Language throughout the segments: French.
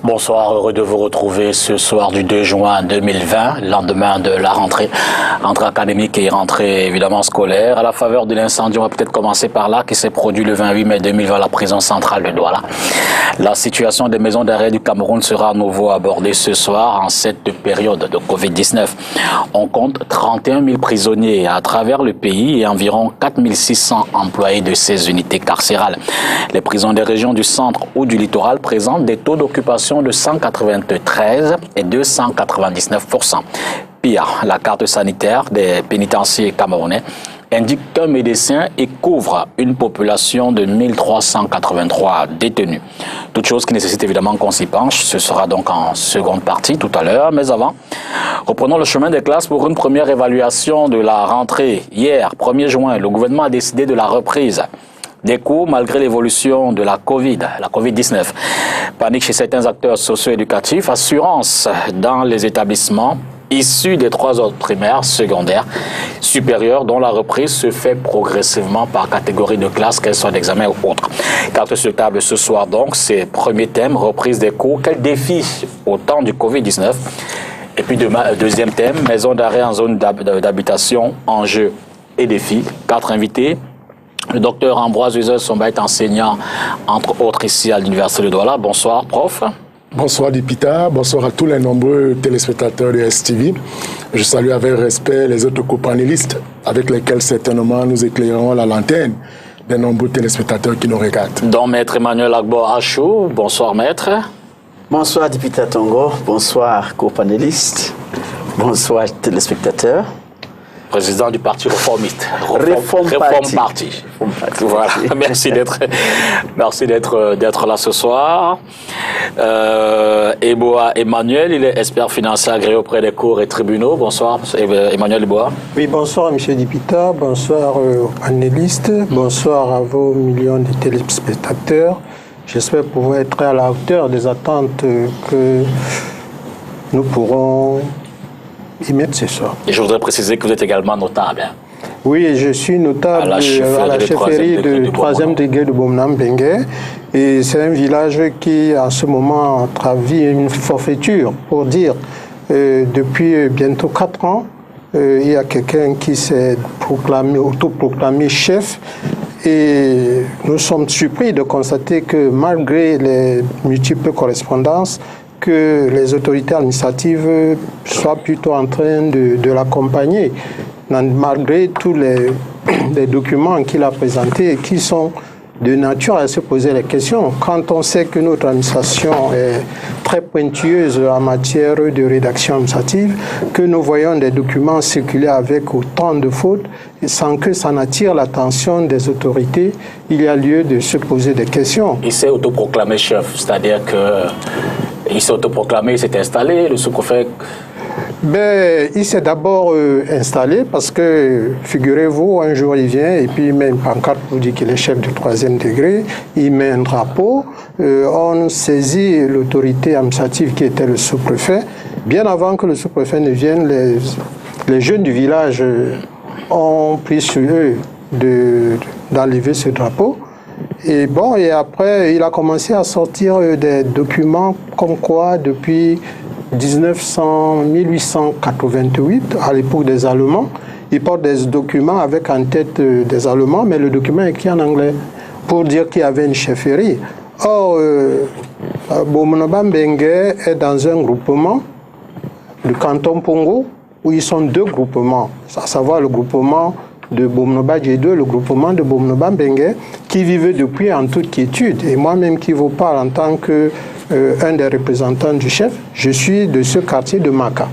Bonsoir, heureux de vous retrouver ce soir du 2 juin 2020, lendemain de la rentrée académique et rentrée évidemment scolaire. À la faveur de l'incendie, on va peut-être commencer par là, qui s'est produit le 28 mai 2020 à la prison centrale de Douala. La situation des maisons d'arrêt du Cameroun sera à nouveau abordée ce soir en cette période de Covid-19. On compte 31 000 prisonniers à travers le pays et environ 4 600 employés de ces unités carcérales. Les prisons des régions du centre ou du littoral présentent des taux d'occupation de 193 et 299%. Pire, la carte sanitaire des pénitenciers camerounais indique qu'un médecin y couvre une population de 1383 détenus. Toute chose qui nécessite évidemment qu'on s'y penche. Ce sera donc en seconde partie tout à l'heure. Mais avant, reprenons le chemin des classes pour une première évaluation de la rentrée. Hier, 1er juin, le gouvernement a décidé de la reprise des cours malgré l'évolution de la Covid-19. Panique chez certains acteurs socio-éducatifs, assurance dans les établissements issus des 3 autres primaires, secondaires, supérieurs, dont la reprise se fait progressivement par catégorie de classe, qu'elles soient d'examen ou autres. Carte sur table ce soir donc, c'est premier thème, reprise des cours. Quel défi au temps du Covid-19? Et puis deuxième thème, maison d'arrêt en zone d'habitation, enjeux et défis. 4 invités. Le docteur Ambroise Uzel-Somba est enseignant, entre autres, ici à l'Université de Douala. Bonsoir, prof. Bonsoir, Dipita. Bonsoir à tous les nombreux téléspectateurs de STV. Je salue avec respect les autres copanélistes avec lesquels certainement nous éclairons la lanterne des nombreux téléspectateurs qui nous regardent. Donc, Maître Emmanuel Agbo Achou. Bonsoir, Maître. Bonsoir, Dipita Tongo. Bonsoir, copanélistes. Bonsoir, téléspectateurs. Président du Parti réformiste. Réforme Parti. Voilà. Merci d'être là ce soir. Eboa Emmanuel, il est expert financier agréé auprès des cours et tribunaux. Bonsoir, Emmanuel Eboa. Oui, bonsoir, M. Dipita. Bonsoir aux panélistes. Bonsoir à vos millions de téléspectateurs. J'espère pouvoir être à la hauteur des attentes que nous pourrons y mettre ce soir. Et je voudrais préciser que vous êtes également notable. Oui, je suis notable à la chefferie de 3e degré de Bomnam-Bengue. Et c'est un village qui, en ce moment, vit une forfaiture. Pour dire, depuis bientôt 4 ans, il y a quelqu'un qui s'est autoproclamé chef. Et nous sommes surpris de constater que malgré les multiples correspondances, que les autorités administratives soient plutôt en train de l'accompagner, malgré tous les documents qu'il a présentés et qui sont de nature à se poser les questions. Quand on sait que notre administration est très pointueuse en matière de rédaction administrative, que nous voyons des documents circuler avec autant de fautes, sans que ça n'attire l'attention des autorités, il y a lieu de se poser des questions. Il s'est autoproclamé chef, c'est-à-dire que il s'est autoproclamé, il s'est installé, le sous-préfet. Il s'est d'abord installé parce que, figurez-vous, un jour il vient et puis il met une pancarte pour dire qu'il est chef du 3e degré, il met un drapeau, on saisit l'autorité administrative qui était le sous-préfet. Bien avant que le sous-préfet ne vienne, les jeunes du village ont pris sur eux d'enlever ce drapeau. Et après, il a commencé à sortir des documents comme quoi, depuis 1888, à l'époque des Allemands, il porte des documents avec en tête des Allemands, mais le document est écrit en anglais, pour dire qu'il y avait une chefferie. Or, Bomnobambengue est dans un groupement, le canton Pongo, où ils sont 2 groupements, à savoir le groupement de Bomnoba Djedou, le groupement de Bomnobambengue, qui vivait depuis en toute quiétude. Et moi-même qui vous parle en tant qu'un des représentants du chef, je suis de ce quartier de Maka.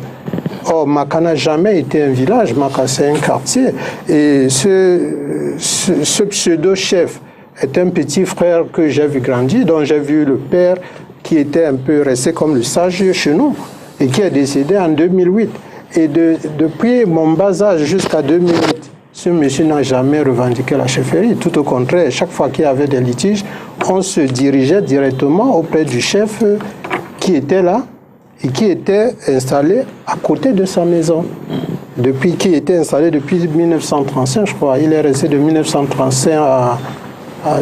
Or, Maka n'a jamais été un village, Maka c'est un quartier. Et ce pseudo-chef est un petit frère que j'ai vu grandir, dont j'ai vu le père qui était un peu resté comme le sage chez nous et qui est décédé en 2008. Et depuis mon bas âge jusqu'à 2008, ce monsieur n'a jamais revendiqué la chefferie. Tout au contraire, chaque fois qu'il y avait des litiges, on se dirigeait directement auprès du chef qui était là et qui était installé à côté de sa maison. Qui était installé depuis 1935, je crois. Il est resté de 1935 à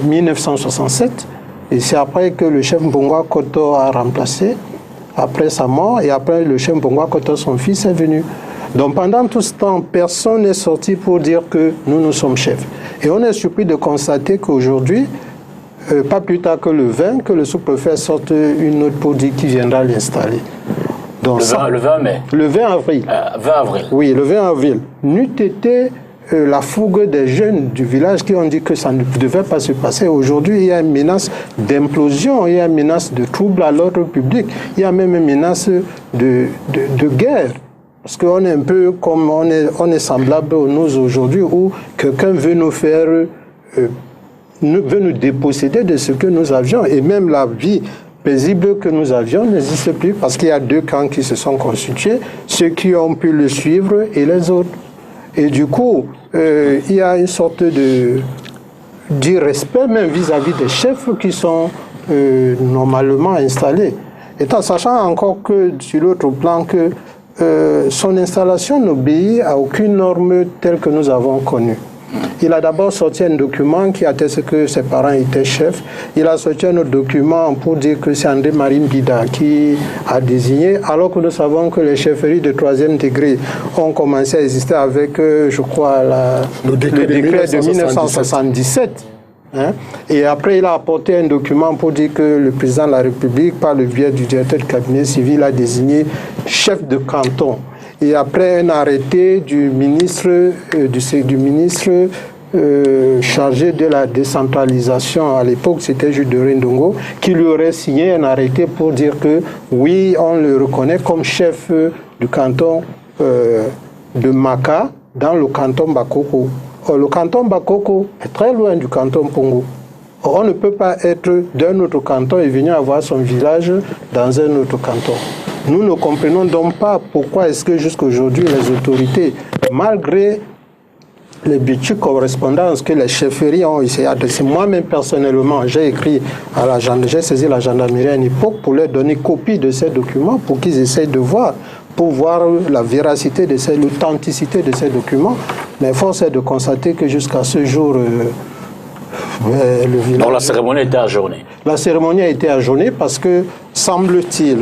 1967. Et c'est après que le chef Mbongwa Koto a remplacé, après sa mort, et après le chef Mbongwa Koto, son fils, est venu. Donc pendant tout ce temps, personne n'est sorti pour dire que nous sommes chefs. Et on est surpris de constater qu'aujourd'hui, pas plus tard que le 20, que le sous-préfet sorte une note pour dire qu'il viendra l'installer. Donc le 20 mai. Le 20 avril. 20 avril. Oui, le 20 avril. N'eût été la fougue des jeunes du village qui ont dit que ça ne devait pas se passer. Aujourd'hui, il y a une menace d'implosion, il y a une menace de trouble à l'ordre public, il y a même une menace de guerre. Parce qu'on est un peu comme on est semblable nous aujourd'hui, où quelqu'un veut nous faire, veut nous déposséder de ce que nous avions, et même la vie paisible que nous avions n'existe plus, parce qu'il y a deux camps qui se sont constitués, ceux qui ont pu le suivre et les autres. Et du coup, il y a une sorte d'irrespect même vis-à-vis des chefs qui sont normalement installés. Et en sachant encore que, sur l'autre plan, que son installation n'obéit à aucune norme telle que nous avons connue. Il a d'abord sorti un document qui atteste que ses parents étaient chefs. Il a sorti un autre document pour dire que c'est André-Marie Mbida qui a désigné, alors que nous savons que les chefferies de 3e degré ont commencé à exister avec, je crois, le décret de 1977. Hein? Et après, il a apporté un document pour dire que le président de la République, par le biais du directeur du cabinet civil, a désigné chef de canton. Et après un arrêté du ministre, chargé de la décentralisation, à l'époque c'était Jules de Rendongo, qui lui aurait signé un arrêté pour dire que oui, on le reconnaît comme chef du canton de Maka dans le canton Bakoko. Or, le canton Bakoko est très loin du canton Pongo. Or, on ne peut pas être d'un autre canton et venir avoir son village dans un autre canton. Nous ne comprenons donc pas pourquoi est-ce que jusqu'à aujourd'hui les autorités, malgré les budgets correspondances que les chefferies ont essayé d'adresser, moi-même personnellement, j'ai saisi la gendarmerie à une époque pour leur donner copie de ces documents pour qu'ils essayent de voir, pour voir la véracité de l'authenticité de ces documents. Mais force est de constater que jusqu'à ce jour, le village... Donc la cérémonie a été ajournée. La cérémonie a été ajournée parce que, semble-t-il,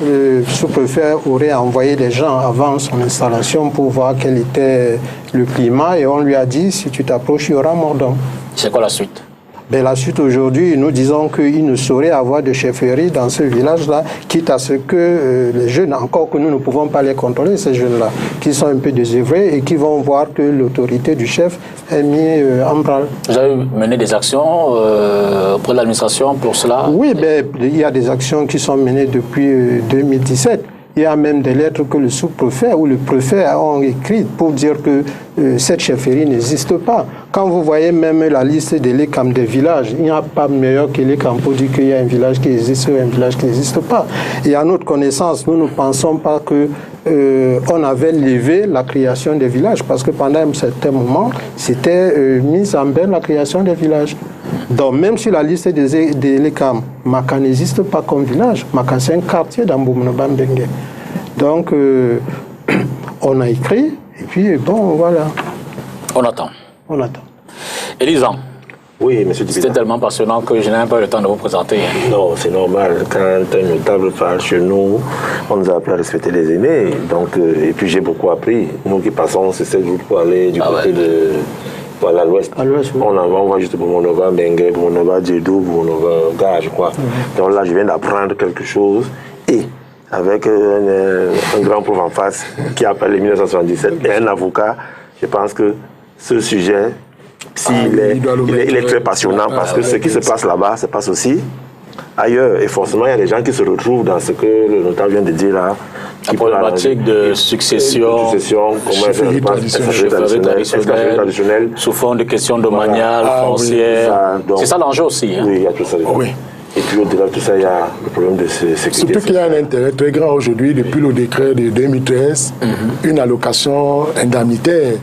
le sous-préfet aurait envoyé des gens avant son installation pour voir quel était le climat et on lui a dit, si tu t'approches, il y aura mort d'homme. C'est quoi la suite? Ben, la suite aujourd'hui, nous disons qu'il ne saurait avoir de chefferie dans ce village-là, quitte à ce que les jeunes, encore que nous ne pouvons pas les contrôler, ces jeunes-là, qui sont un peu désœuvrés et qui vont voir que l'autorité du chef est mise en branle. Vous avez mené des actions auprès de l'administration pour cela? Oui, ben, il y a des actions qui sont menées depuis 2017. Il y a même des lettres que le sous-préfet ou le préfet ont écrites pour dire que cette chefferie n'existe pas. Quand vous voyez même la liste des LECAM des villages, il n'y a pas meilleur que LECAM pour dire qu'il y a un village qui existe ou un village qui n'existe pas. Et à notre connaissance, nous ne pensons pas que on avait levé la création des villages parce que pendant un certain moment, c'était mise en berne la création des villages. Donc même sur la liste des LECAM, Maka n'existe pas comme village. Maka, c'est un quartier dans Boumnoba-Mbengue. Donc, on a écrit, et puis bon, voilà. On attend. On attend. Elisan. Oui, monsieur le C'était tellement passionnant que je n'ai même pas le temps de vous présenter. Non, c'est normal. Quand un notable parle chez nous, on nous a appris à respecter les aînés. Donc, et puis j'ai beaucoup appris. Nous qui passons ces 7 jours pour aller du côté de... Voilà, à l'ouest. Oui. On va juste pour Boumnoba, Mbengue, Boumnoba, Djedou, Boumnoba, Gare, je crois. Donc là, je viens d'apprendre quelque chose. Et avec un grand prof en face qui appelle les 1977 et un avocat, je pense que ce sujet, il est très passionnant parce que ce qui se passe là-bas se passe aussi ailleurs. Et forcément, il y a des gens qui se retrouvent dans ce que le notable vient de dire là. La problématique de succession, chefferie traditionnelle, sous forme de questions domaniales, foncières. C'est ça l'enjeu aussi. Hein? Oui, il y a tout ça. Oui. Et puis au-delà de tout ça, il y a le problème de sécurité. Surtout qu'il y a un intérêt très grand aujourd'hui, depuis le décret de 2013, une allocation indemnitaire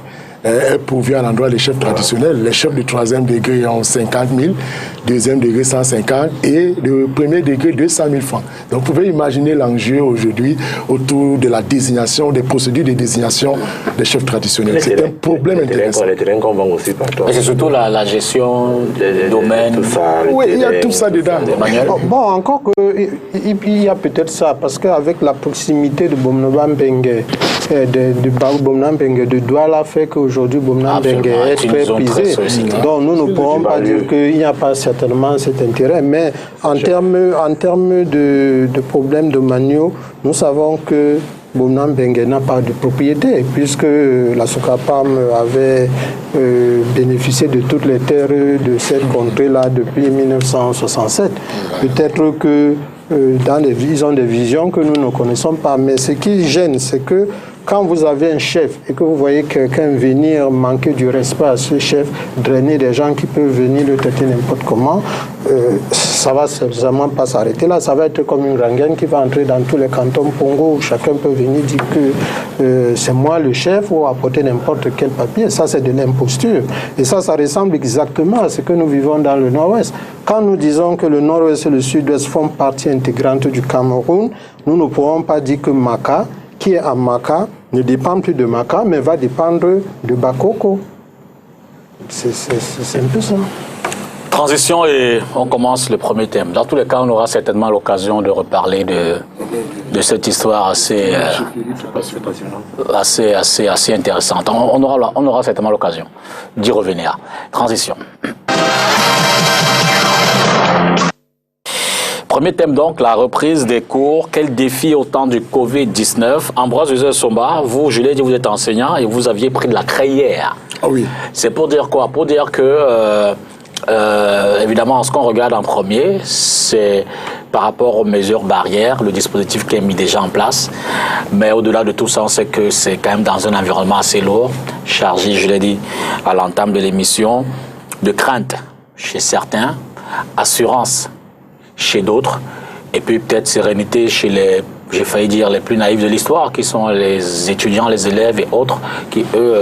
est pourvu à l'endroit des chefs traditionnels. Les chefs de 3e degré ont 50 000, 2e degré 150 et le 1er degré 200 000 francs. Donc vous pouvez imaginer l'enjeu aujourd'hui autour de la désignation, des procédures de désignation des chefs traditionnels. C'est un problème intéressant. Les terrains qu'on vend aussi partout. Mais c'est surtout la gestion des domaines. Tout ça, Oui, il y a tout ça dedans. Bon, encore qu'il y a peut-être ça, parce qu'avec la proximité de Bomnoba Mbengue, de Bomnoba Mbengue, de Douala, fait qu'aujourd'hui Bomnoba Mbengue est très prisé. Donc nous ne pourrons pas dire qu'il n'y a pas certainement cet intérêt, mais en termes de problème de Magno, nous savons que Bomnoba Mbengue n'a pas de propriété, puisque la Sokapam avait bénéficié de toutes les terres de cette contrée-là depuis 1967. Peut-être que ils ont des visions que nous ne connaissons pas, mais ce qui gêne, c'est que quand vous avez un chef et que vous voyez quelqu'un venir manquer du respect à ce chef, drainer des gens qui peuvent venir le traiter n'importe comment, ça ne va certainement pas s'arrêter là. Ça va être comme une rengaine qui va entrer dans tous les cantons Pongo où chacun peut venir dire que c'est moi le chef ou apporter n'importe quel papier. Ça, c'est de l'imposture. Et ça ressemble exactement à ce que nous vivons dans le Nord-Ouest. Quand nous disons que le Nord-Ouest et le Sud-Ouest font partie intégrante du Cameroun, nous ne pourrons pas dire que Maka, qui est à Maka, ne dépend plus de Maka, mais va dépendre de Bakoko. C'est un peu ça. Transition et on commence le premier thème. Dans tous les cas, on aura certainement l'occasion de reparler de cette histoire assez intéressante. On aura certainement l'occasion d'y revenir. Transition. Premier thème donc, la reprise des cours. Quel défi au temps du Covid-19? Ambroise Somba, vous, je l'ai dit, vous êtes enseignant et vous aviez pris de la crayère. Ah oui. C'est pour dire quoi? Pour dire que, évidemment, ce qu'on regarde en premier, c'est par rapport aux mesures barrières, le dispositif qui est mis déjà en place. Mais au-delà de tout ça, on sait que c'est quand même dans un environnement assez lourd, chargé, je l'ai dit, à l'entame de l'émission, de crainte chez certains, assurance chez d'autres, et puis peut-être sérénité chez les, j'ai failli dire, les plus naïfs de l'histoire, qui sont les étudiants, les élèves et autres, qui, eux,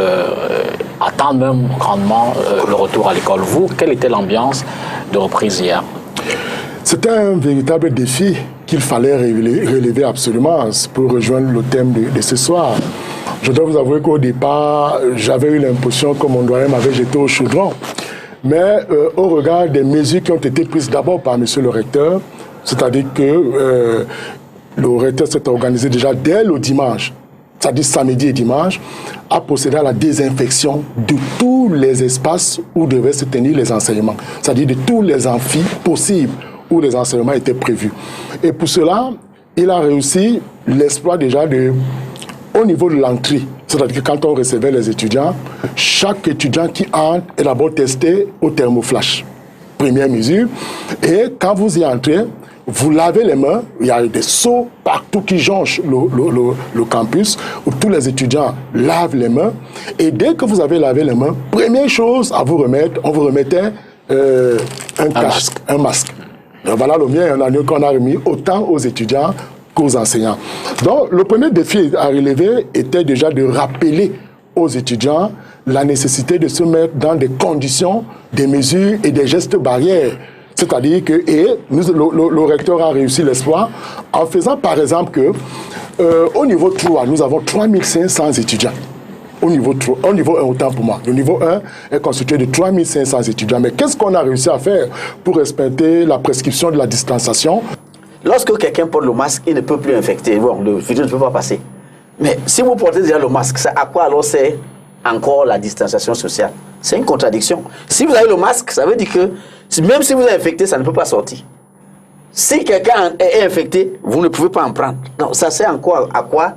attendent même grandement le retour à l'école. Vous, quelle était l'ambiance de reprise hier? C'était un véritable défi qu'il fallait relever absolument pour rejoindre le thème de ce soir. Je dois vous avouer qu'au départ, j'avais eu l'impression que mon doyen m'avait jeté au chaudron. Mais au regard des mesures qui ont été prises d'abord par M. le recteur, c'est-à-dire que le recteur s'est organisé déjà dès le dimanche, c'est-à-dire samedi et dimanche, à procéder à la désinfection de tous les espaces où devaient se tenir les enseignements, c'est-à-dire de tous les amphis possibles où les enseignements étaient prévus. Et pour cela, il a réussi l'exploit déjà au niveau de l'entrée. C'est-à-dire que quand on recevait les étudiants, chaque étudiant qui entre est d'abord testé au thermoflash. Première mesure. Et quand vous y entrez, vous lavez les mains. Il y a des seaux partout qui jonchent le campus, où tous les étudiants lavent les mains. Et dès que vous avez lavé les mains, première chose à vous remettre, on vous remettait un masque. Donc voilà le mien, qu'on a remis autant aux étudiants qu'aux enseignants. Donc, le premier défi à relever était déjà de rappeler aux étudiants la nécessité de se mettre dans des conditions, des mesures et des gestes barrières. C'est-à-dire que, le recteur a réussi l'exploit en faisant par exemple que, au niveau 3, nous avons 3500 étudiants. Au niveau 1, autant pour moi. Le niveau 1 est constitué de 3500 étudiants. Mais qu'est-ce qu'on a réussi à faire pour respecter la prescription de la distanciation? Lorsque quelqu'un porte le masque, il ne peut plus infecter. Bon, le virus ne peut pas passer. Mais si vous portez déjà le masque, à quoi alors c'est encore la distanciation sociale? C'est une contradiction. Si vous avez le masque, ça veut dire que même si vous êtes infecté, ça ne peut pas sortir. Si quelqu'un est infecté, vous ne pouvez pas en prendre. Donc ça sert encore à quoi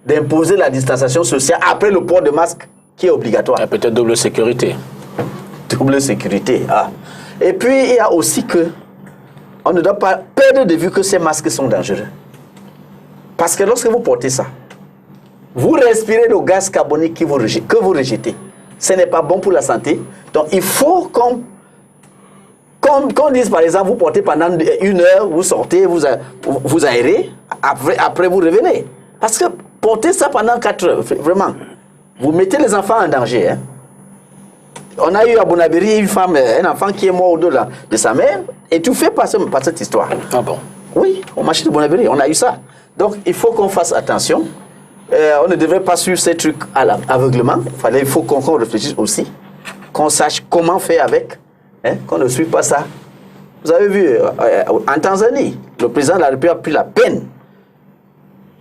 d'imposer la distanciation sociale après le port de masque qui est obligatoire? Peut-être double sécurité. Double sécurité, ah. Et puis, il y a aussi que on ne doit pas perdre de vue que ces masques sont dangereux. Parce que lorsque vous portez ça, vous respirez le gaz carbonique que vous rejetez. Ce n'est pas bon pour la santé. Donc, il faut qu'on dise, par exemple, vous portez pendant 1 heure, vous sortez, vous aérez, après vous revenez. Parce que porter ça pendant 4 heures, vraiment, vous mettez les enfants en danger. Hein. On a eu à Bonabéry une femme, un enfant qui est mort au-delà de sa mère, et tout fait par cette histoire. Ah bon? Oui, au marché de Bonabéry, on a eu ça. Donc, il faut qu'on fasse attention. On ne devrait pas suivre ces trucs à l'aveuglement. Il faut qu'on réfléchisse aussi, qu'on sache comment faire avec, hein, qu'on ne suive pas ça. Vous avez vu, en Tanzanie, le président de la République a pris la peine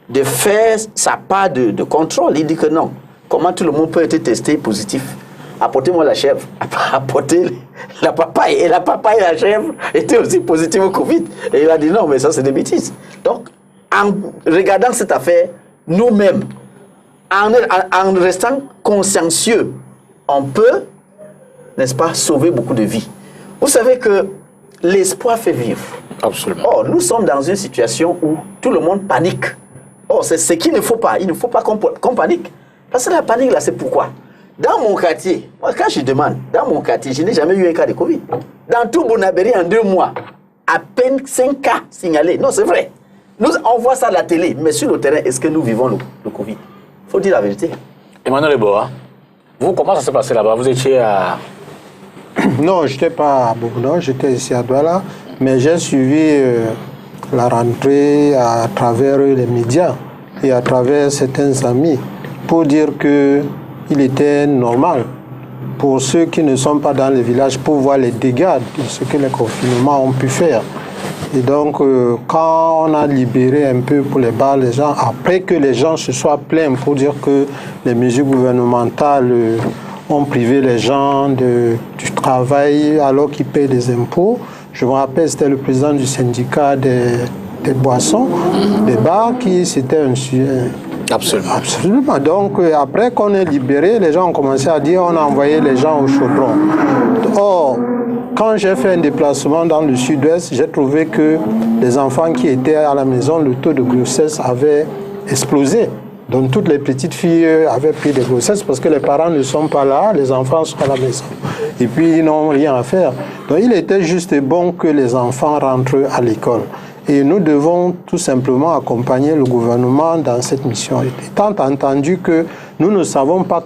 de faire sa part de contrôle. Il dit que non. Comment tout le monde peut être testé positif? Apportez-moi la chèvre. Apportez la papaye. Et la papaye et la chèvre étaient aussi positives au Covid. Et il a dit non, mais ça c'est des bêtises. Donc, en regardant cette affaire, nous-mêmes, en restant consciencieux, on peut, n'est-ce pas, sauver beaucoup de vies. Vous savez que l'espoir fait vivre. Absolument. Or, nous sommes dans une situation où tout le monde panique. Or, c'est ce qu'il ne faut pas. Il ne faut pas qu'on panique. Parce que la panique, là, c'est pourquoi. Dans mon quartier, moi, quand je demande, dans mon quartier, je n'ai jamais eu un cas de Covid. Dans tout Bonabéry, en 2 mois, à peine 5 cas signalés. Non, c'est vrai. On voit ça à la télé, mais sur le terrain, est-ce que nous vivons le Covid? Il faut dire la vérité. Emmanuel Eboa, vous, comment ça s'est passé là-bas? Vous étiez à... Non, je n'étais pas à Bourgogne, j'étais ici à Douala, mais j'ai suivi la rentrée à travers les médias et à travers certains amis pour dire qu'il était normal pour ceux qui ne sont pas dans les villages pour voir les dégâts de ce que les confinements ont pu faire. Et donc, quand on a libéré un peu pour les bars, les gens, après que les gens se soient plaints pour dire que les mesures gouvernementales ont privé les gens du travail alors qu'ils payent des impôts, je me rappelle, c'était le président du syndicat des boissons, des bars, qui c'était un sujet. Absolument. Absolument. Donc, après qu'on ait libéré, les gens ont commencé à dire on a envoyé les gens au chaudron. Or, quand j'ai fait un déplacement dans le sud-ouest, j'ai trouvé que les enfants qui étaient à la maison, le taux de grossesse avait explosé. Donc, toutes les petites filles avaient pris des grossesses parce que les parents ne sont pas là, les enfants sont à la maison. Et puis, ils n'ont rien à faire. Donc, il était juste bon que les enfants rentrent à l'école. Et nous devons tout simplement accompagner le gouvernement dans cette mission. Étant entendu que nous ne savons pas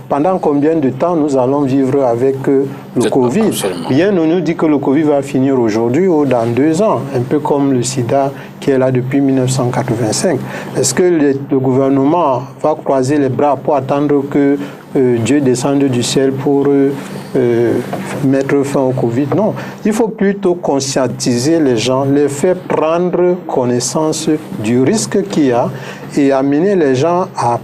pendant combien de temps nous allons vivre avec le Covid. Absolument. Rien ne nous dit que le Covid va finir aujourd'hui ou dans 2 ans, un peu comme le sida qui est là depuis 1985. Est-ce que le gouvernement va croiser les bras pour attendre que Dieu descende du ciel pour mettre fin au Covid? Non. Il faut plutôt conscientiser les gens, les faire prendre connaissance du risque qu'il y a et amener les gens à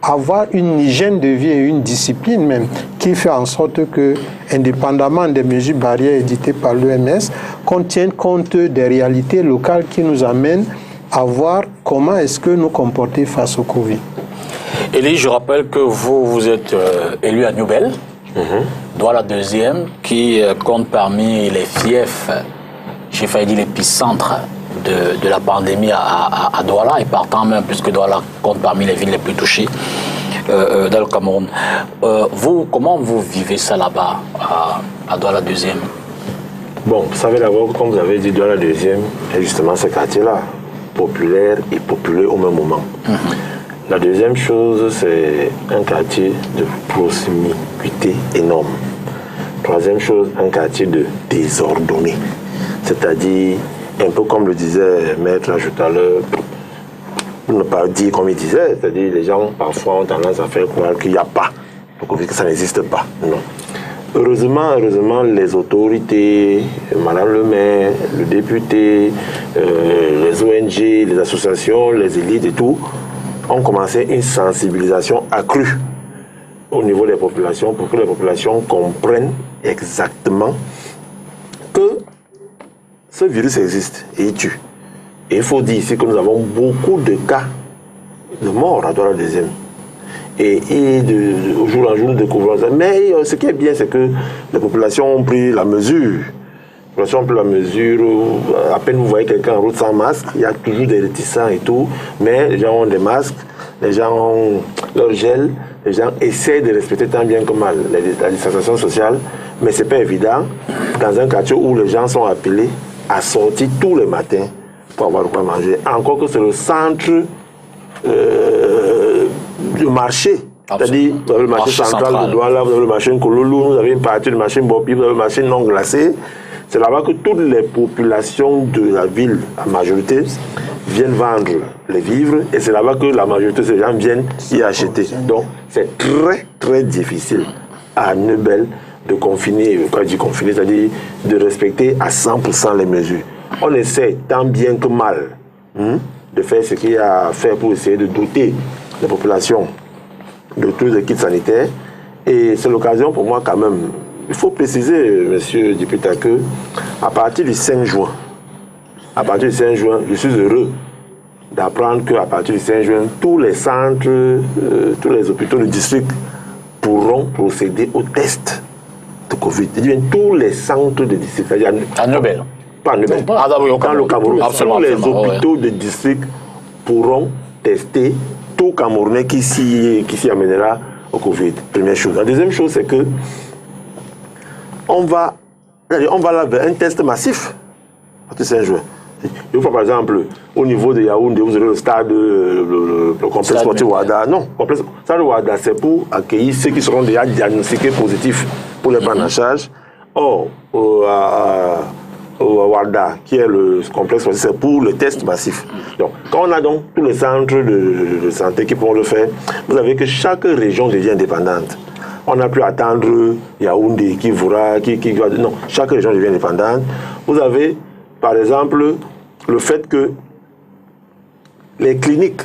avoir une hygiène de vie et une discipline même qui fait en sorte que, indépendamment des mesures barrières éditées par l'OMS, qu'on tienne compte des réalités locales qui nous amènent à voir comment est-ce que nous comporter face au Covid. Élie, je rappelle que vous êtes élu à Nouvelle, Douala 2e, qui compte parmi les fiefs, j'ai failli dire l'épicentre de la pandémie à Douala, et partant même, puisque Douala compte parmi les villes les plus touchées dans le Cameroun. Comment vous vivez ça là-bas, à Douala 2e? Bon, vous savez d'abord, comme vous avez dit, Douala 2e est justement ce quartier-là, populaire et populeux au même moment. La deuxième chose, c'est un quartier de proximité énorme. Troisième chose, un quartier de désordonné. C'est-à-dire, un peu comme le disait Maître là, tout à l'heure, pour ne pas dire comme il disait, c'est-à-dire les gens parfois ont tendance à faire croire qu'il n'y a pas, que ça n'existe pas. Non. Heureusement, les autorités, Madame le maire, le député, les ONG, les associations, les élites et tout, ont commencé une sensibilisation accrue au niveau des populations pour que les populations comprennent exactement que ce virus existe et il tue. Et il faut dire ici que nous avons beaucoup de cas de morts à Douala 2e. Et au jour en jour, nous découvrons ça. Mais ce qui est bien, c'est que les populations ont pris la mesure. Les populations ont pris la mesure. À peine vous voyez quelqu'un en route sans masque, il y a toujours des réticents et tout. Mais les gens ont des masques, les gens ont leur gel, les gens essaient de respecter tant bien que mal la distanciation sociale. Mais ce n'est pas évident dans un quartier où les gens sont appelés à sortir tous les matins pour avoir quoi manger. Encore que c'est le centre du marché C'est-à-dire, vous avez le marché central de Douala, vous avez le marché Nkololo, vous avez une partie du marché Mbopi, vous avez le marché non glacé. C'est là-bas que toutes les populations de la ville, en majorité, viennent vendre les vivres et c'est là-bas que la majorité de ces gens viennent y acheter. Donc, c'est très, très difficile à Nebel de confiner, quand je dis confiner, c'est-à-dire de respecter à 100% les mesures. On essaie tant bien que mal de faire ce qu'il y a à faire pour essayer de doter les populations de tous les kits sanitaires. Et c'est l'occasion pour moi quand même, il faut préciser, monsieur le député, que à partir du 5 juin, je suis heureux d'apprendre qu'à partir du 5 juin, tous les centres, tous les hôpitaux du district pourront procéder aux tests de Covid. Tous les centres de district. À Nebel. Pas à Nebel. Dans le Cameroun. Tous les hôpitaux de district pourront tester tout Camerounais qui s'y amènera au Covid. Première chose. La deuxième chose, c'est que on va là vers un test massif à partir du 5 juin. Une fois, par exemple, au niveau de Yaoundé, vous aurez le stade, le complexe sportif Ouada. Non, le stade Ouada, c'est pour accueillir ceux qui seront déjà diagnostiqués positifs pour les prendre en charge. Or, au Ouada, qui est le complexe sportif, c'est pour le test massif. Donc, quand on a donc tous les centres de santé qui pourront le faire, vous avez que chaque région devient indépendante. On n'a plus à attendre Yaoundé, Kivura, non, chaque région devient indépendante. Vous avez, par exemple, le fait que les cliniques,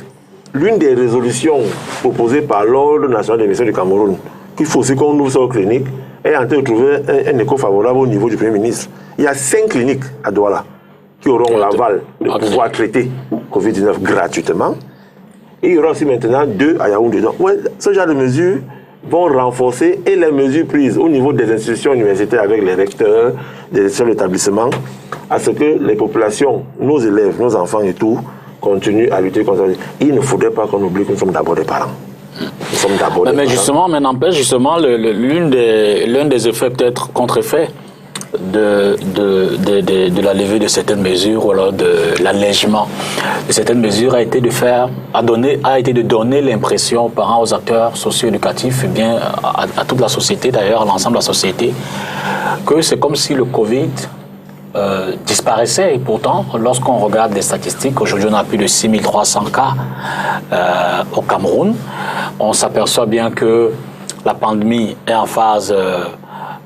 l'une des résolutions proposées par l'Ordre national des médecins du Cameroun, qu'il faut aussi qu'on ouvre ça aux cliniques, est en train de trouver un écho favorable au niveau du Premier ministre. Il y a 5 cliniques à Douala qui auront l'aval de pouvoir traiter Covid-19 gratuitement. Et il y aura aussi maintenant 2 à Yaoundé. Donc, ce genre de mesures vont renforcer et les mesures prises au niveau des institutions universitaires avec les recteurs, des chefs d'établissement, à ce que les populations, nos élèves, nos enfants et tout, continuent à lutter contre ça. Il ne faudrait pas qu'on oublie que nous sommes d'abord des parents. Nous sommes d'abord des mais parents. justement, mais n'empêche, justement, l'un des effets, peut-être contre-effets, de la levée de certaines mesures ou alors de l'allègement de certaines mesures a été de donner l'impression aux parents, aux acteurs socio-éducatifs, et bien à toute la société d'ailleurs, à l'ensemble de la société, que c'est comme si le Covid disparaissait. Et pourtant, lorsqu'on regarde les statistiques, aujourd'hui on a plus de 6300 cas au Cameroun. On s'aperçoit bien que la pandémie est en phase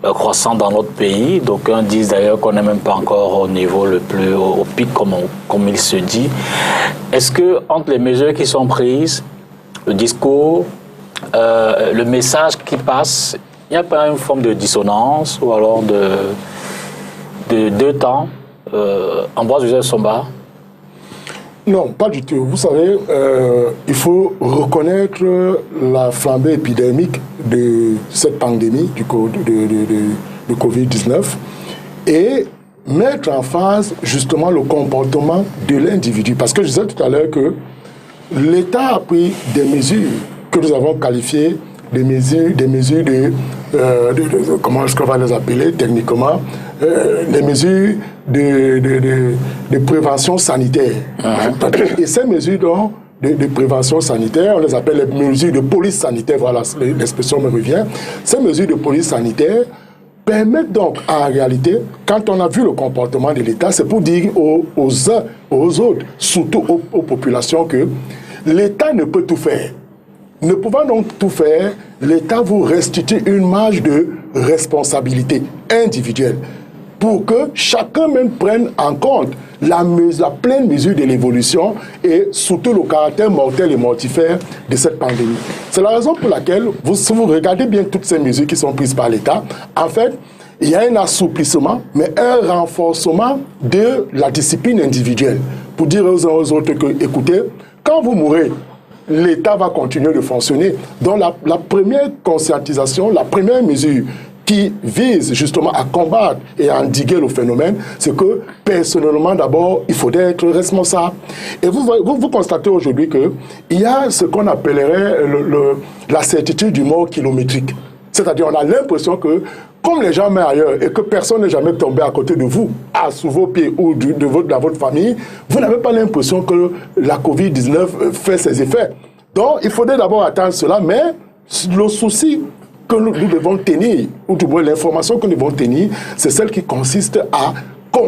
croissant dans notre pays. D'aucuns disent d'ailleurs qu'on n'est même pas encore au niveau le plus au pic comme il se dit. Est-ce que entre les mesures qui sont prises, le discours, le message qui passe, il n'y a pas une forme de dissonance ou alors de deux temps? Ambroise Joseph Somba? Non, pas du tout. Vous savez, il faut reconnaître la flambée épidémique de cette pandémie de Covid-19 et mettre en phase justement le comportement de l'individu. Parce que je disais tout à l'heure que l'État a pris des mesures que nous avons qualifiées des mesures comment est-ce qu'on va les appeler techniquement, des mesures de prévention sanitaire. Et ces mesures de prévention sanitaire, on les appelle les mesures de police sanitaire, voilà, l'expression me revient. Ces mesures de police sanitaire permettent donc en réalité, quand on a vu le comportement de l'État, c'est pour dire aux uns, aux autres, surtout aux populations, que l'État ne peut tout faire. Ne pouvant donc tout faire, l'État vous restitue une marge de responsabilité individuelle pour que chacun même prenne en compte la pleine mesure de l'évolution et surtout le caractère mortel et mortifère de cette pandémie. C'est la raison pour laquelle, si vous regardez bien toutes ces mesures qui sont prises par l'État, en fait, il y a un assouplissement, mais un renforcement de la discipline individuelle pour dire aux uns aux autres que, écoutez, quand vous mourrez, l'État va continuer de fonctionner. Donc la première conscientisation, la première mesure qui vise justement à combattre et à endiguer le phénomène, c'est que personnellement d'abord, il faudrait être responsable. Et vous constatez aujourd'hui qu'il y a ce qu'on appellerait la certitude du mort kilométrique. C'est-à-dire on a l'impression que comme les gens meurent ailleurs et que personne n'est jamais tombé à côté de vous, sous vos pieds ou de votre famille, vous n'avez pas l'impression que la Covid-19 fait ses effets. Donc, il faudrait d'abord attendre cela, mais le souci que nous devons tenir, ou du moins l'information que nous devons tenir, c'est celle qui consiste à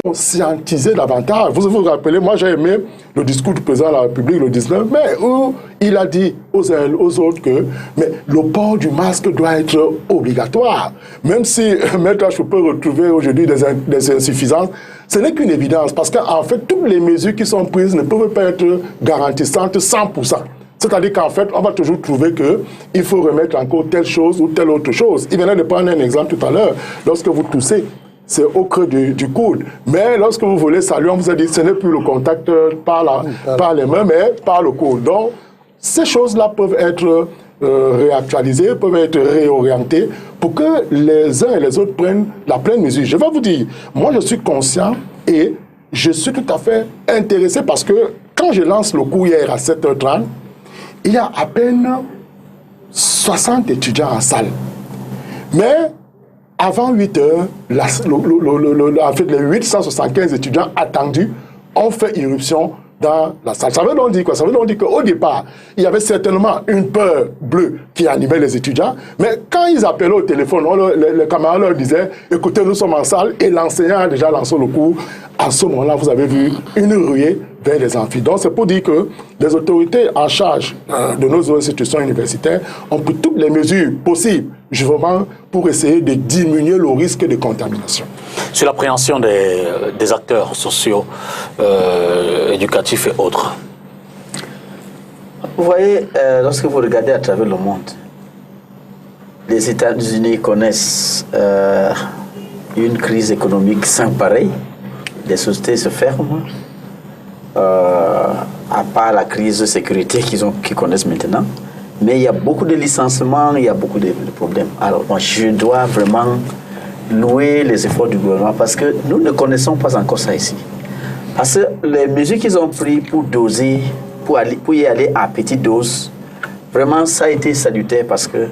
conscientiser davantage. Vous vous rappelez, moi j'ai aimé le discours du président de la République le 19 mai, où il a dit aux autres que mais le port du masque doit être obligatoire. Même si Maître H peut retrouver aujourd'hui des insuffisances, ce n'est qu'une évidence, parce qu'en fait, toutes les mesures qui sont prises ne peuvent pas être garantissantes 100%. C'est-à-dire qu'en fait, on va toujours trouver qu'il faut remettre en cause telle chose ou telle autre chose. Il venait de prendre un exemple tout à l'heure. Lorsque vous toussez, c'est au creux du coude. Mais lorsque vous voulez saluer, on vous a dit que ce n'est plus le contact par les mains, mais par le coude. Donc, ces choses-là peuvent être réactualisées, peuvent être réorientées pour que les uns et les autres prennent la pleine mesure. Je vais vous dire, moi je suis conscient et je suis tout à fait intéressé parce que quand je lance le cours hier à 7h30, il y a à peine 60 étudiants en salle. Mais avant 8 heures, en fait, les 875 étudiants attendus ont fait irruption dans la salle. Ça veut donc dire quoi? Ça veut donc dire qu'au départ, il y avait certainement une peur bleue qui animait les étudiants, mais quand ils appelaient au téléphone, les camarades leur disaient « Écoutez, nous sommes en salle » et l'enseignant a déjà lancé le cours. À ce moment-là, vous avez vu une ruée vers les amphis. Donc, c'est pour dire que les autorités en charge de nos institutions universitaires ont pris toutes les mesures possibles, justement, pour essayer de diminuer le risque de contamination. Sur l'appréhension des acteurs sociaux, éducatifs et autres. Vous voyez, lorsque vous regardez à travers le monde, les États-Unis connaissent une crise économique sans pareil. Les sociétés se ferment, à part la crise de sécurité qu'ils connaissent maintenant. Mais il y a beaucoup de licenciements, il y a beaucoup de problèmes. Alors, moi, je dois vraiment louer les efforts du gouvernement parce que nous ne connaissons pas encore ça ici. Parce que les mesures qu'ils ont prises pour doser, pour y aller à petite dose, vraiment, ça a été salutaire parce que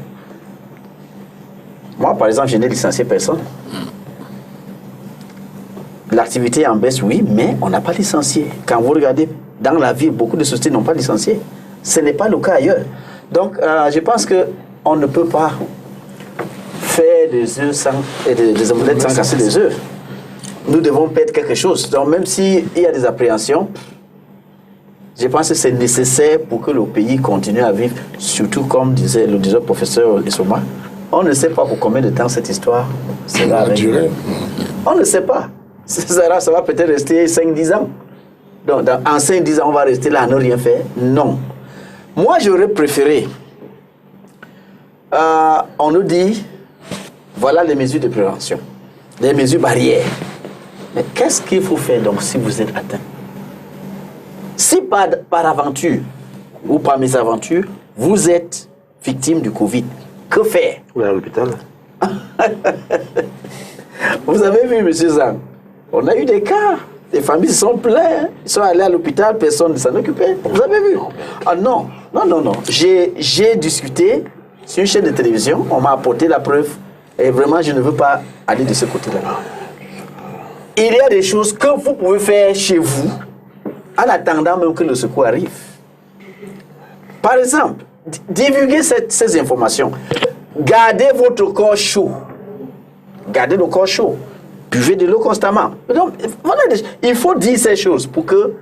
moi, par exemple, je n'ai licencié personne. L'activité est en baisse, oui, mais on n'a pas licencié. Quand vous regardez dans la ville, beaucoup de sociétés n'ont pas licencié. Ce n'est pas le cas ailleurs. Donc, je pense qu'on ne peut pas faire des œufs des omelettes sans casser des œufs. Nous devons perdre quelque chose. Donc, même s'il y a des appréhensions, je pense que c'est nécessaire pour que le pays continue à vivre, surtout comme disait le professeur Issouma. On ne sait pas pour combien de temps cette histoire sera durer. On ne sait pas. Ça va peut-être rester 5-10 ans. Donc, en 5-10 ans, on va rester là à ne rien faire. Non. Moi, j'aurais préféré. On nous dit, voilà les mesures de prévention, les mesures barrières. Mais qu'est-ce qu'il faut faire donc si vous êtes atteint? Si par aventure ou par mésaventure, vous êtes victime du Covid, que faire? Ou à l'hôpital. Vous avez vu, M. Zang, on a eu des cas. Les familles sont pleines. Ils sont allés à l'hôpital, personne ne s'en occupait. Vous avez vu? Ah non, non, non, non. J'ai discuté sur une chaîne de télévision. On m'a apporté la preuve. Et vraiment, je ne veux pas aller de ce côté-là. Il y a des choses que vous pouvez faire chez vous en attendant même que le secours arrive. Par exemple, divulguez ces informations. Gardez votre corps chaud. Gardez le corps chaud. Buvez de l'eau constamment. Donc, voilà, il faut dire ces choses pour que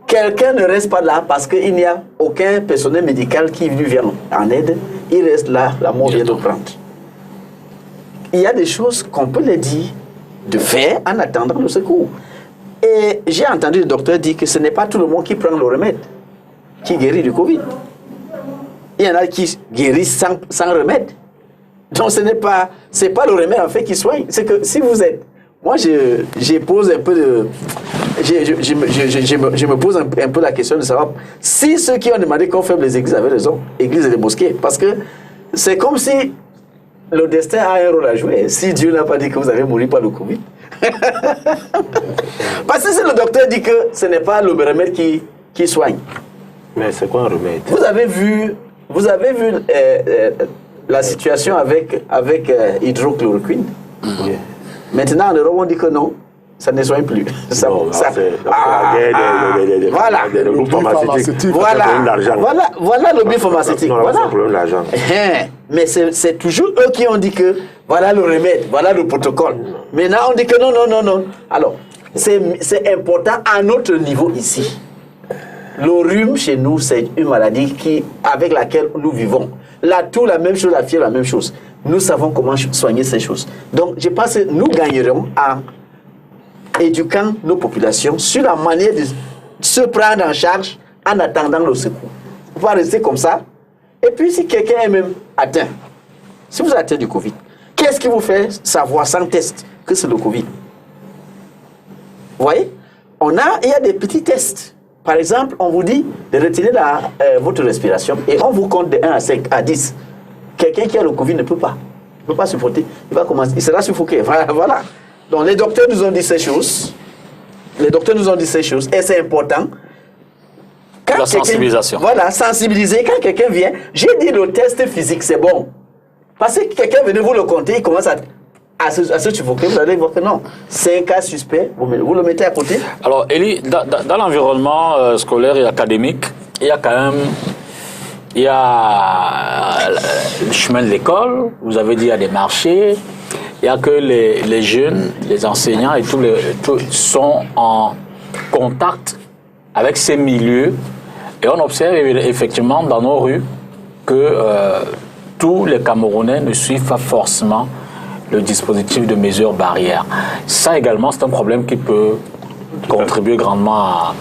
quelqu'un ne reste pas là parce qu'il n'y a aucun personnel médical qui lui vient en aide. Il reste là, la mort vient de prendre. Il y a des choses qu'on peut les dire, de faire en attendant le secours. Et j'ai entendu le docteur dire que ce n'est pas tout le monde qui prend le remède, qui guérit du Covid. Il y en a qui guérissent sans remède. Donc ce n'est pas le remède en fait qui soigne. C'est que si vous êtes... Moi, je pose un peu de... Je me pose un peu la question de savoir si ceux qui ont demandé qu'on ferme les églises avaient raison, églises et les mosquées. Parce que c'est comme si le destin a un rôle à jouer. Si Dieu n'a pas dit que vous allez mourir par le Covid. Parce que si le docteur dit que ce n'est pas le remède qui soigne. Mais c'est quoi un remède? Vous avez vu la situation avec hydrochloroquine. Oui. Maintenant, en Europe, on dit que non. ça ne soigne plus. Ça, Non, ça, c'est la voilà. des groupes pharmaceutiques. Voilà, C'est un problème d'argent. voilà le but pharmaceutique. Non, Voilà. c'est un problème d'argent. Mais c'est toujours eux qui ont dit que voilà le remède, voilà le protocole. Maintenant, on dit que non. Alors, c'est important à notre niveau ici. Le rhume, chez nous, c'est une maladie avec laquelle nous vivons. La toux, la même chose, la fièvre, la même chose. Nous savons comment soigner ces choses. Donc, je pense que nous gagnerons en éduquant nos populations sur la manière de se prendre en charge en attendant le secours. On va rester comme ça. Et puis, si quelqu'un est même atteint, si vous êtes atteint du Covid, qu'est-ce qui vous fait savoir sans test que c'est le Covid? Vous voyez? Il y a des petits tests. Par exemple, on vous dit de retirer votre respiration et on vous compte de 1 à 5, à 10. Quelqu'un qui a le Covid ne peut pas. Il ne peut pas supporter. Il sera suffoqué. Voilà. Donc les docteurs nous ont dit ces choses. Et c'est important. La sensibilisation. Voilà, sensibiliser. Quand quelqu'un vient, j'ai dit le test physique, c'est bon. Parce que quelqu'un venait vous le compter, il commence à se suffoquer, vous allez voir que non. C'est un cas suspect, vous le mettez à côté. Alors, Élie, dans l'environnement scolaire et académique, il y a quand même le chemin de l'école, vous avez dit il y a des marchés, il n'y a que les jeunes, les enseignants et tous sont en contact avec ces milieux. Et on observe effectivement dans nos rues que tous les Camerounais ne suivent pas forcément le dispositif de mesures barrières. Ça également, c'est un problème qui peut contribuer grandement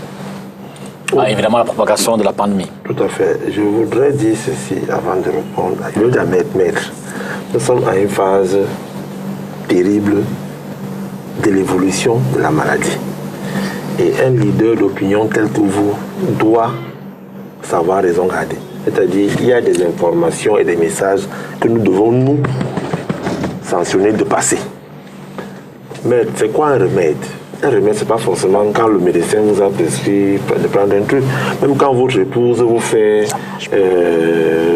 à évidemment la propagation de la pandémie. Tout à fait. Je voudrais dire ceci avant de répondre. Je veux admettre, nous sommes à une phase terrible de l'évolution de la maladie. Et un leader d'opinion tel que vous doit savoir raison garder. C'est-à-dire qu'il y a des informations et des messages que nous devons nous sanctionner de passer. Mais c'est quoi un remède? Un remède, c'est pas forcément quand le médecin vous a prescrit de prendre un truc. Même quand votre épouse vous fait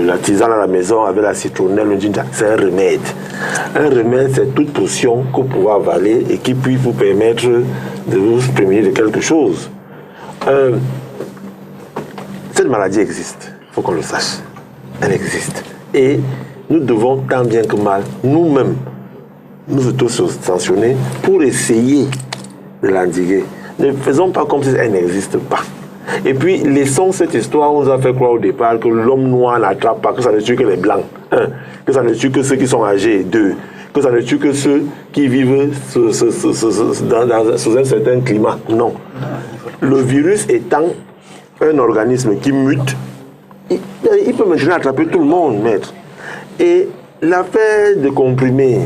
la tisane à la maison avec la citronnelle, le ginger, c'est un remède. Un remède, c'est toute potion que vous pouvez avaler et qui puisse vous permettre de vous prémunir de quelque chose. Cette maladie existe, il faut qu'on le sache. Elle existe. Et nous devons, tant bien que mal, nous-mêmes, nous auto-sanctionner pour essayer de l'endiguer. Ne faisons pas comme si elle n'existe pas. Et puis, laissons cette histoire, on nous a fait croire au départ que l'homme noir n'attrape pas, que ça ne tue que les blancs, que ça ne tue que ceux qui sont âgés, que ça ne tue que ceux qui vivent sous un certain climat. Non. Le virus étant un organisme qui mute, il peut maintenant attraper tout le monde, maître. Et l'affaire de comprimés,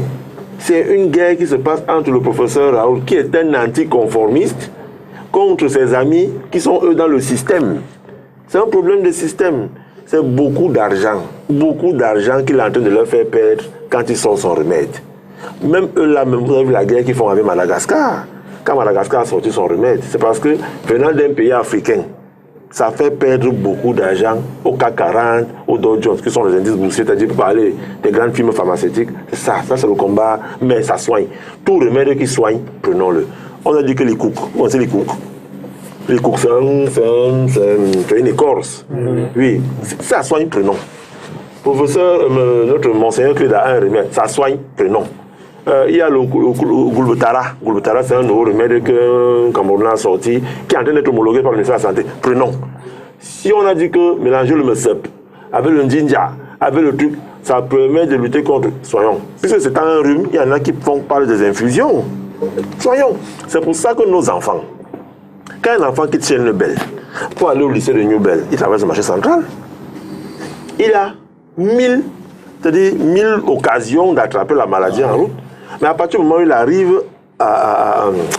c'est une guerre qui se passe entre le professeur Raoul, qui est un anticonformiste, contre ses amis qui sont eux dans le système. C'est un problème de système. C'est beaucoup d'argent qu'il est en train de leur faire perdre quand ils sortent son remède. Même eux là, vous avez vu la guerre qu'ils font avec Madagascar. Quand Madagascar a sorti son remède, c'est parce que venant d'un pays africain, ça fait perdre beaucoup d'argent au CAC 40, aux Dow Jones, qui sont les indices boursiers, c'est-à-dire pour parler des grandes firmes pharmaceutiques. C'est ça c'est le combat, mais ça soigne. Tout remède qui soigne, prenons-le. On a dit que les coucs, on sait les coucs. Les coucs, c'est une écorce. Oui, ça soigne, prenons. Professeur, notre monseigneur Cléda a un remède, ça soigne, prenons. Il y a le Goulbetara. Goulbetara, c'est un nouveau remède qu'un Camerounais a sorti, qui est en train d'être homologué par le ministère de la Santé. Prenons. Si on a dit que mélanger le MESEP avec le ginger, avec le truc, ça permet de lutter contre, soyons. Puisque c'est un rhume, il y en a qui font parler des infusions. Soyons. C'est pour ça que nos enfants, quand un enfant quitte chez Nebel pour aller au lycée de Newbel, il traverse le marché central, il a 1000 occasions d'attraper la maladie en route. Mais à partir du moment où il arrive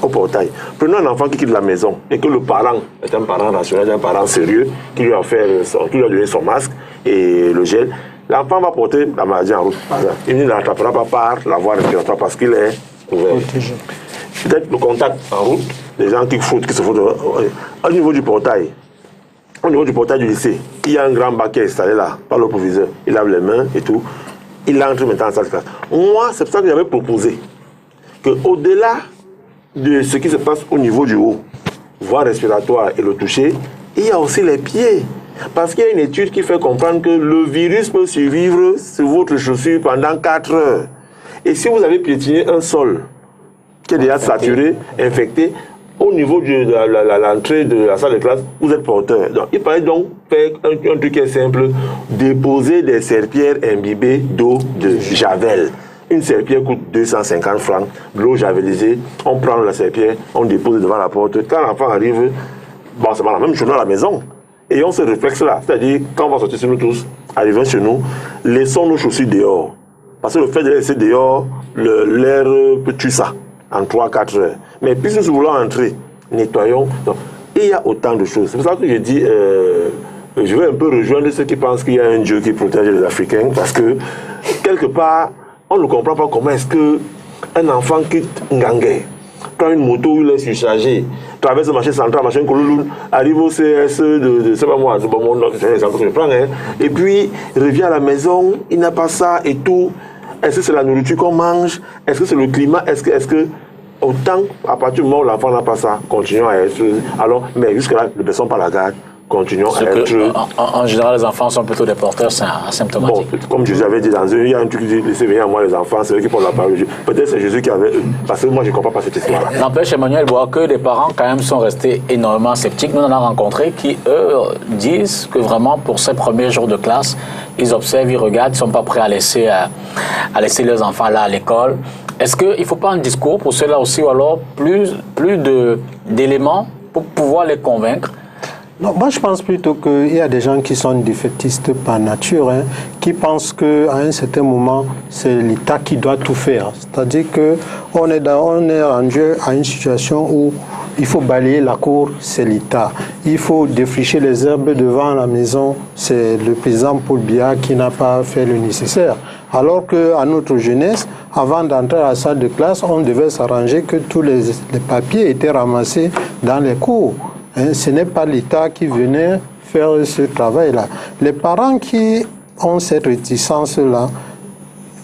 au portail, prenons un enfant qui quitte la maison et que le parent est un parent rationnel, un parent sérieux, qui lui a donné son masque et le gel, l'enfant va porter la maladie en route. Il ne l'attrapera pas par la voie respiratoire parce qu'il est ouvert. Peut-être le contact en route, les gens qui se frottent au niveau du portail. Au niveau du portail du lycée, il y a un grand bac qui est installé là, par le proviseur. Il lave les mains et tout. Il entre maintenant en salle de classe. Moi, c'est pour ça que j'avais proposé qu'au-delà de ce qui se passe au niveau du haut, voie respiratoire et le toucher. Et il y a aussi les pieds. Parce qu'il y a une étude qui fait comprendre que le virus peut survivre sur votre chaussure pendant 4 heures. Et si vous avez piétiné un sol qui est déjà saturé, infecté, au niveau de l'entrée de la salle de classe, vous êtes porteur. Donc, il fallait donc faire un truc qui est simple, déposer des serpillères imbibées d'eau de javel. Une serpillière coûte 250 francs, de l'eau javelisée, on prend la serpillière, on dépose devant la porte. Quand l'enfant arrive, bon, c'est la même journée à la maison. Et on se réflexe là, c'est-à-dire, quand on va sortir chez nous tous, arrivant chez nous, laissons nos chaussures dehors. Parce que le fait de les laisser dehors, l'air peut tuer ça en 3-4 heures. Mais puisque nous voulons entrer, nettoyons. Donc, il y a autant de choses. C'est pour ça que je dis, je vais un peu rejoindre ceux qui pensent qu'il y a un Dieu qui protège les Africains, parce que, quelque part, on ne comprend pas comment est-ce qu'un enfant quitte Ngangé, prend une moto où il est surchargé, traverse le marché central, machin Koulouloun, arrive au CS de c'est pas moi, c'est pas mon nom, c'est l'exemple que je prends, hein, et puis revient à la maison, il n'a pas ça et tout. Est-ce que c'est la nourriture qu'on mange? Est-ce que c'est le climat? Est-ce que autant, à partir du moment où l'enfant n'a pas ça, continuons à être. Alors, mais jusque-là, ne baissons pas la garde. Continuons à être. En général, les enfants sont plutôt des porteurs asymptomatiques. Bon, comme Jésus avait dit dans il y a un truc qui dit laissez venir à moi les enfants, c'est eux qui portent la parole de Dieu. Peut-être c'est Jésus qui avait eux. Parce que moi, je ne comprends pas cette histoire. N'empêche, Emmanuel voit que des parents, quand même, sont restés énormément sceptiques. Nous en avons rencontré qui, eux, disent que vraiment, pour ces premiers jours de classe, ils observent, ils regardent, ils ne sont pas prêts à laisser leurs enfants là à l'école. Est-ce qu'il ne faut pas un discours pour ceux-là aussi, ou alors plus d'éléments pour pouvoir les convaincre? Non, moi je pense plutôt qu'il y a des gens qui sont défaitistes par nature, hein, qui pensent qu'à un certain moment, c'est l'État qui doit tout faire. C'est-à-dire qu'on est rendu à une situation où il faut balayer la cour, c'est l'État. Il faut défricher les herbes devant la maison, c'est le président Paul Biya qui n'a pas fait le nécessaire. Alors qu'à notre jeunesse, avant d'entrer à la salle de classe, on devait s'arranger que tous les papiers étaient ramassés dans les cours. Ce n'est pas l'État qui venait faire ce travail-là. Les parents qui ont cette réticence-là,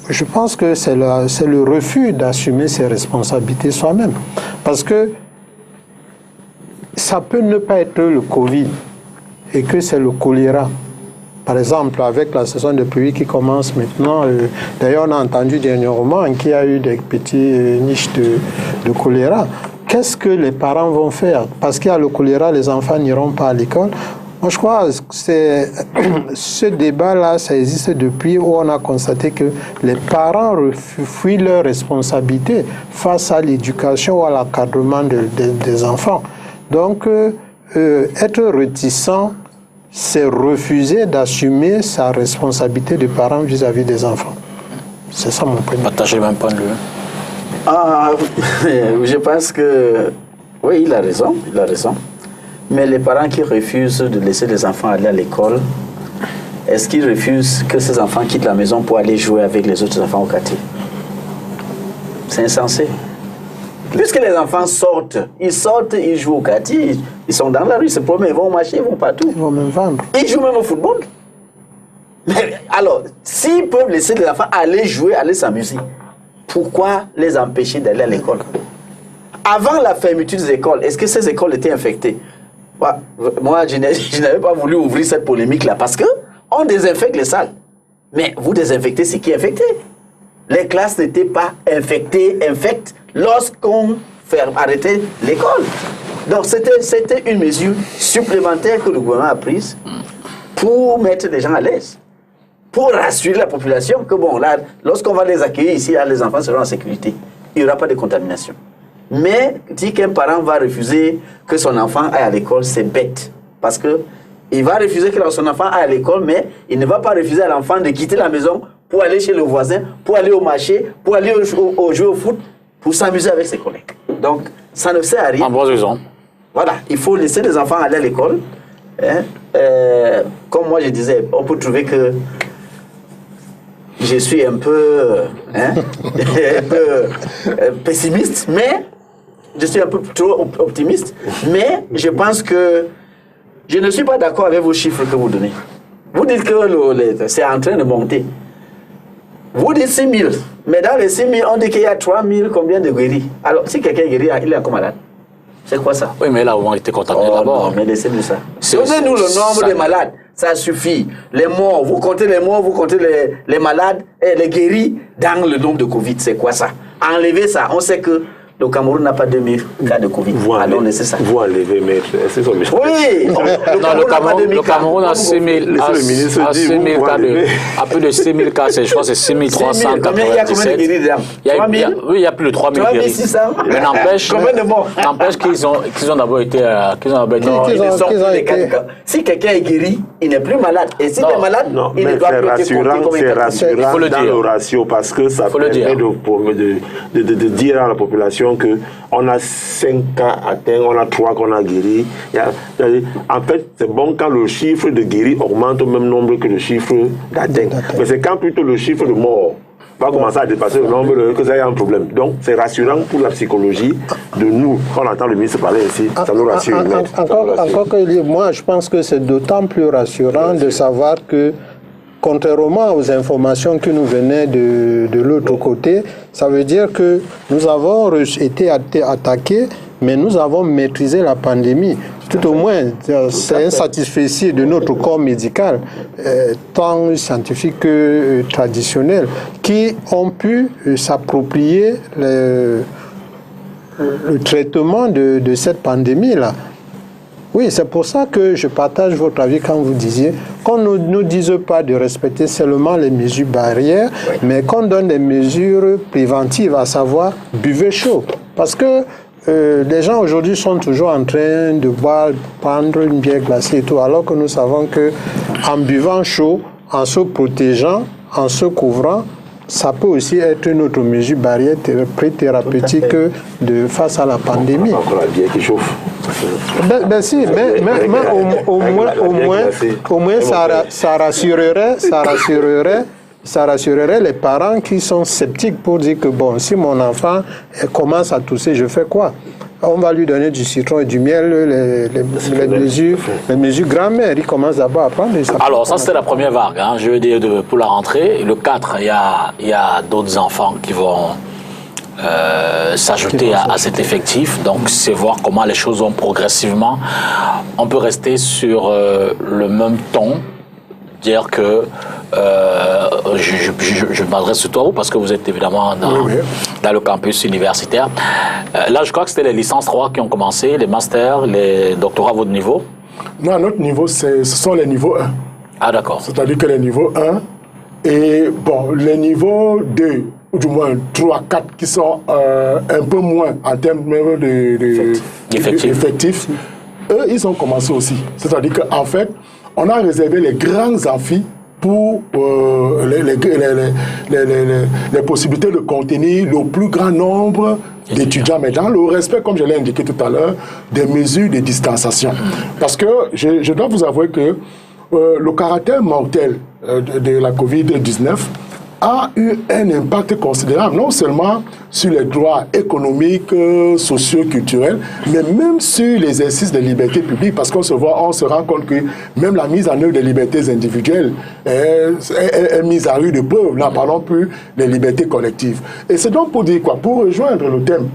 je pense que c'est le refus d'assumer ses responsabilités soi-même. Parce que ça peut ne pas être le Covid et que c'est le choléra. Par exemple, avec la saison de pluie qui commence maintenant, d'ailleurs on a entendu dernièrement qu'il y a eu des petits niches de choléra. Qu'est-ce que les parents vont faire? Parce qu'il y a le choléra, les enfants n'iront pas à l'école. Moi, je crois que ce débat-là, ça existe depuis où on a constaté que les parents fuient leurs responsabilités face à l'éducation ou à l'encadrement des enfants. Donc, être réticent, c'est refuser d'assumer sa responsabilité de parent vis-à-vis des enfants. C'est ça mon point de vue. Partagez le même point de vue. Je pense que oui, il a raison. Mais les parents qui refusent de laisser les enfants aller à l'école, est-ce qu'ils refusent que ces enfants quittent la maison pour aller jouer avec les autres enfants au quartier? C'est insensé. Puisque les enfants sortent, ils jouent au quartier, ils sont dans la rue, se promènent, ils vont marcher, ils vont partout. Ils vont même vendre. Ils jouent même au football. Mais alors, s'ils peuvent laisser les enfants aller jouer, aller s'amuser, pourquoi les empêcher d'aller à l'école? Avant la fermeture des écoles, est-ce que ces écoles étaient infectées? Moi, je n'avais pas voulu ouvrir cette polémique-là parce qu'on désinfecte les salles. Mais vous désinfectez ce qui est infecté. Les classes n'étaient pas infectes lorsqu'on arrêtait l'école. Donc, c'était une mesure supplémentaire que le gouvernement a prise pour mettre les gens à l'aise. Pour rassurer la population que, bon, là, lorsqu'on va les accueillir ici, là, les enfants seront en sécurité. Il n'y aura pas de contamination. Mais dire qu'un parent va refuser que son enfant aille à l'école, c'est bête. Parce qu'il va refuser que son enfant aille à l'école, mais il ne va pas refuser à l'enfant de quitter la maison pour aller chez le voisin, pour aller au marché, pour aller jouer au foot, pour s'amuser avec ses collègues. Donc, ça ne sert à rien. En bonne raison. Voilà, il faut laisser les enfants aller à l'école. Hein? Comme moi je disais, on peut trouver que je suis un peu, pessimiste, mais je suis un peu trop optimiste. Mais je pense que je ne suis pas d'accord avec vos chiffres que vous donnez. Vous dites que c'est en train de monter. Vous dites 6 000, mais dans les 6 000, on dit qu'il y a 3 000 combien de guéris. Alors, si quelqu'un est guéri, il est encore malade. C'est quoi ça? Oui, mais là, on a été contaminé d'abord. Non, mais laissez-nous ça. Donnez-nous le nombre de malades. Ça suffit. Les morts, vous comptez les morts, vous comptez les malades et les guéris dans le nombre de Covid. C'est quoi ça? Enlevez ça. On sait que le Cameroun n'a pas 2000 cas de Covid. Alors, laissez ça. Vous enlevez, maître. C'est son méchant. Oui. Le Cameroun a 6 000 cas à plus de 6 000 cas. Je crois que c'est 6 397. Combien il y a combien de guéris dedans? Oui, il y a plus de 3 000 guéris. 600. Mais n'empêche qu'ils ont d'abord été... Si quelqu'un est guéri, il n'est plus malade. Et s'il est malade, il ne doit plus être compté comme c'est rassurant dans le ratio parce que ça permet de dire à la population qu'on a 5 cas atteints, on a 3 qu'on a guéris. En fait, c'est bon quand le chiffre de guéris augmente au même nombre que le chiffre d'atteints. Mais c'est quand plutôt le chiffre de morts va commencer à dépasser le nombre que ça y a un problème. Donc, c'est rassurant pour la psychologie de nous. Quand on entend le ministre parler ici, ça nous rassure. Encore que moi, je pense que c'est d'autant plus rassurant de savoir que contrairement aux informations qui nous venaient de l'autre côté, ça veut dire que nous avons été attaqués, mais nous avons maîtrisé la pandémie. Tout au moins, c'est un satisfecit de notre corps médical, tant scientifique que traditionnel, qui ont pu s'approprier le traitement de cette pandémie-là. Oui, c'est pour ça que je partage votre avis quand vous disiez qu'on ne nous dise pas de respecter seulement les mesures barrières, mais qu'on donne des mesures préventives, à savoir buvez chaud. Parce que les gens aujourd'hui sont toujours en train de prendre une bière glacée et tout, alors que nous savons qu'en buvant chaud, en se protégeant, en se couvrant, ça peut aussi être une autre mesure barrière pré-thérapeutique face à la pandémie. Encore la bière qui chauffe. Au moins ça rassurerait les parents qui sont sceptiques pour dire que bon, si mon enfant commence à tousser, je fais quoi? On va lui donner du citron et du miel, les mesures grand-mère. Il commence d'abord à prendre des... Alors, ça, c'était la première vague. Hein. Je veux dire, pour la rentrée. Le 4, il y a d'autres enfants qui vont s'ajouter à cet effectif. Donc, c'est voir comment les choses vont progressivement. On peut rester sur le même ton, dire que je m'adresse surtout à vous parce que vous êtes évidemment dans le campus universitaire. Là, je crois que c'était les licences 3 qui ont commencé, les masters, les doctorats à votre niveau. Non, à notre niveau, ce sont les niveaux 1. Ah, d'accord. C'est-à-dire que les niveaux 1 et bon, les niveaux 2, ou du moins 3, 4 qui sont un peu moins en termes d'effectifs, eux, ils ont commencé aussi. C'est-à-dire qu'en fait, on a réservé les grands amphis pour les possibilités de contenir le plus grand nombre d'étudiants, mais dans le respect, comme je l'ai indiqué tout à l'heure, des mesures de distanciation. Parce que je dois vous avouer que le caractère mortel de la COVID-19 a eu un impact considérable, non seulement sur les droits économiques, sociaux, culturels, mais même sur l'exercice des libertés publiques, parce qu'on se rend compte que même la mise en œuvre des libertés individuelles est mise à rude épreuve. N'en parlons plus des libertés collectives. Et c'est donc pour dire quoi? Pour rejoindre le thème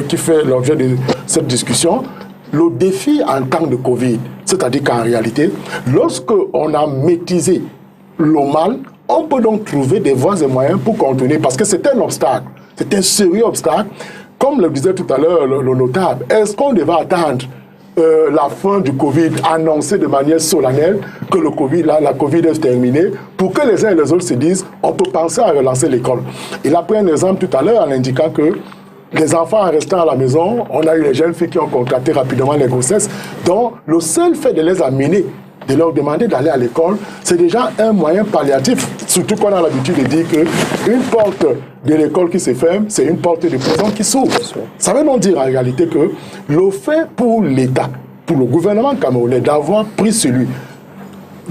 qui fait l'objet de cette discussion, le défi en temps de Covid, c'est-à-dire qu'en réalité, lorsque on a maîtrisé le mal, on peut donc trouver des voies et moyens pour contenir, parce que c'est un obstacle, c'est un sérieux obstacle. Comme le disait tout à l'heure le notable, est-ce qu'on devait attendre la fin du Covid, annoncer de manière solennelle que la Covid est terminée, pour que les uns et les autres se disent, on peut penser à relancer l'école. Il a pris un exemple tout à l'heure en indiquant que les enfants en restant à la maison, on a eu les jeunes filles qui ont contracté rapidement les grossesses, donc le seul fait de les amener, de leur demander d'aller à l'école, c'est déjà un moyen palliatif, surtout qu'on a l'habitude de dire qu'une porte de l'école qui se ferme, c'est une porte de prison qui s'ouvre. Ça veut donc dire en réalité que le fait pour l'État, pour le gouvernement camerounais, d'avoir pris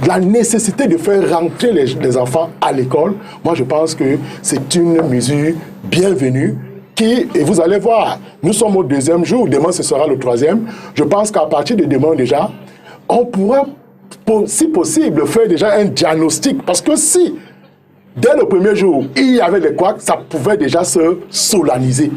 la nécessité de faire rentrer les enfants à l'école, moi je pense que c'est une mesure bienvenue et vous allez voir, nous sommes au 2e jour, demain ce sera le 3e. Je pense qu'à partir de demain déjà, on pourra, si possible, faire déjà un diagnostic. Parce que si dès le premier jour, il y avait des couacs, ça pouvait déjà se solenniser.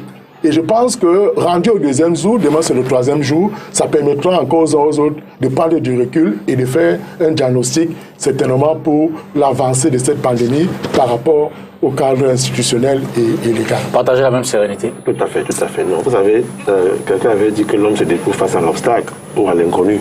Et je pense que, rendu au deuxième jour, demain c'est le troisième jour, ça permettra encore aux autres de prendre du recul et de faire un diagnostic, certainement pour l'avancée de cette pandémie par rapport au cadre institutionnel et légal. Partager la même sérénité. Tout à fait, tout à fait. Non, vous savez, quelqu'un avait dit que l'homme se découvre face à l'obstacle ou à l'inconnu.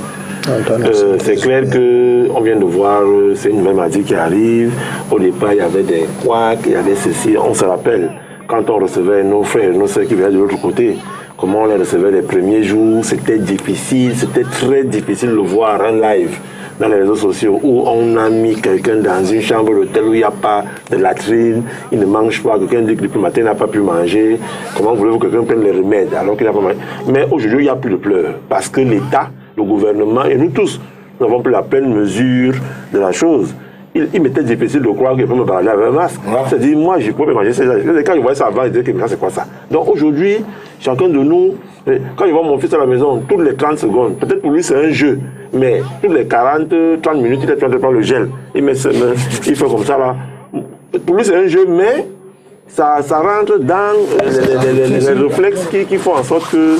C'est clair qu'on vient de voir, c'est une nouvelle maladie qui arrive. Au départ, il y avait des couacs, il y avait ceci. On se rappelle, quand on recevait nos frères et nos sœurs qui venaient de l'autre côté, comment on les recevait les premiers jours, c'était difficile, c'était très difficile de le voir en live dans les réseaux sociaux où on a mis quelqu'un dans une chambre d'hôtel où il n'y a pas de latrine, il ne mange pas, quelqu'un dit que depuis le matin il n'a pas pu manger. Comment voulez-vous que quelqu'un prenne les remèdes alors qu'il n'a pas mangé? Mais aujourd'hui, il n'y a plus de pleurs parce que l'État, le gouvernement et nous tous, nous avons pris la pleine mesure de la chose. Il m'était difficile de croire qu'il peut me parler avec un masque. C'est-à-dire, moi, je pouvais manger. Quand je voyais ça avant, je disais que c'est quoi ça? Donc aujourd'hui, chacun de nous, quand je vois mon fils à la maison, toutes les 30 secondes, peut-être pour lui c'est un jeu, mais toutes les 40, 30 minutes, il est en train de prendre le gel. Il met ses mains, il fait comme ça là. Pour lui c'est un jeu, mais ça rentre dans les réflexes qui font en sorte que...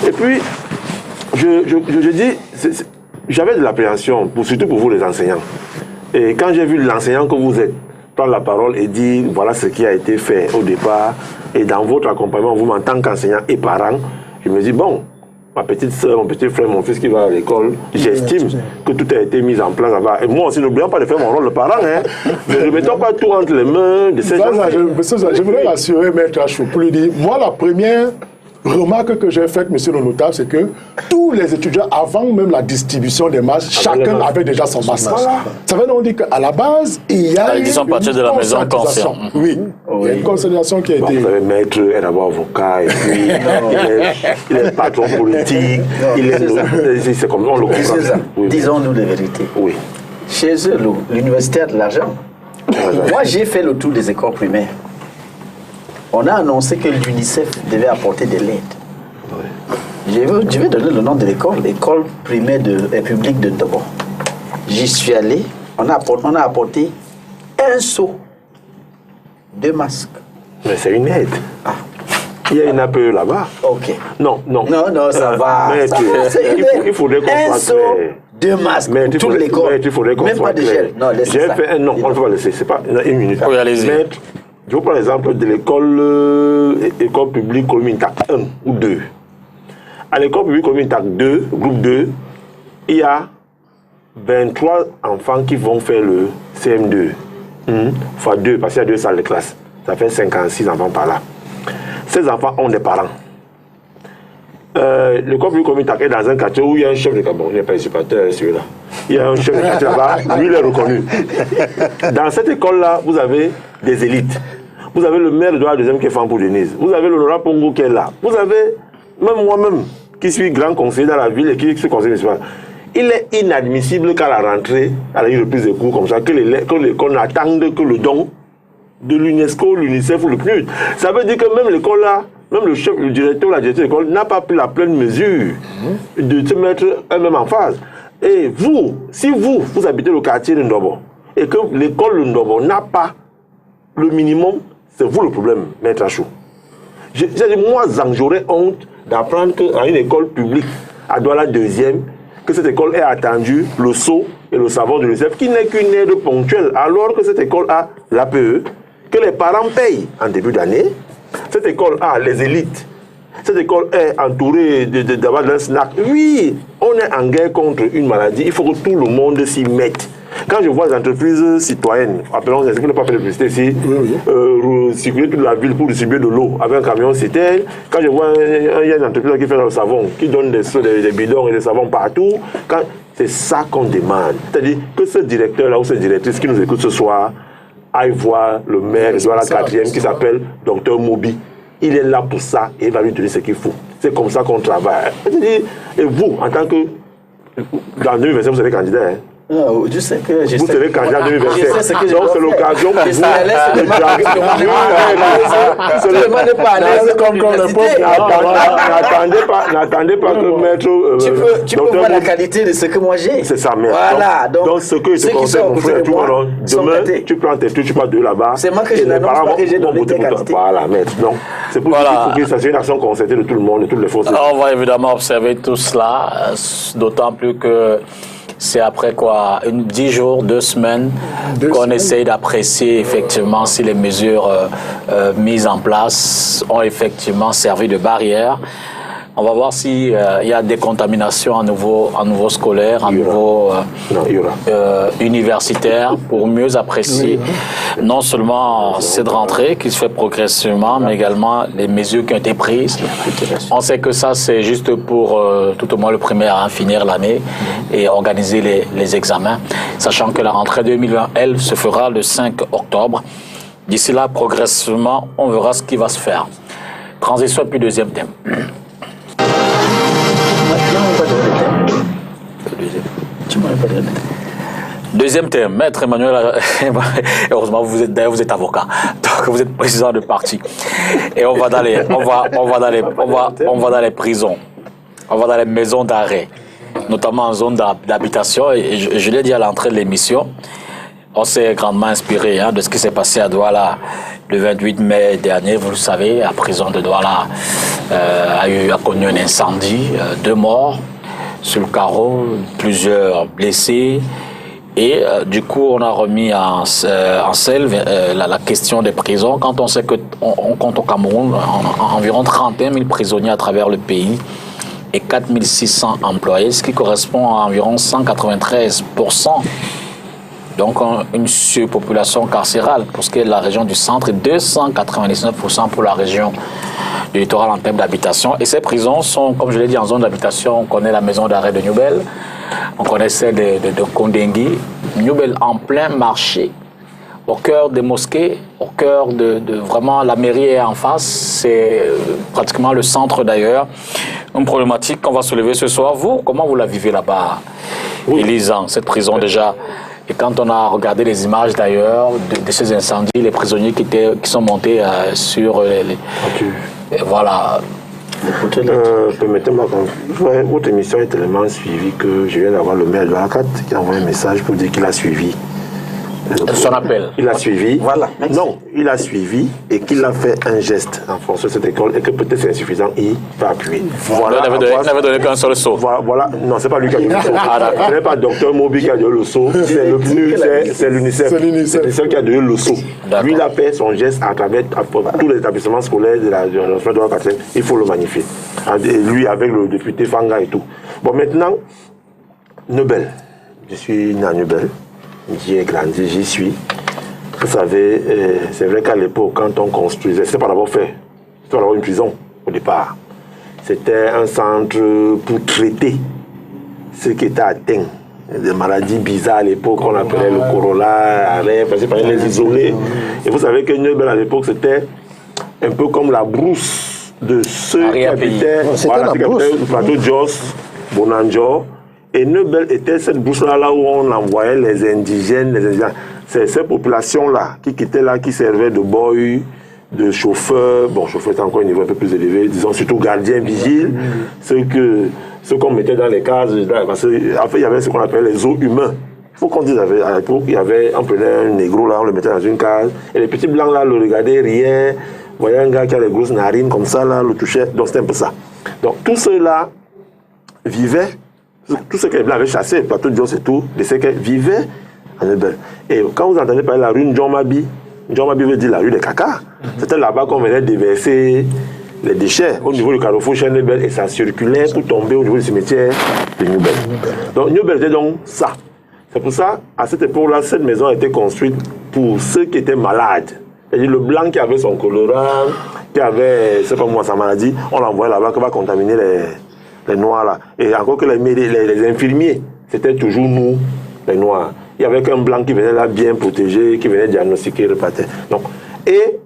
et puis, je dis, j'avais de l'appréhension, surtout pour vous les enseignants. Et quand j'ai vu l'enseignant que vous êtes prendre la parole et dire voilà ce qui a été fait au départ, et dans votre accompagnement, vous en tant qu'enseignant et parent, je me dis bon, ma petite soeur, mon petit frère, mon fils qui va à l'école, j'estime que tout a été mis en place là-bas. Et moi aussi, n'oublions pas de faire mon rôle de parent. Hein. Ne mettons pas tout entre les mains de ces gens. Je voudrais rassurer Maître Achou pour lui dire, moi la première remarque que j'ai faite, monsieur le notable, c'est que tous les étudiants, avant même la distribution des masques, chacun avait déjà son masque. Voilà. Ça veut donc dire qu'à la base, il y a ils sont partis de la maison conscients. Oui, il y a une consolidation qui a été... Vous savez, Maître est d'abord avocat, et puis il est patron politique, c'est comme on le comprend. Oui. Disons-nous la vérité. Oui. Chez eux, l'université a de l'argent. Moi, j'ai fait le tour des écoles primaires. On a annoncé que l'UNICEF devait apporter de l'aide. Je vais donner le nom de l'école primaire publique de Ndobo. J'y suis allé, on a apporté un seau de masques. Mais c'est une aide. Ah. Il y a une APE là-bas. Ok. Non, ça va. Il faudrait qu'on soit clair. De masques pour toute l'école. Même pas de gel. Non, laissez ça. Non, on ne peut pas laisser. C'est pas une minute. Oui, allez-y. Je vous prends l'exemple de l'école publique commune TAC 1 ou 2. À l'école publique commune TAC 2, groupe 2, il y a 23 enfants qui vont faire le CM2. Fois 2, parce qu'il y a 2 salles de classe. Ça fait 56 enfants par là. Ces enfants ont des parents. L'école publique commune TAC est dans un quartier où il y a un chef de quartier. Bon, il n'est pas usurpateur, celui-là. Il y a un chef de quartier là-bas, lui il est reconnu. Dans cette école-là, vous avez des élites. Vous avez le maire de la deuxième qui est fan pour Denise. Vous avez l'honorable Pongo qui est là. Vous avez, même moi-même, qui suis grand conseiller dans la ville et qui suis conseiller municipal. Il est inadmissible qu'à la rentrée, à la reprise des cours comme ça, que l'école n'attende que le don de l'UNESCO, l'UNICEF ou le PNUD. Ça veut dire que même l'école là, même le chef, le directeur ou la directrice de l'école n'a pas pris la pleine mesure de se mettre eux-mêmes en phase. Et vous, si vous habitez le quartier de Ndobo et que l'école de Ndobo n'a pas le minimum, c'est vous le problème, Maître Achou. Moi, j'aurais honte d'apprendre qu'à une école publique, à Douala 2e, que cette école ait attendu le seau et le savon de l'UNICEF, qui n'est qu'une aide ponctuelle, alors que cette école a l'APE, que les parents payent en début d'année. Cette école a les élites. Cette école est entourée d'avoir d'un snack. Oui, on est en guerre contre une maladie. Il faut que tout le monde s'y mette. Quand je vois les entreprises citoyennes, appelons les ne pas faire de publicité ici, circuler toute la ville pour distribuer de l'eau avec un camion citerne. Quand je vois il y a une entreprise qui fait le savon, qui donne des bidons et des savons partout, c'est ça qu'on demande. C'est-à-dire que ce directeur-là ou cette directrice qui nous écoute ce soir aille voir le maire de la 4e qui s'appelle Dr Mobi. Il est là pour ça et il va lui donner ce qu'il faut. C'est comme ça qu'on travaille. Et vous, en tant que... Dans 2025, vous serez candidat, hein? Non, je sais que Vous serez candidat en 2027. Je sais ce que je Donc c'est dois l'occasion pour faire. vous Je suis à l'aise de seulement parce que moi, C'est tout le monde n'est pas à l'aise comme l'université. N'attendez pas que maître. Tu peux voir la qualité de ce que moi j'ai. C'est ça, mais. Voilà. Donc ce que je te conseille, mon frère, demain, tu prends tes trucs, tu pars de là-bas. C'est moi que je n'annonce pas que j'ai donné tes qualités. Voilà, maître. Donc, c'est pour que ça soit une action concertée de tout le monde, de toutes les forces. On va évidemment observer tout cela, d'autant plus que c'est après quoi, 10 jours, 2 semaines, qu'on essaye d'apprécier effectivement si les mesures mises en place ont effectivement servi de barrière. On va voir s'il y a des contaminations à nouveau scolaire, à nouveau universitaire, pour mieux apprécier non seulement cette rentrée qui se fait progressivement, mais également les mesures qui ont été prises. On sait que ça, c'est juste pour tout au moins le primaire, finir l'année et organiser les examens, sachant que la rentrée 2020, elle, se fera le 5 octobre. D'ici là, progressivement, on verra ce qui va se faire. Transition, puis deuxième thème. Deuxième thème, maître Emmanuel, heureusement vous êtes avocat, donc vous êtes président de parti. Et on va dans les prisons, on va dans les maisons d'arrêt, notamment en zone d'habitation. Et je l'ai dit à l'entrée de l'émission, on s'est grandement inspiré de ce qui s'est passé à Douala le 28 mai dernier. Vous le savez, la prison de Douala a connu un incendie, 2 morts sur le carreau, plusieurs blessés. Et du coup, on a remis en selle la question des prisons. Quand on sait qu'on compte au Cameroun environ 31 000 prisonniers à travers le pays et 4 600 employés, ce qui correspond à environ 193%. Donc une surpopulation carcérale pour ce qui est de la région du centre et 299% pour la région du littoral en termes d'habitation. Et ces prisons sont, comme je l'ai dit, en zone d'habitation. On connaît la maison d'arrêt de Newbel, on connaît celle de Kondengui. Newbel en plein marché, au cœur des mosquées, au cœur de vraiment la mairie est en face. C'est pratiquement le centre d'ailleurs. Une problématique qu'on va soulever ce soir. Vous, comment vous la vivez là-bas, Élisant, cette prison déjà? Et quand on a regardé les images d'ailleurs de ces incendies, les prisonniers qui sont montés sur les voilà. Permettez-moi, votre émission est tellement suivie que je viens d'avoir le maire de la 4 qui a envoyé un message pour dire qu'il a suivi. Son appel. Il a suivi. Voilà. Non, il a suivi et qu'il a fait un geste en fonction de cette école et que peut-être c'est insuffisant, il va appuyer. Voilà. Il n'avait donné qu'un seul saut. Voilà. Non, c'est pas lui qui a donné le saut. Ce n'est pas docteur Mobi qui a donné le saut. C'est le PNUD, c'est l'UNICEF. C'est celui qui a donné le saut. Lui, il a fait son geste à travers tous les établissements scolaires de la France de la 4. Il faut le magnifier. Et lui, avec le député Fanga et tout. Bon, maintenant, Newbel. Je suis né à Newbel. J'y ai grandi, j'y suis. Vous savez, c'est vrai qu'à l'époque, quand on construisait, c'était pas d'abord fait. C'était d'abord une prison, au départ. C'était un centre pour traiter ceux qui étaient atteints des maladies bizarres à l'époque, qu'on appelait le corona, parce qu'il fallait les isoler. Et vous savez que Newbel à l'époque, c'était un peu comme la brousse de ceux qui habitaient le plateau Jos, Bonanjo. Et Newbel était cette brousse-là où on envoyait les indigènes, C'est ces populations-là qui quittaient là, qui servaient de boy, de chauffeurs. Bon, chauffeur c'est encore un niveau un peu plus élevé, disons surtout gardiens, vigiles. Ceux qu'on mettait dans les cases, parce qu'en fait, il y avait ce qu'on appelle les os humains. Il faut qu'on dise, à l'époque, on prenait un négro là, on le mettait dans une case. Et les petits blancs là le regardaient, riaient. Vous voyez un gars qui a les grosses narines comme ça, là, le touchait. Donc c'était un peu ça. Donc tous ceux-là vivaient. Tout ce que les Blancs avaient chassé, le plateau de Jos et tout, de ceux qui vivaient à Newbel. Et quand vous entendez parler de la rue Ndjommabi veut dire la rue des caca. C'était là-bas qu'on venait déverser les déchets au niveau du carrefour chez Newbel et ça circulait pour tomber au niveau du cimetière de Newbel. Donc Newbel était donc ça. C'est pour ça, à cette époque-là, cette maison a été construite pour ceux qui étaient malades. C'est-à-dire le blanc qui avait son choléra, qui avait, je ne sais pas moi, sa maladie, on l'envoyait là-bas qui va contaminer les noirs là. Et encore que les infirmiers, c'était toujours nous, les noirs. Il y avait qu'un blanc qui venait là bien protégé, qui venait diagnostiquer, repartait. Donc, et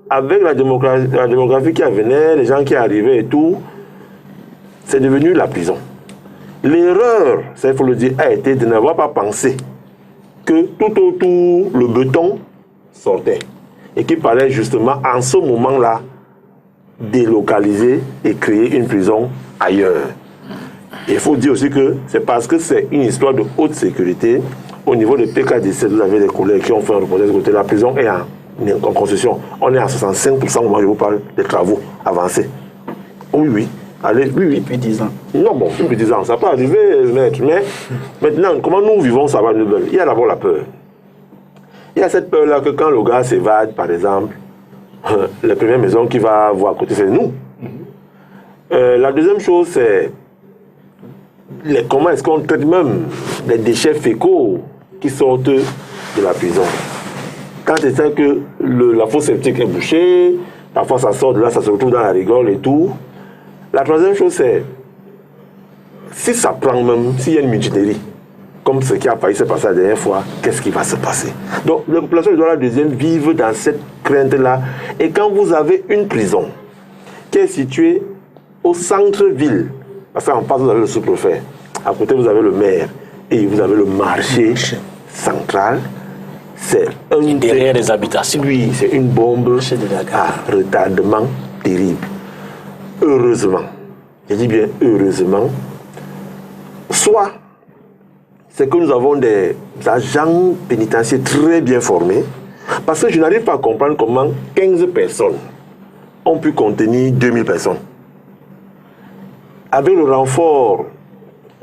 avec la démographie qui venait, les gens qui arrivaient et tout, c'est devenu la prison. L'erreur, ça il faut le dire, a été de n'avoir pas pensé que tout autour, le béton sortait. Et qu'il fallait justement, en ce moment-là, délocaliser et créer une prison ailleurs. Il faut dire aussi que c'est parce que c'est une histoire de haute sécurité. Au niveau de PK17, vous avez des collègues qui ont fait un reportage de côté. La prison est en construction. On est à 65% au moment où je vous parle des travaux avancés. Oui, oui. Allez, oui. Depuis 10 ans. Non, bon, depuis 10 ans, ça peut arriver, maître. Mais maintenant, comment nous vivons ça va nous donner? Il y a d'abord la peur. Il y a cette peur-là que quand le gars s'évade, par exemple, la première maison qu'il va voir à côté, c'est nous. La deuxième chose, c'est comment est-ce qu'on traite même les déchets fécaux qui sortent de la prison. Quand c'est ça que la fosse septique est bouchée, parfois ça sort de là, ça se retrouve dans la rigole et tout. La troisième chose, c'est si ça prend même, s'il y a une mutinerie, comme ce qui a failli se passer la dernière fois, qu'est-ce qui va se passer? Donc, les populations de la deuxième vivent dans cette crainte-là. Et quand vous avez une prison qui est située au centre-ville, parce qu'en face, vous avez le sous-préfet, à côté, vous avez le maire, et vous avez le marché central, c'est un... Derrière les habitations. Oui, c'est une bombe à retardement terrible. Heureusement, je dis bien heureusement, soit c'est que nous avons des agents pénitentiaires très bien formés, parce que je n'arrive pas à comprendre comment 15 personnes ont pu contenir 2000 personnes. Avec le renfort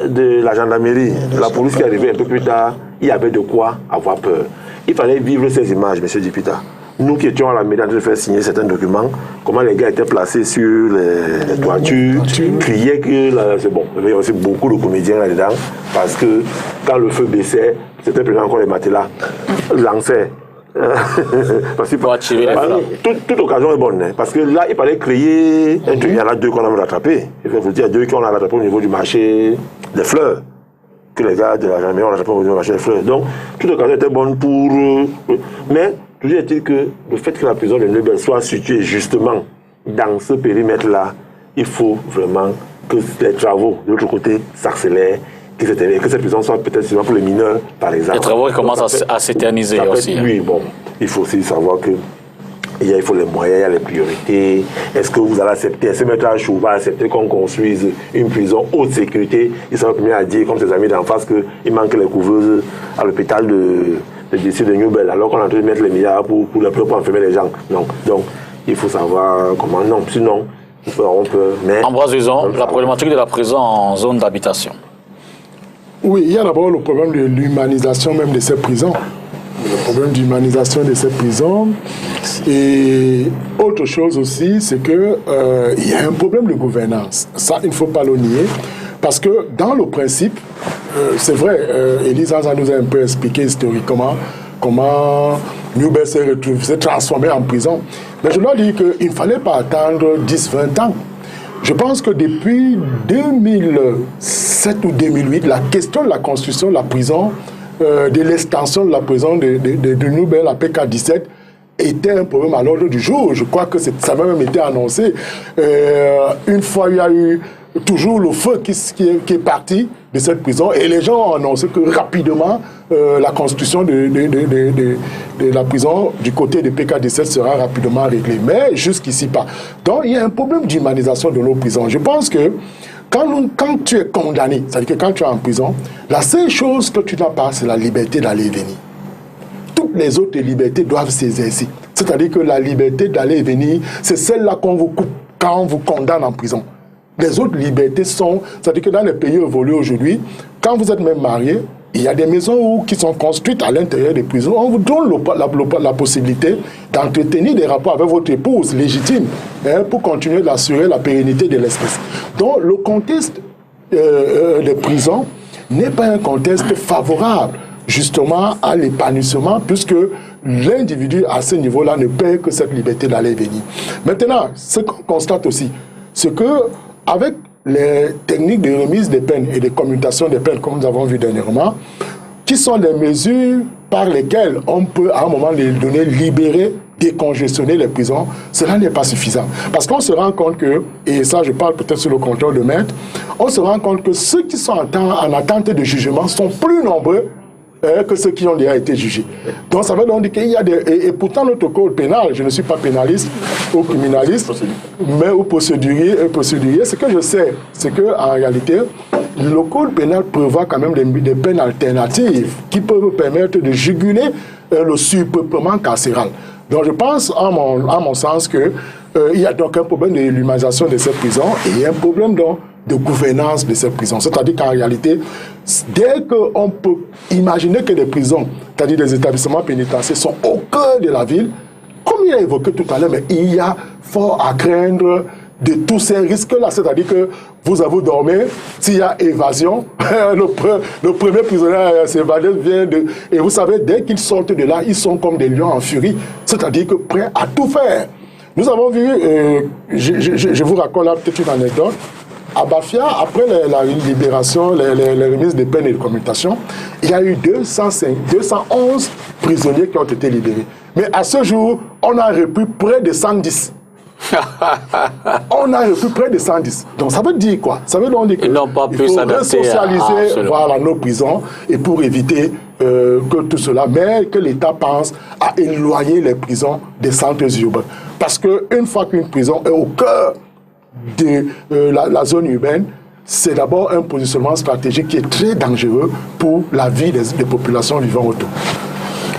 de la gendarmerie, la police qui est arrivée un peu plus tard, il y avait de quoi avoir peur. Il fallait vivre ces images, M. Dipita. Nous qui étions à la mairie en train de faire signer certains documents, comment les gars étaient placés sur les toitures, criaient que c'est bon. Il y avait aussi beaucoup de comédiens là-dedans, parce que quand le feu baissait, c'était prenant encore les matelas, lançaient. Parce que toute occasion est bonne, hein, parce que là, il fallait créer un truc. Il y en a deux qu'on a rattrapé. Il faut vous dire deux qu'on a rattrapé au niveau du marché des fleurs. Que les gars de la gendarmerie ont rattrapé au niveau du marché des fleurs. Donc, toute occasion était bonne pour. Mais, toujours est-il que le fait que la prison de Neubel soit située justement dans ce périmètre-là, il faut vraiment que les travaux de l'autre côté s'accélèrent. Que cette prison soit peut-être seulement pour les mineurs, par exemple. Les travaux commencent à s'éterniser aussi. Oui, bon, il faut aussi savoir que il faut les moyens, il y a les priorités. Est-ce que vous allez accepter, est-ce que M. Chou va accepter qu'on construise une prison haute sécurité? Il sera le premier à dire, comme ses amis d'en face, qu'il manque les couveuses à l'hôpital de district de Newbell, alors qu'on est en train de mettre les milliards pour enfermer les gens. Non, donc il faut savoir comment. Non, sinon, nous ferons peur. Mais Ambroise Uzon, la problématique de la prison en zone d'habitation. Oui, il y a d'abord le problème de l'humanisation même de ces prisons. Le problème d'humanisation de ces prisons. Et autre chose aussi, c'est que il y a un problème de gouvernance. Ça, il ne faut pas le nier. Parce que dans le principe, c'est vrai, Elisa nous a un peu expliqué historiquement comment Newbell s'est transformé en prison. Mais je dois dire qu'il ne fallait pas attendre 10-20 ans. Je pense que depuis 2007 ou 2008, la question de la construction de la prison, de l'extension de la prison de Newbell à PK17 était un problème à l'ordre du jour. Je crois que ça avait même été annoncé. Une fois, il y a eu toujours le feu qui est parti de cette prison et les gens ont annoncé que rapidement la constitution de la prison du côté de PK17 sera rapidement réglée. Mais jusqu'ici pas. Donc il y a un problème d'humanisation de nos prisons. Je pense que quand tu es condamné, c'est-à-dire que quand tu es en prison, la seule chose que tu n'as pas, c'est la liberté d'aller et venir. Toutes les autres libertés doivent s'exercer. C'est-à-dire que la liberté d'aller et venir, c'est celle-là qu'on vous coupe quand on vous condamne en prison. Les autres libertés sont, c'est-à-dire que dans les pays évolués aujourd'hui, quand vous êtes même marié, il y a des maisons qui sont construites à l'intérieur des prisons. On vous donne la possibilité d'entretenir des rapports avec votre épouse légitime pour continuer d'assurer la pérennité de l'espèce. Donc le contexte des prisons n'est pas un contexte favorable justement à l'épanouissement puisque l'individu à ce niveau-là ne paie que cette liberté d'aller et venir. Maintenant, ce qu'on constate aussi, c'est que avec les techniques de remise des peines et de commutation des peines, comme nous avons vu dernièrement, qui sont les mesures par lesquelles on peut, à un moment donné, libérer décongestionner les prisons, cela n'est pas suffisant. Parce qu'on se rend compte que, et ça je parle peut-être sur le compteur de maître, on se rend compte que ceux qui sont en attente de jugement sont plus nombreux que ceux qui ont déjà été jugés. Donc ça veut donc dire qu'il y a des... Et pourtant notre code pénal, je ne suis pas pénaliste ou criminaliste, mais ou procédurier, ce que je sais, c'est qu'en réalité, le code pénal prévoit quand même des peines alternatives qui peuvent permettre de juguler le surpeuplement carcéral. Donc je pense, à mon sens, qu'il y a donc un problème de l'humanisation de ces prisons et un problème donc de gouvernance de ces prisons. C'est-à-dire qu'en réalité, dès qu'on peut imaginer que les prisons, c'est-à-dire les établissements pénitentiaires, sont au cœur de la ville, comme il a évoqué tout à l'heure, mais il y a fort à craindre de tous ces risques-là. C'est-à-dire que vous dormez, s'il y a évasion, le premier prisonnier s'évade, vient de... Et vous savez, dès qu'ils sortent de là, ils sont comme des lions en furie. C'est-à-dire que prêts à tout faire. Nous avons vu, je vous raconte là peut-être une anecdote, à Bafia, après la libération, les remises de peine et de commutation, il y a eu 211 prisonniers qui ont été libérés. Mais à ce jour, on a repris près de 110. On a repris près de 110. Donc ça veut dire quoi? Ça veut donc dire qu'il faut resocialiser nos prisons et pour éviter que tout cela, mais que l'État pense à éloigner les prisons des centres urbains. Parce qu'une fois qu'une prison est au cœur de la zone urbaine, c'est d'abord un positionnement stratégique qui est très dangereux pour la vie des populations vivant autour.